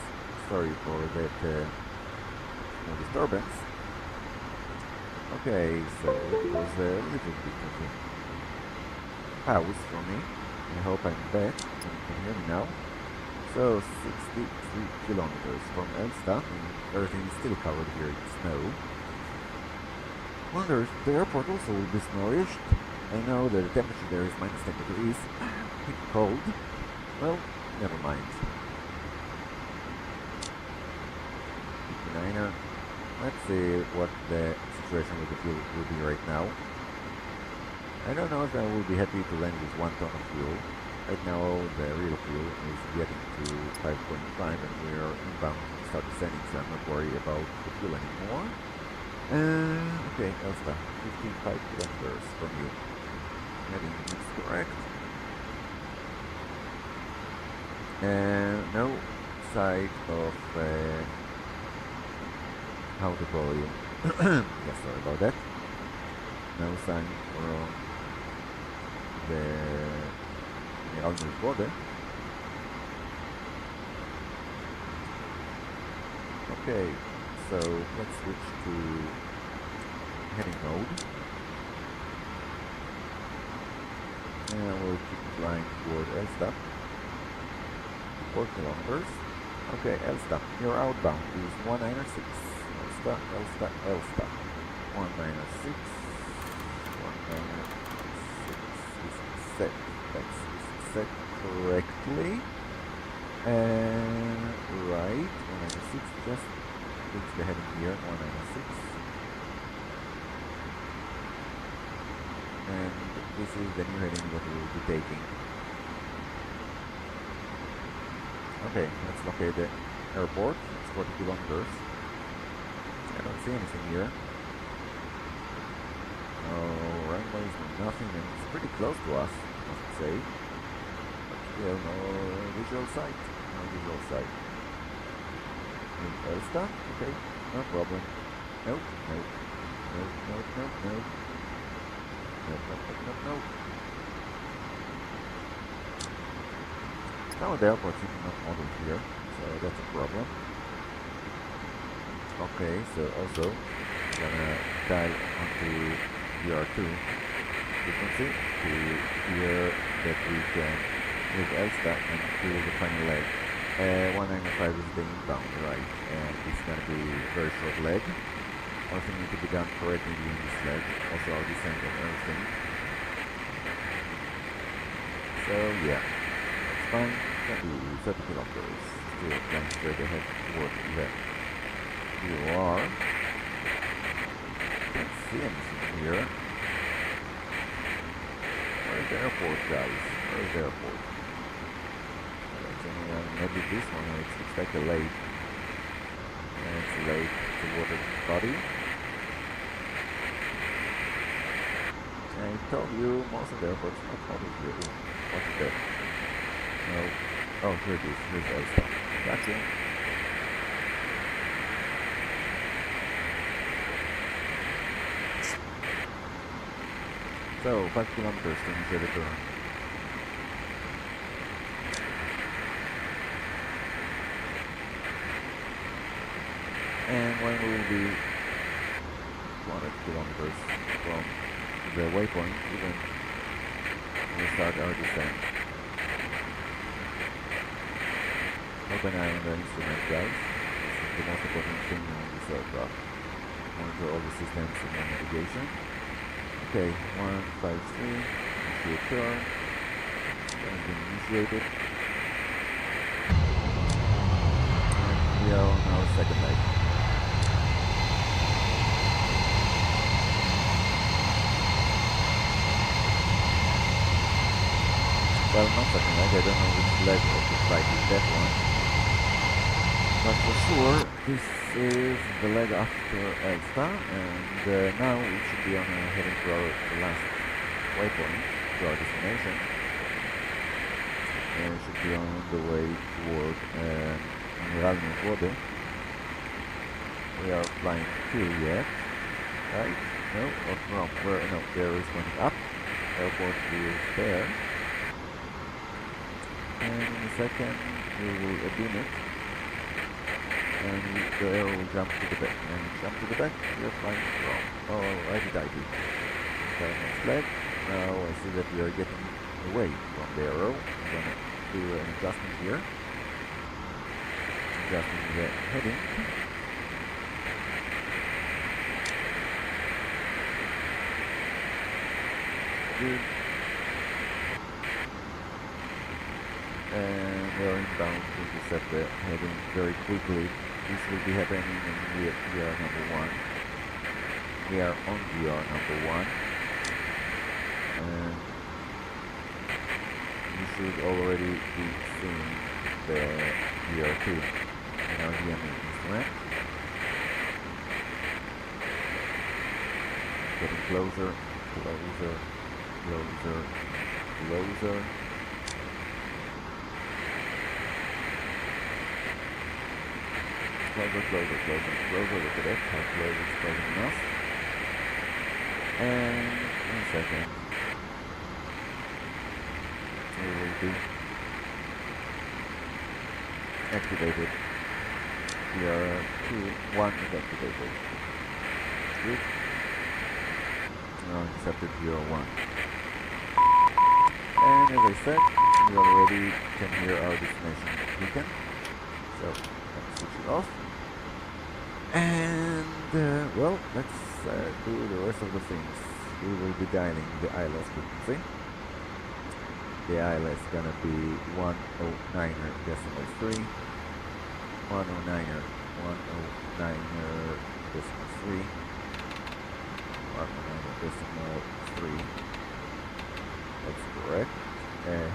Sorry for that disturbance. Okay, so it was a little bit of a pause for me. I hope I'm back and you can hear me now. So 63 kilometers from Elsta, and everything is still covered here in snow. Wonder if the airport also will be snowish. I know that the temperature there is minus 10 degrees. Pretty cold. Well, never mind. 59er. Let's see what the situation with the fuel will be right now. I don't know if I will be happy to land with 1 ton of fuel. Right now the real fuel is getting to 5.5 and we are inbound to start descending, so I'm not worried about the fuel anymore. Okay, Elsta, 55 kilometers from you. Heading is correct. No sight of how to call you. Yeah, sorry about that. No sign from the Mineralnye border. Okay, so let's switch to heading mode. And we'll keep flying toward Elsta. 4 kilometers. Okay, Elsta, your outbound is 196. Elsta, Elsta, Elsta. 196. 196 is set. That's set correctly. And right, 196. Just reach the heading here, 196. And this is the new heading that we will be taking. Okay, let's locate the airport. It's 40 kilometers. I don't see anything here. No runways, no nothing, and it's pretty close to us, I must say. But still, no visual sight. No visual sight. Elsta? Okay, no problem. Nope, nope. Nope, nope, nope, nope. Nope, nope, nope, nope, nope. Some of the airports are not modeled here, so that's a problem. Okay, so also gonna dial onto VR2 frequency to hear that we can leave Elsta and do the final leg. 195 is the inbound, right, and it's gonna be a very short leg. Everything needs to be done correctly during this leg, also our descent and everything. So yeah, that's fine. Can do 30 kilometers, still flying straight ahead towards the UR. Can't see anything here. Where's the airport, guys? Where's the airport? Maybe this one, it's like a lake. And it's a lake, it's a water body. I told you most of the airports not modeled here. What is that? No. Oh, here it is. Here's Elsta. Gotcha. So, 5 kilometers to initiate the turn. And when we will be 200 kilometers from the waypoint, we'll start our descent. Keep an eye on the instruments, guys. This is the most important thing on this aircraft. Monitor all the systems and navigation. Okay, 153, initiate turn. Turn has been initiated. And we are on our second leg. Well, not second leg, I don't know which leg of the flight is that one. But for sure, this is the leg after Elsta, and now we should be on heading to our last waypoint, to our destination. And we should be on the way toward Mineralnye Vody. We are flying through yet, right? No, or from where? No, there is going up. Airport is there. And in a second we will beam it. and the arrow will jump to the back, and jump to the back, you're flying wrong. Oh, righty-tighty. Okay, nice flag. Now I see that we are getting away from the arrow. I'm gonna do an adjustment here. Adjusting the heading. Good. And we're inbound to set the heading very quickly. This will be happening in VR number 1. We are on VR number 1. And you should already be seeing the VR2 in our DME instrument. Getting closer, closer, closer, closer. Closer, closer, closer, closer. Look at it, how close it's closing us. And in a second, we will be activated. VR2-1 is activated. Good. Now accepted VR1. And as I said, we already can hear our destination beacon. So let's switch it off. And well, let's do the rest of the things. We will be dialing the ILS frequency. The ILS is gonna be 109.3, 109.3, 109.3. That's correct.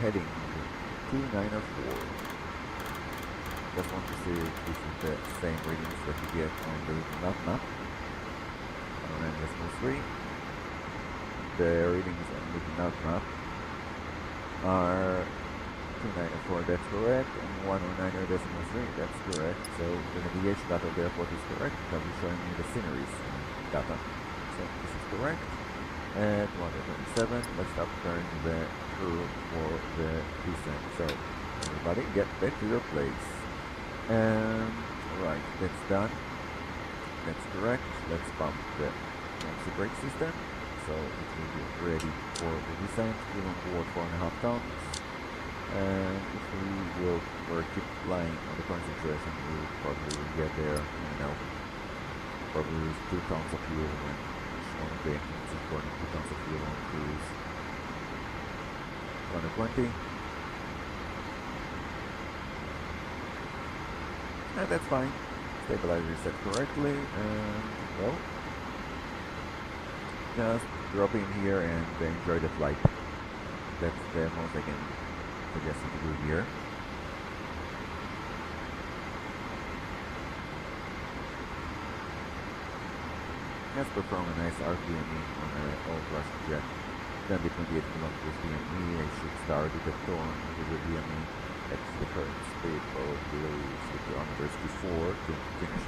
Heading 294. Just want to see if this is the same readings that you get on the map. 109.3. The readings on the map are 294, that's correct, and 109.3, that's correct. So the navigation data of the airport is correct because it's showing me the sceneries data. So this is correct. At 127, let's start preparing the crew for the descent. So everybody get back to your place. And right, that's done. That's correct. Let's pump the emergency brake system. So it will be ready for the descent. We're on board 4.5 tons. And if we will keep flying on the current situation, we probably will get there, you know, probably with 2 tons of fuel and one of the engines is burning 2 tons of fuel on cruise. 120. And that's fine. Stabilizer is set correctly, and well, just drop in here and enjoy the flight. That's the most I can suggest you to do here. Let's perform a nice RPME on an old Russian jet. Then be 28 kilometers DME, I should start at the turn with the DME at the current speed of below 50 kilometers before to finish.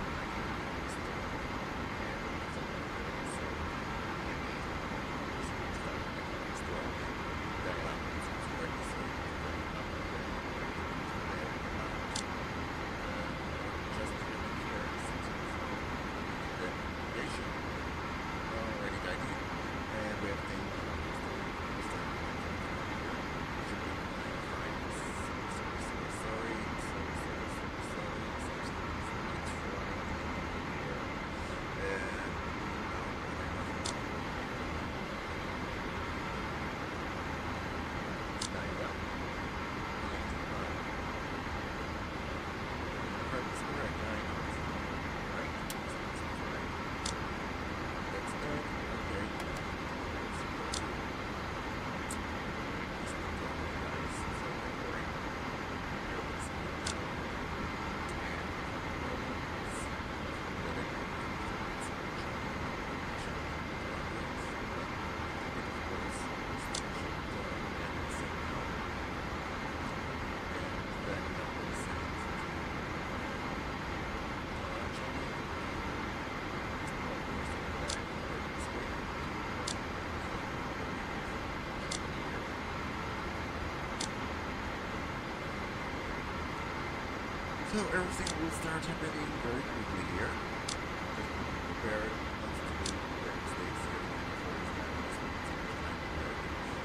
So everything will start happening very quickly here. Just prepare not to do the mistakes here before it's done.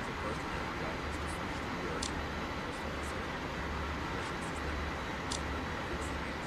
So first we have got is to switch to your progression system. Fixing it.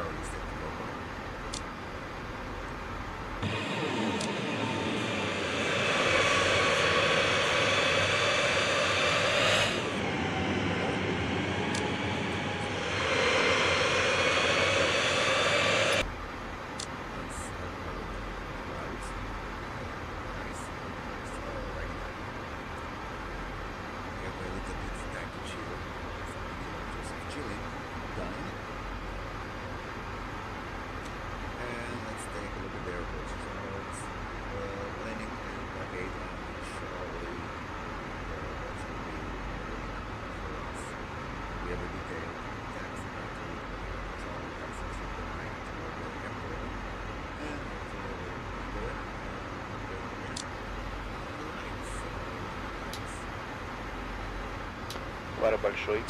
already set to local.
Вара большой.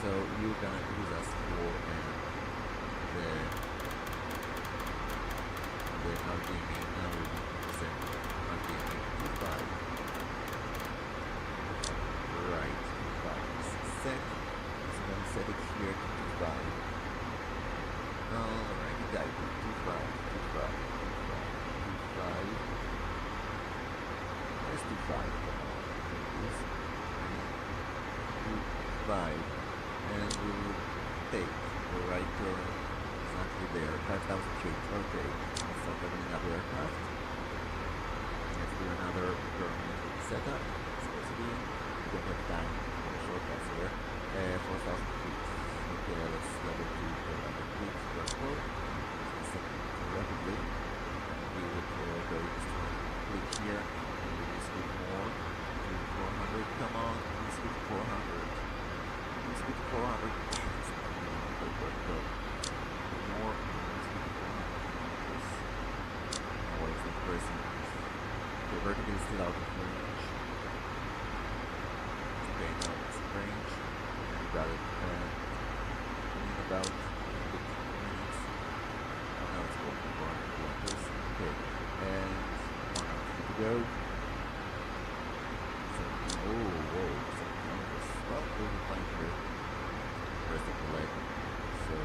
So you're gonna use us for the RDME now we set RDME 25. Right, 25 is set. So I'm gonna set it here to 25. Alright, you got it. 25. Where's 25? Come on. Please. 25. And we will take the right turn exactly there, 5,000 feet. Okay, let's start having another aircraft. Let's do another turn setup. It's supposed to be, we don't have time for shortcuts here. 4,000 feet. Okay, let's level to 400 feet. Vertical. Let's set it rapidly. And we will go click here. And we will speed more to 400. Come on, we speed 400. Speed 400. Go. More. Oh, it's not pressing. Okay, vertical is still out of range. Okay, now it's in range. We got it. In about 8 minutes. Oh, now it's going 400 kilometers. Okay, and 1 hour to go. So, whoa. Well, we'll be fine here. Rest of the leg. So,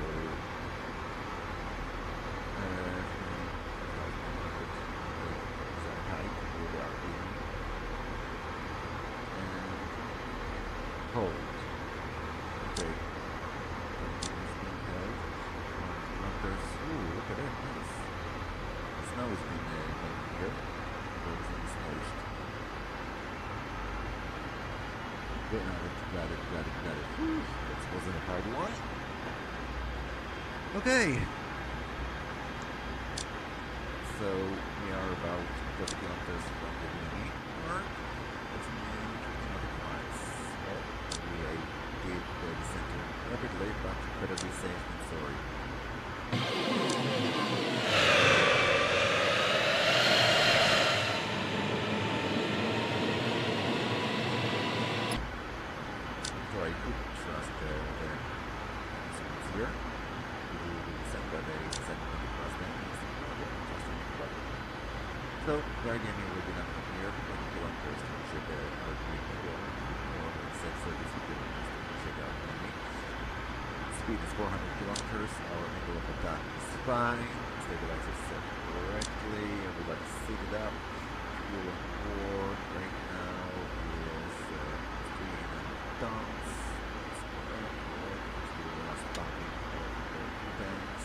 1,100 is our height with the RPM. And hold. Okay. Everything is being held. Numbers. Ooh, look at that. Nice. The snow has been melting here. Everything is moist. Got it. Whew, that wasn't a hard one. Okay. So we are about 30 kilometers from the Vody mark. That's nearly 50 nautical miles. Well, maybe I did the descent rapidly, but better be safe than sorry. So I could trust the instruments here. We will descend, but they descend when we cross them. So the RDME will be done from here, 20 kilometers to ensure the RDME will be more than set 33 kilometers to check out only. Speed is 400 kilometers. Our angle of attack is fine. Stabilizer set correctly. Everybody seated up. Fuel on board right now is 3.5 tons. That's correct. The last pumping of the two tanks.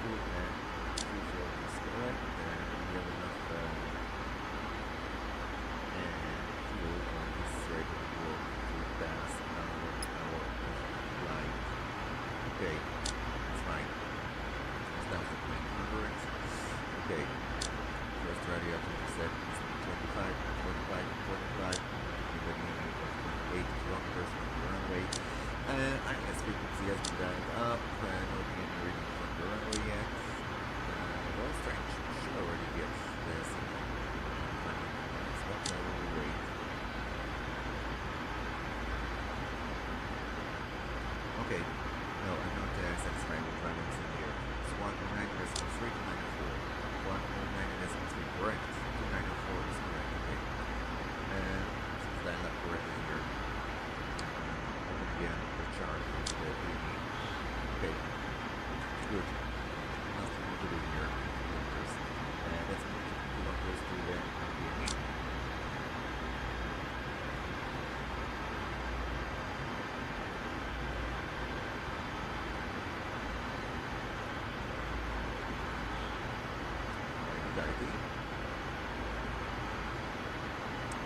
Fuel and fuel is correct. And we have enough fuel on this side of the board to pass our flight. Okay, it's fine. It's down to 200. Okay, first radio to set is 25, 45, 45, with a meaning of 28 kilometers from the runway. ILS frequency has been dialed up, no beginning reading from the runway yet. Well, strange, should already get the signal. But I will wait. Okay. No, I'm not satisfied with what I'm seeing here. It's 109.3 to 94. 109.3, correct. 294 is correct, okay. And since dial up correctly here, open again the chart with the PME. Okay, good. Nothing more to do here. And let's move to kilometers to the PME.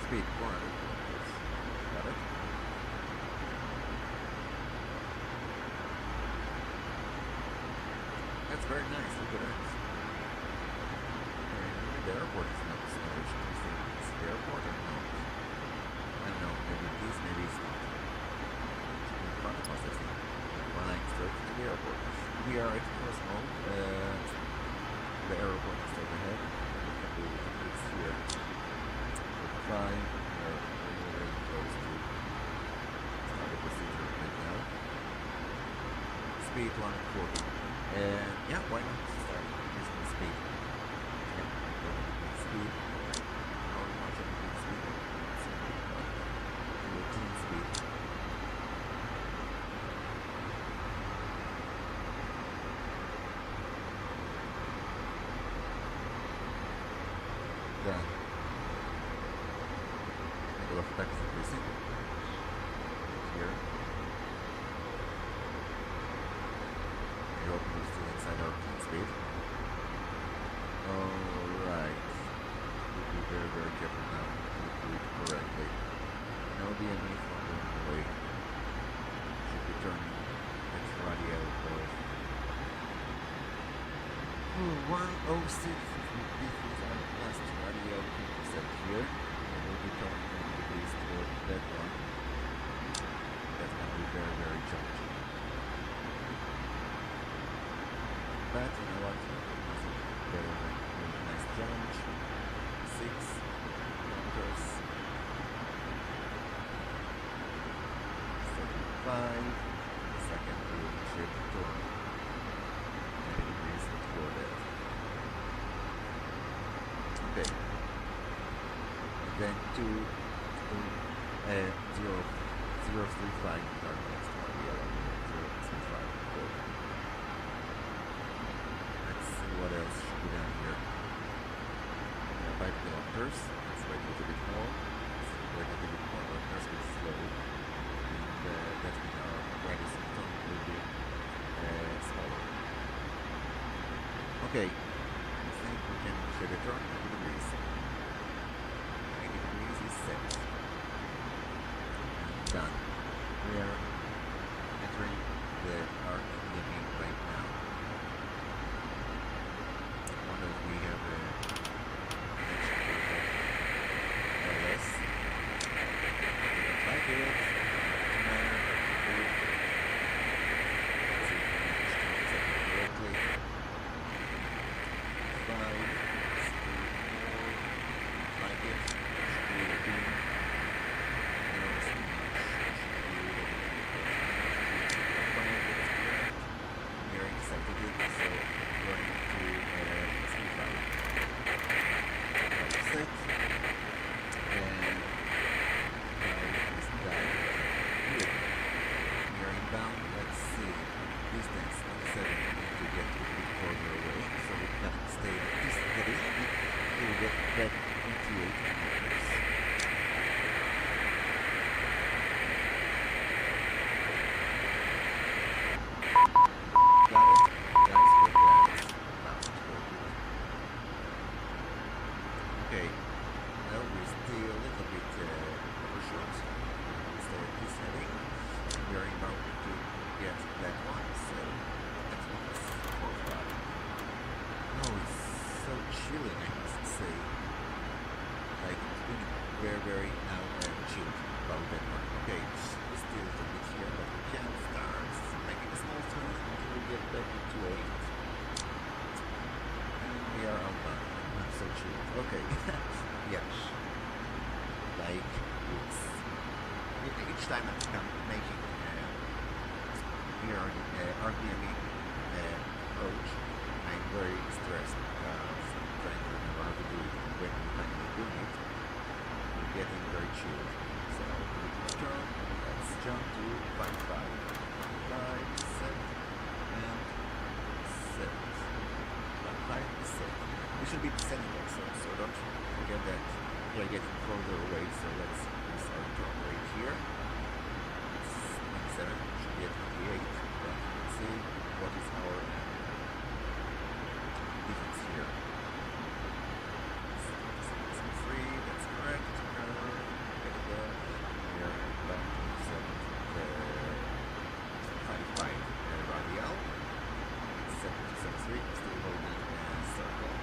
Speed 400 kilometers. Got it? That's very nice. Look at that. And the airport is not so much. Is the airport or not? I don't know. Maybe it is, maybe it's not. In front of us, I think. We're lying straight to the airport. We are at course mode. The airport is straight ahead. We can do it here. 5, we are very close to start the procedure right now. Speed 140. And yeah, why not start using the speed? Yeah, speed. How much of the speed? Clean speed. Done. Angle of attack is increasing. Here. I hope we're still inside our clean speed. Alright. We'll be very, very careful now to do it correctly. No DME from the way. Should be turning its radio off. 106. This is our last radio set here. We'll be turning degrees toward that one. That's going to be very, very challenging. But you know what? Nothing better than a really nice challenge. 6 kilometers. 35. Second ship turn. 90 degrees toward that. Okay. Then 035 our next one. We are on 035. Good. Let's see what else should be done here. 5 kilometers. Let's wait a little bit more. Wait a little bit more, but let's go slow. And that means our radius of turn will be smaller. Okay. I think we can shake a turn 90 degrees. 90 degrees is set. And done. We are entering the arc limit right now. I wonder if we have a LS. Like it. Let's see if we manage to set it correctly. 5. Like it. Should be 18. here on RPME approach, I'm very stressed because I'm trying to remember how to do it when I'm finally doing it. I'm getting very chilled. So let's jump to 5-5. 5, set, and set. 5, set. We should be descending also, so don't forget that we are getting further away, so let's use our drop rate here. It's 27, should be at 28, but let's see what is our difference here. 3, that's correct. Get there. We are back to 5-5 radial. 7-3, still holding circle.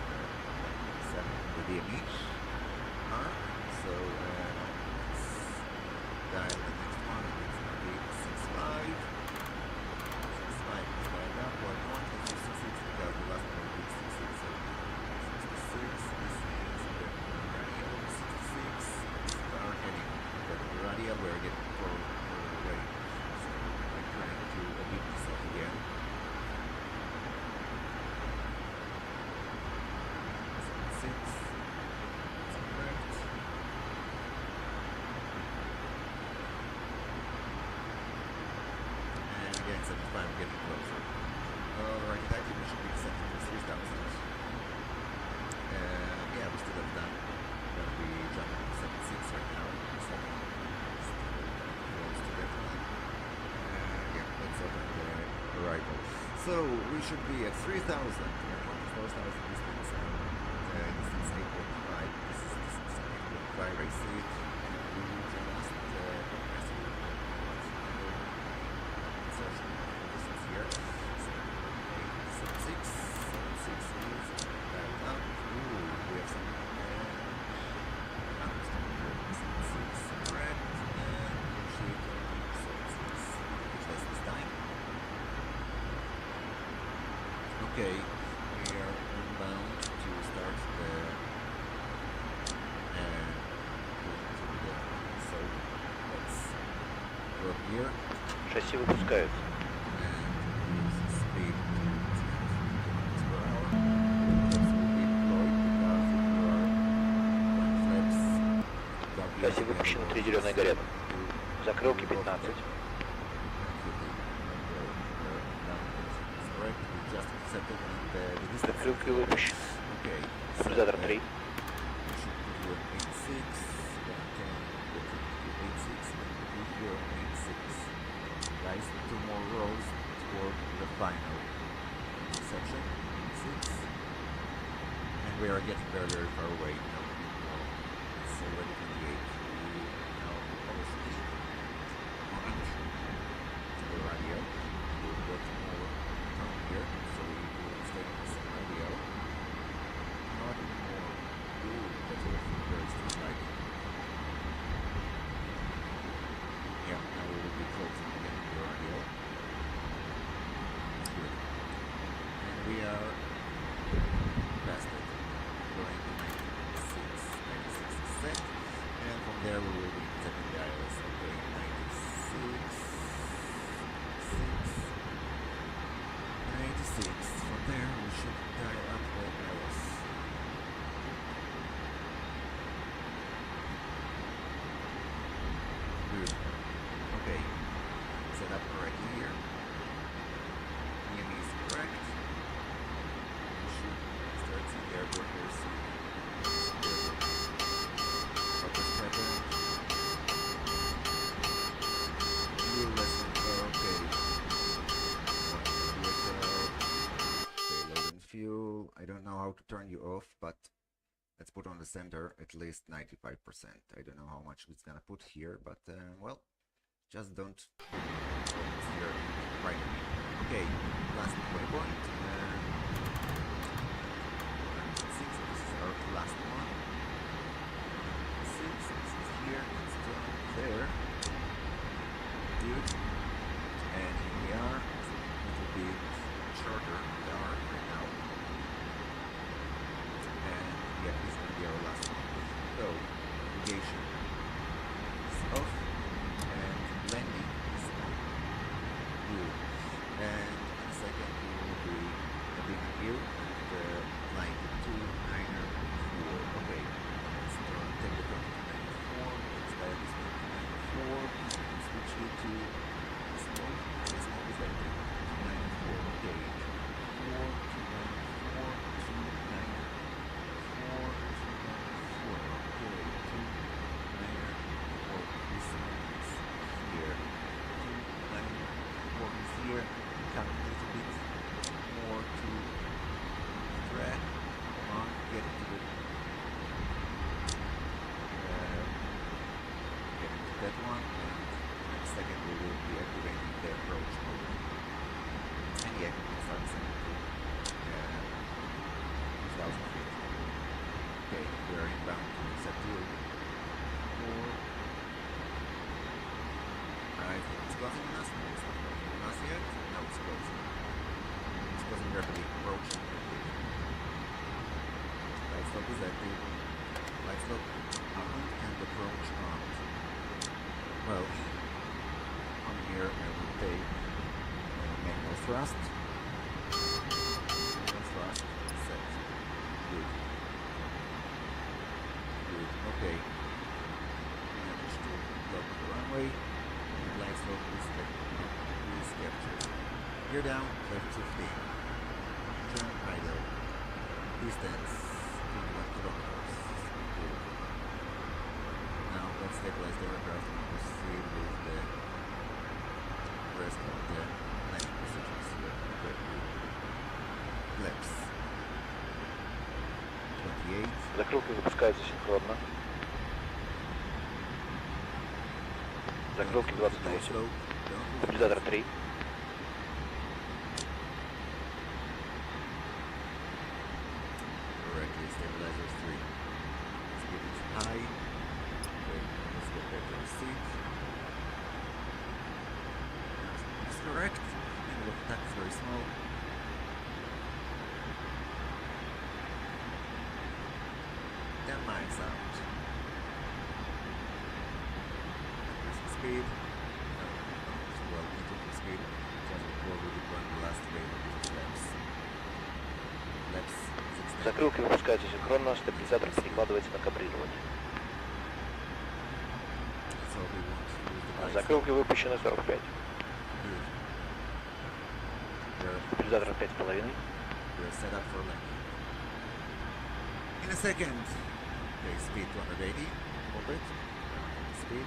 7 the DME. So let's dial the next one. It's going to be 6-5. 6-5 is dialed up. 1-1 is 66 because the last one will be 66. So 66. This is the radial 66. Start heading. The radial we're getting further away. So I'm trying to beat myself again. 76. Again, 75, I'm getting closer. Alright, I think we should be descending to 3,000. Yeah, we still have done. We're going to be jumping to 76 right now. So, close to that one. Yeah, let's open the arrival. So, we should be at 3,000. We're 24,000 distance. Distance 8.5. This is distance 8.5, I see. And we just distance here. 76 is dialed up. Ooh, we have some numbers down here. 76 correct, and negotiate 76, which has this time. Okay, we are inbound to start the so let's go up here.
Шасси выпускают. Шасси выпущено, 3 зеленые горят. Закрылки 15. Закрылки выпущены. Стабилизатор 3.
Guys, 2 more rows toward the final section. 6. And we are getting very, very far away now. It's already 28. We now almost to the radio. We'll get more down here, so we will stay on the same radio. Not anymore. Ooh, that's very still light. Yeah, now we will be closing again to the radio. Good. And we are past it. Going to 96 set. And from there we will be tapping the ILS. Okay, 96. From there we should dial up the ILS. Good. Okay, set up correctly here. EME is correct. We should start seeing the airport here soon. Focus pattern. Fuel lesson. Okay. Payload and fuel. I don't know how to turn you off, but let's put on the center at least 95%. I don't know how much it's gonna put here, but well, just don't focus here right away. Okay, last waypoint. 6, this is our last one. 6, this is here, it's down there. Good. And here we are. It's a little bit shorter than the arc right now. And yeah, this is going to be our last one. So, navigation is off and landing is on. Good. And in a second we will be being here and flying to 294. Okay, let's take the turn to 94. Let's dial this one to 94. Switch it to smoke. Smoke is like 294. Okay, 4, 294, 294, 294. Okay, 294. This one is here. 294 is here. Coming a little bit more to track. Come on, get into the get into that one, and in a second we will be activating the approach mode. And yeah, we can start sending to 2,000 feet. Okay, we are inbound to Saturn 4. I think it's closing on us. No, it's not closing on us yet. No, it's closing. It's closing rapidly, approaching quickly. Light stop is active. Light stop on and approach on. Well, on here I will take manual thrust. Manual thrust set. Good. Good. Okay. Managed to lock the runway. Light stop is captured. Gear down, left 15. Turn idle. Distance 21 kilometers. Good. Now let's stabilize the aircraft and proceed with the rest of the landing procedures here. Okay, good. Flaps 28.
Закрылки выпускаются синхронно. Закрылки 28. Стабилизатор 3.
Correctly, stabilizers 3. Speed is high. Okay, let's get back to the seat. It's correct. Angle of attack is very small. Then lights out. Speed. No, well, medium speed. Just before we deploy the last wave of these laps. Laps is extended.
Закрылки выпускаются синхронно, стабилизатор перекладывается на кабрирование.
That's all we want. Use the lights.
Закрылки выпущены 45.
Good. We're
Стабилизатор 5,5.
We're set up for landing. In a second. Okay, speed 280. Hold it. Speed.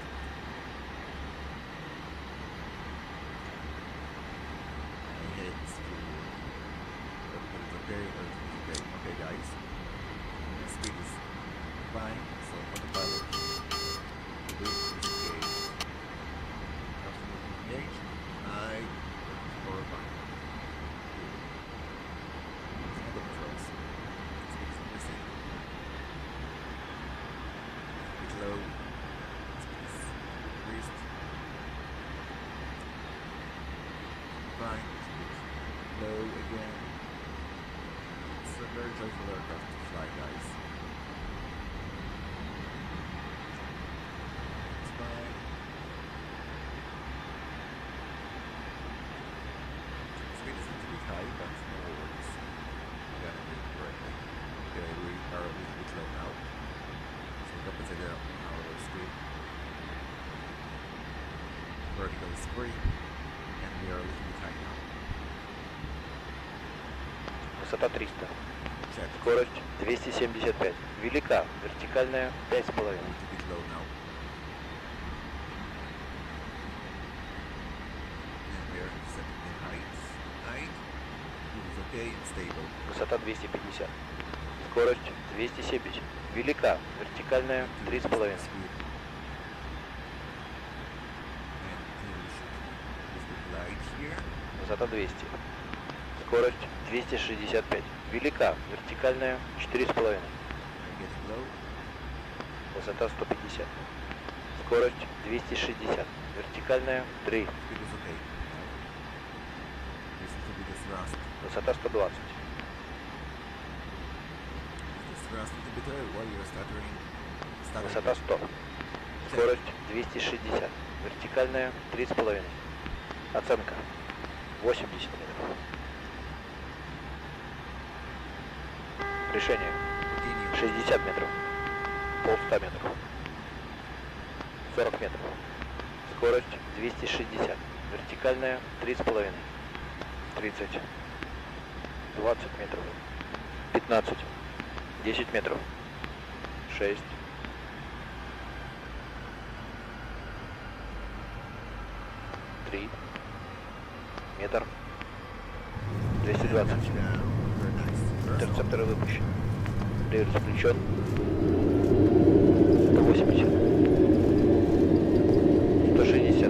Heads to. Everything is okay. Everything is okay. Okay, guys. The speed is fine. So autopilot. This is engaged. Absolutely engaged. I for fine. Good. Controls. Speed is missing. Bit low. Speed is increased. Fine. Speed low again. It's a very joyful aircraft to fly, guys. It's fine. Speed is a little bit high, but no worries. We gotta do it correctly. Okay, we are a little bit low now. So compensate our speed. Vertical is free, and we are a little bit high now.
Высота 300.
Check.
Скорость 275. Велика. Вертикальная 5,5.
A little bit low now. And we are setting the height. Height is okay and stable.
Высота 250. Скорость 270. Велика. Вертикальная 3,5.
Speed. And we should use the light here.
Высота 200. Скорость 265. Велика. Вертикальная 4,5.
We're getting low.
Высота 150. Скорость 260. Вертикальная 3.
Speed is okay. This is to be the thrust.
Высота 120.
The thrust a little bit low while you're stuttering.
Высота 100. Скорость 260. Вертикальная 3,5. Оценка. 80 метров. Решение. 60 метров. Полста метров. 40 метров. Скорость 260. Вертикальная 3,5. 30. 20 метров. 15. 10 метров. 6. 3. Метр. 220. Интерцепторы выпущен. Реверс включен. 180. 160.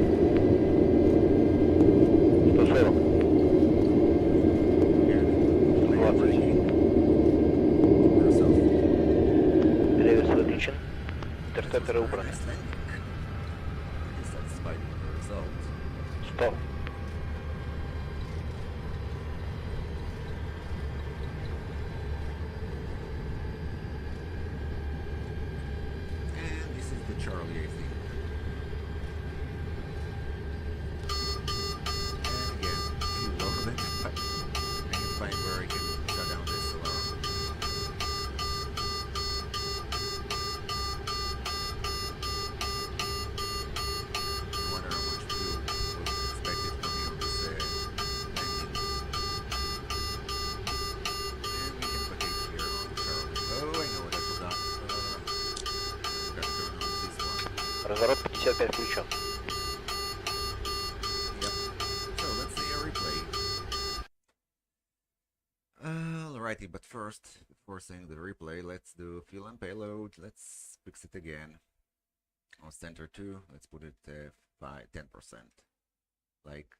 140. 120. Реверс выключен. Интерцепторы убраны. 100.
Charlie, I think. And again, few of it, but I can find where I can shut down this alarm. I wonder how much fuel was expected from me on this landing. And we can vacate here on Charlie. Oh, I know what I forgot. Got to turn on this one.
Разворот 55 включен.
Yep. So let's see a replay. Alrighty, but first, before seeing the replay, let's do fuel and payload. Let's fix it again. On center 2, let's put it 10%. Like,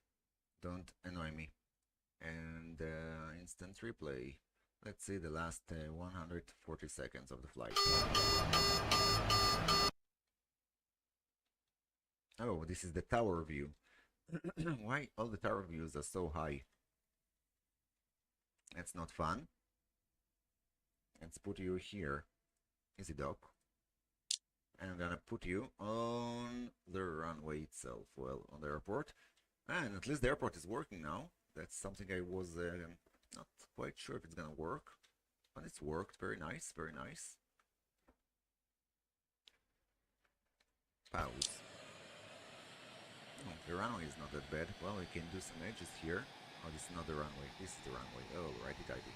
don't annoy me. And instant replay. Let's see the last 140 seconds of the flight. Oh, this is the tower view. Why all the tower views are so high? That's not fun. Let's put you here. Easy dock. And I'm gonna put you on the runway itself. Well, on the airport. And at least the airport is working now. That's something I was not quite sure if it's gonna work. But it's worked. Very nice, very nice. Pause. The runway is not that bad. Well, we can do some edges here. Oh, this is not the runway. This is the runway. Oh, righty-tighty.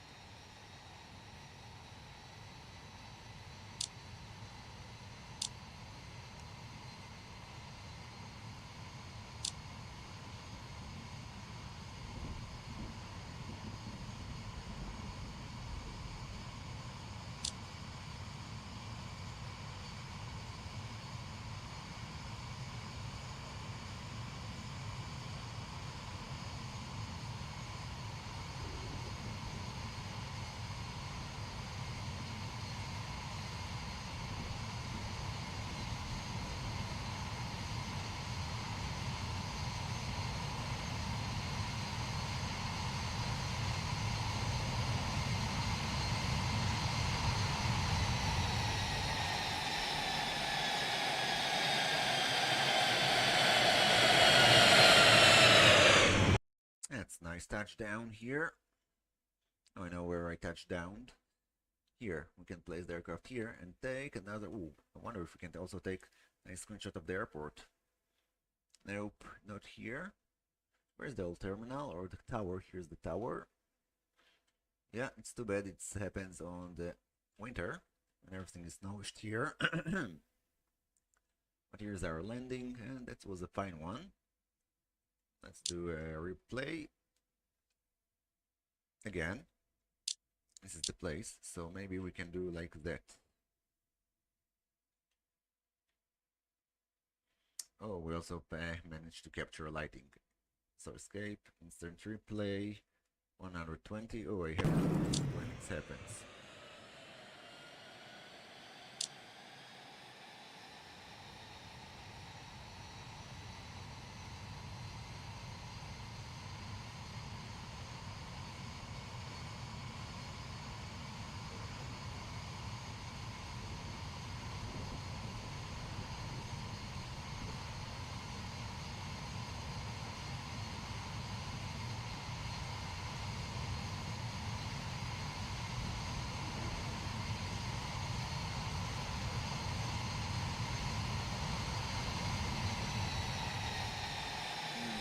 Nice touchdown here. Oh, I know where I touched down. Here, we can place the aircraft here and take another. Ooh, I wonder if we can also take a screenshot of the airport. Nope, not here. Where's the old terminal or the tower? Here's the tower. Yeah, it's too bad it happens on the winter when everything is snowished here. But here's our landing, and that was a fine one. Let's do a replay. Again, this is the place, so maybe we can do like that. Oh, we also managed to capture lighting. So escape, instant replay, 120. Oh, I have to when it happens.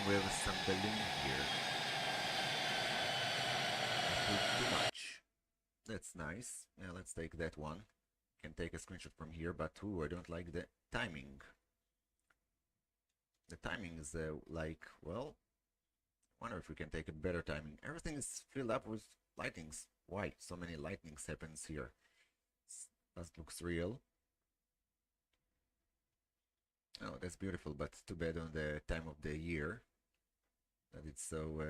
with some balloon here. Too much. That's nice. Yeah, let's take that one. Can take a screenshot from here, but ooh, I don't like the timing. The timing is like, well, wonder if we can take a better timing. Everything is filled up with lightnings. Why so many lightnings happens here? That looks real. Oh, that's beautiful, but too bad on the time of the year that it's so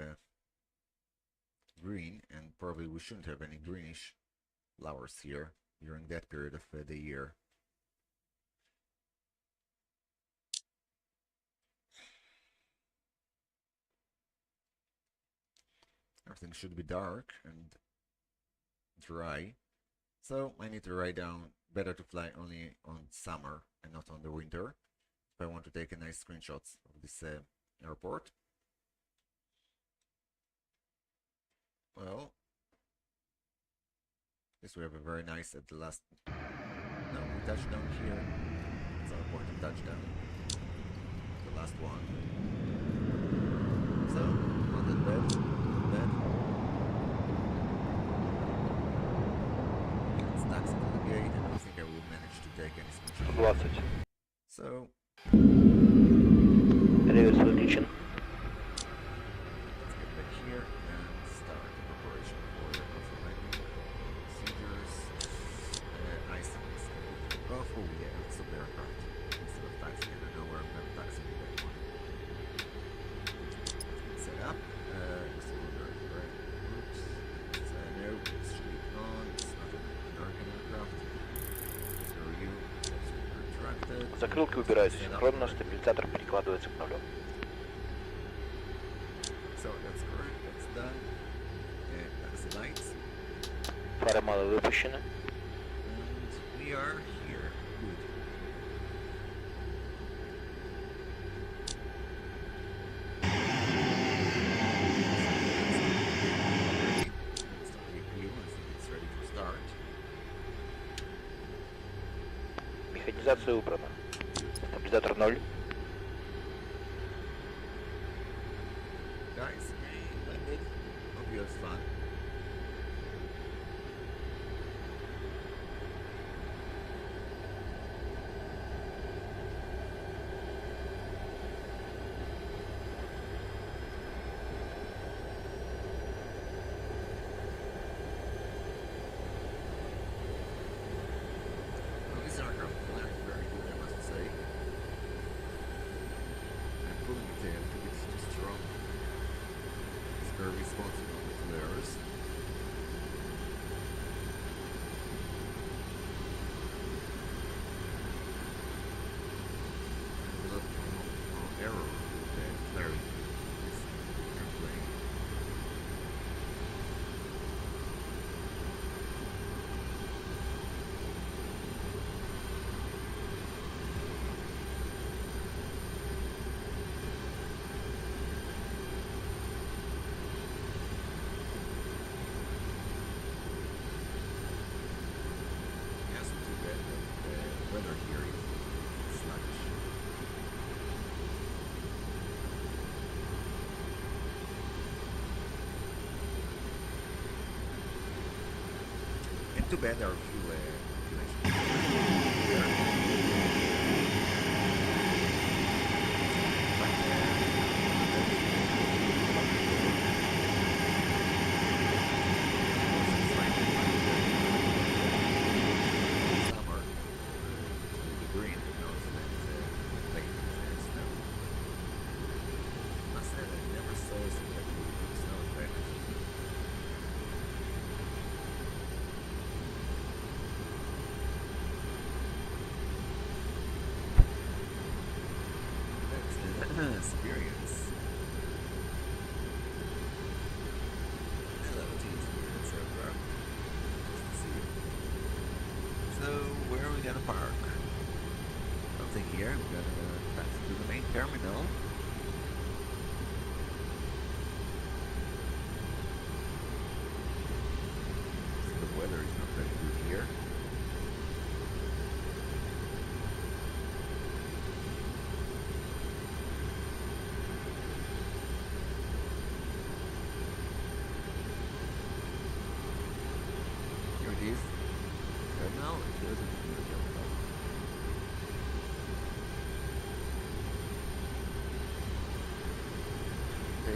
green, and probably we shouldn't have any greenish flowers here during that period of the year. Everything should be dark and dry, so I need to write down better to fly only on summer and not on the winter if I want to take a nice screenshots of this airport. Well, this we have a very nice at the last. No, we touched down here. It's our point of touchdown. The last one. So, not that bad. Not bad. It's taxi to the gate, and I don't think I will manage to take any screenshots.
20.
So,
Реверс выключен.
let's get back here and start the preparation for the coastal landing procedures. Icing is scheduled. Oh yeah, it's a aircraft instead of taxi. I don't know where I'm going to taxi with that one. Set up. Just a little bit right groups. No, it's straight on. It's not an American aircraft. Through you. That's retracted.
Закрылки убираются синхронно, стабилизатор перекладывается к нулю.
So that's correct. That's done. Taxi lights.
Фары мало выпущены.
And we are here. Good. It's ready to start.
Механизация убрана. Стабилизатор 0.
Guys, we landed. Hope you had fun. Well, this aircraft flying very good, I must say. I'm pulling it there, I think it's too strong. It's very responsive on the flares. There's a lot of error with the flaring this airplane. Yes, too bad that the weather here is sluggish. And too bad there are a few summer, the green, you know, so that's late snow. Must say I never saw something like snow effect.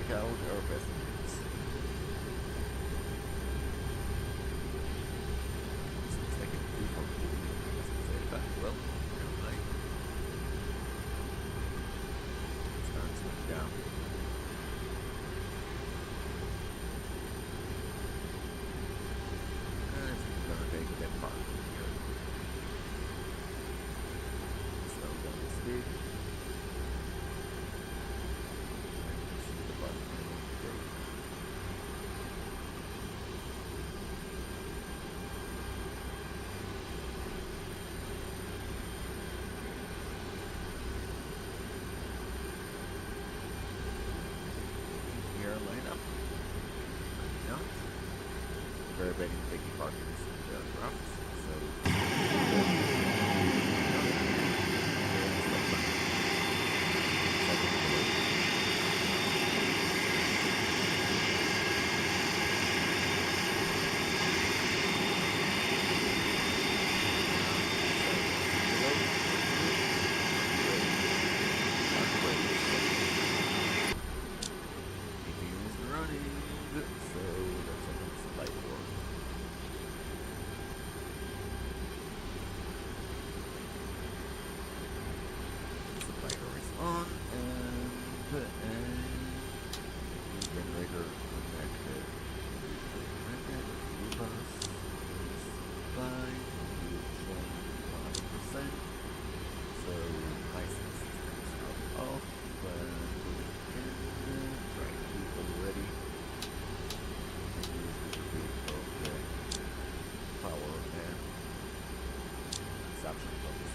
take out our passengers. Seems like a default movie, I must say, but well, like starts going down. And I think we're gonna take that part here. Slow down the speed. Very bad in taking part in this draft, so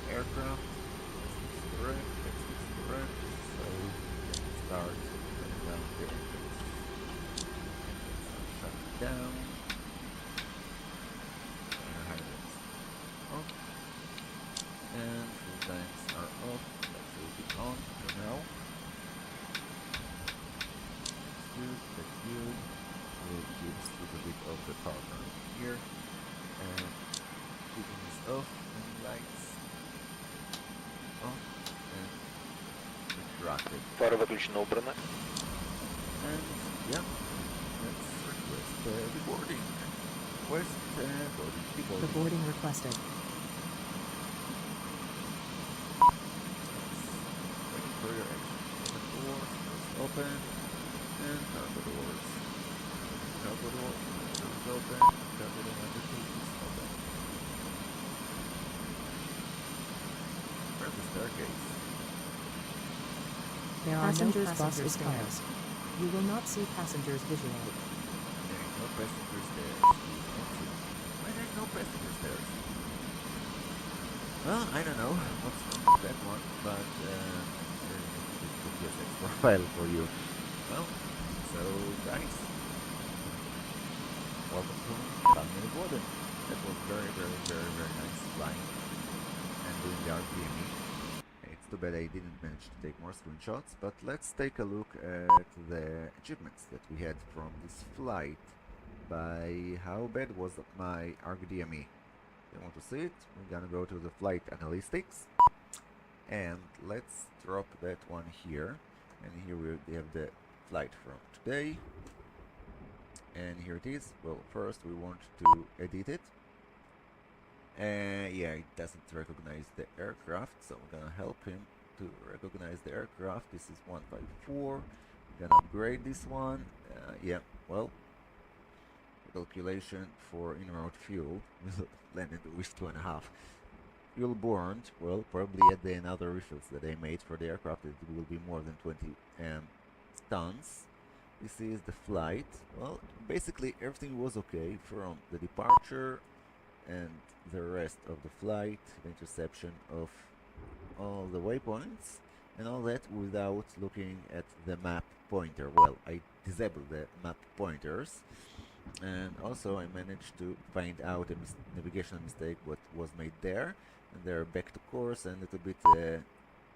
aircraft. That's correct. So let's start putting down the engines. Engines are shutting down. Hydraulics off. And fuel tanks are off. That will be on for now. That's good, that's good. We'll keep a little bit of the power here. And keeping this off and lights. And retracted.
Фара выключена, убрана.
And yeah, let's request deboarding. Request deboarding.
Deboarding requested.
Waiting for your action. Open doors, open, and cargo doors. Cargo door is open, cargo door number 2 is open. Where's the staircase?
There are passengers, no passenger stairs. You will not see passengers visually.
There is no passenger stairs. Why there's no passenger stairs? Well, I don't know what's wrong with that one, but this could be a sex profile for you. Well, so guys, welcome to Mineralnye. That was very nice flying and doing the RPME. It's too bad I didn't manage to take more screenshots, but let's take a look at the achievements that we had from this flight. By how bad was my RPME? You want to see it? We're gonna go to the flight analytics and let's drop that one here. And here we have the flight from today. And here it is. Well, first we want to edit it. Yeah, it doesn't recognize the aircraft, so I'm gonna help him to recognize the aircraft. This is 154. I'm gonna upgrade this one. Yeah, well, calculation for in-route fuel landed with 2.5. Fuel burned, well, probably at the another refills that I made for the aircraft, it will be more than 20 tons. This is the flight. Well, basically everything was okay from the departure and the rest of the flight, the interception of all the waypoints and all that without looking at the map pointer. Well, I disabled the map pointers, and also I managed to find out a navigational mistake what was made there, and they're back to course, and a little bit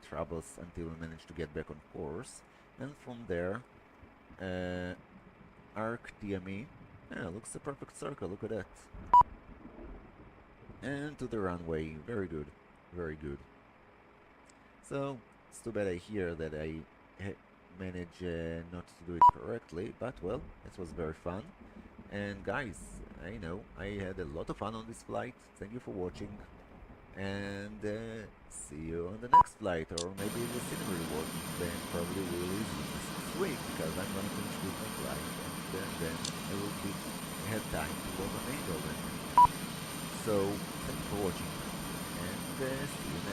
troubles until we managed to get back on course. And from there, arc TME, yeah, looks a perfect circle, look at that. And to the runway, very good, very good. So it's too bad I hear that I manage not to do it correctly, but well, it was very fun. And guys, I know I had a lot of fun on this flight. Thank you for watching, and see you on the next flight, or maybe the cinema reward. Then probably we'll resume this week because I'm gonna finish with my flight, and then I will have time to work on Angel. So thank you for watching, and see you next.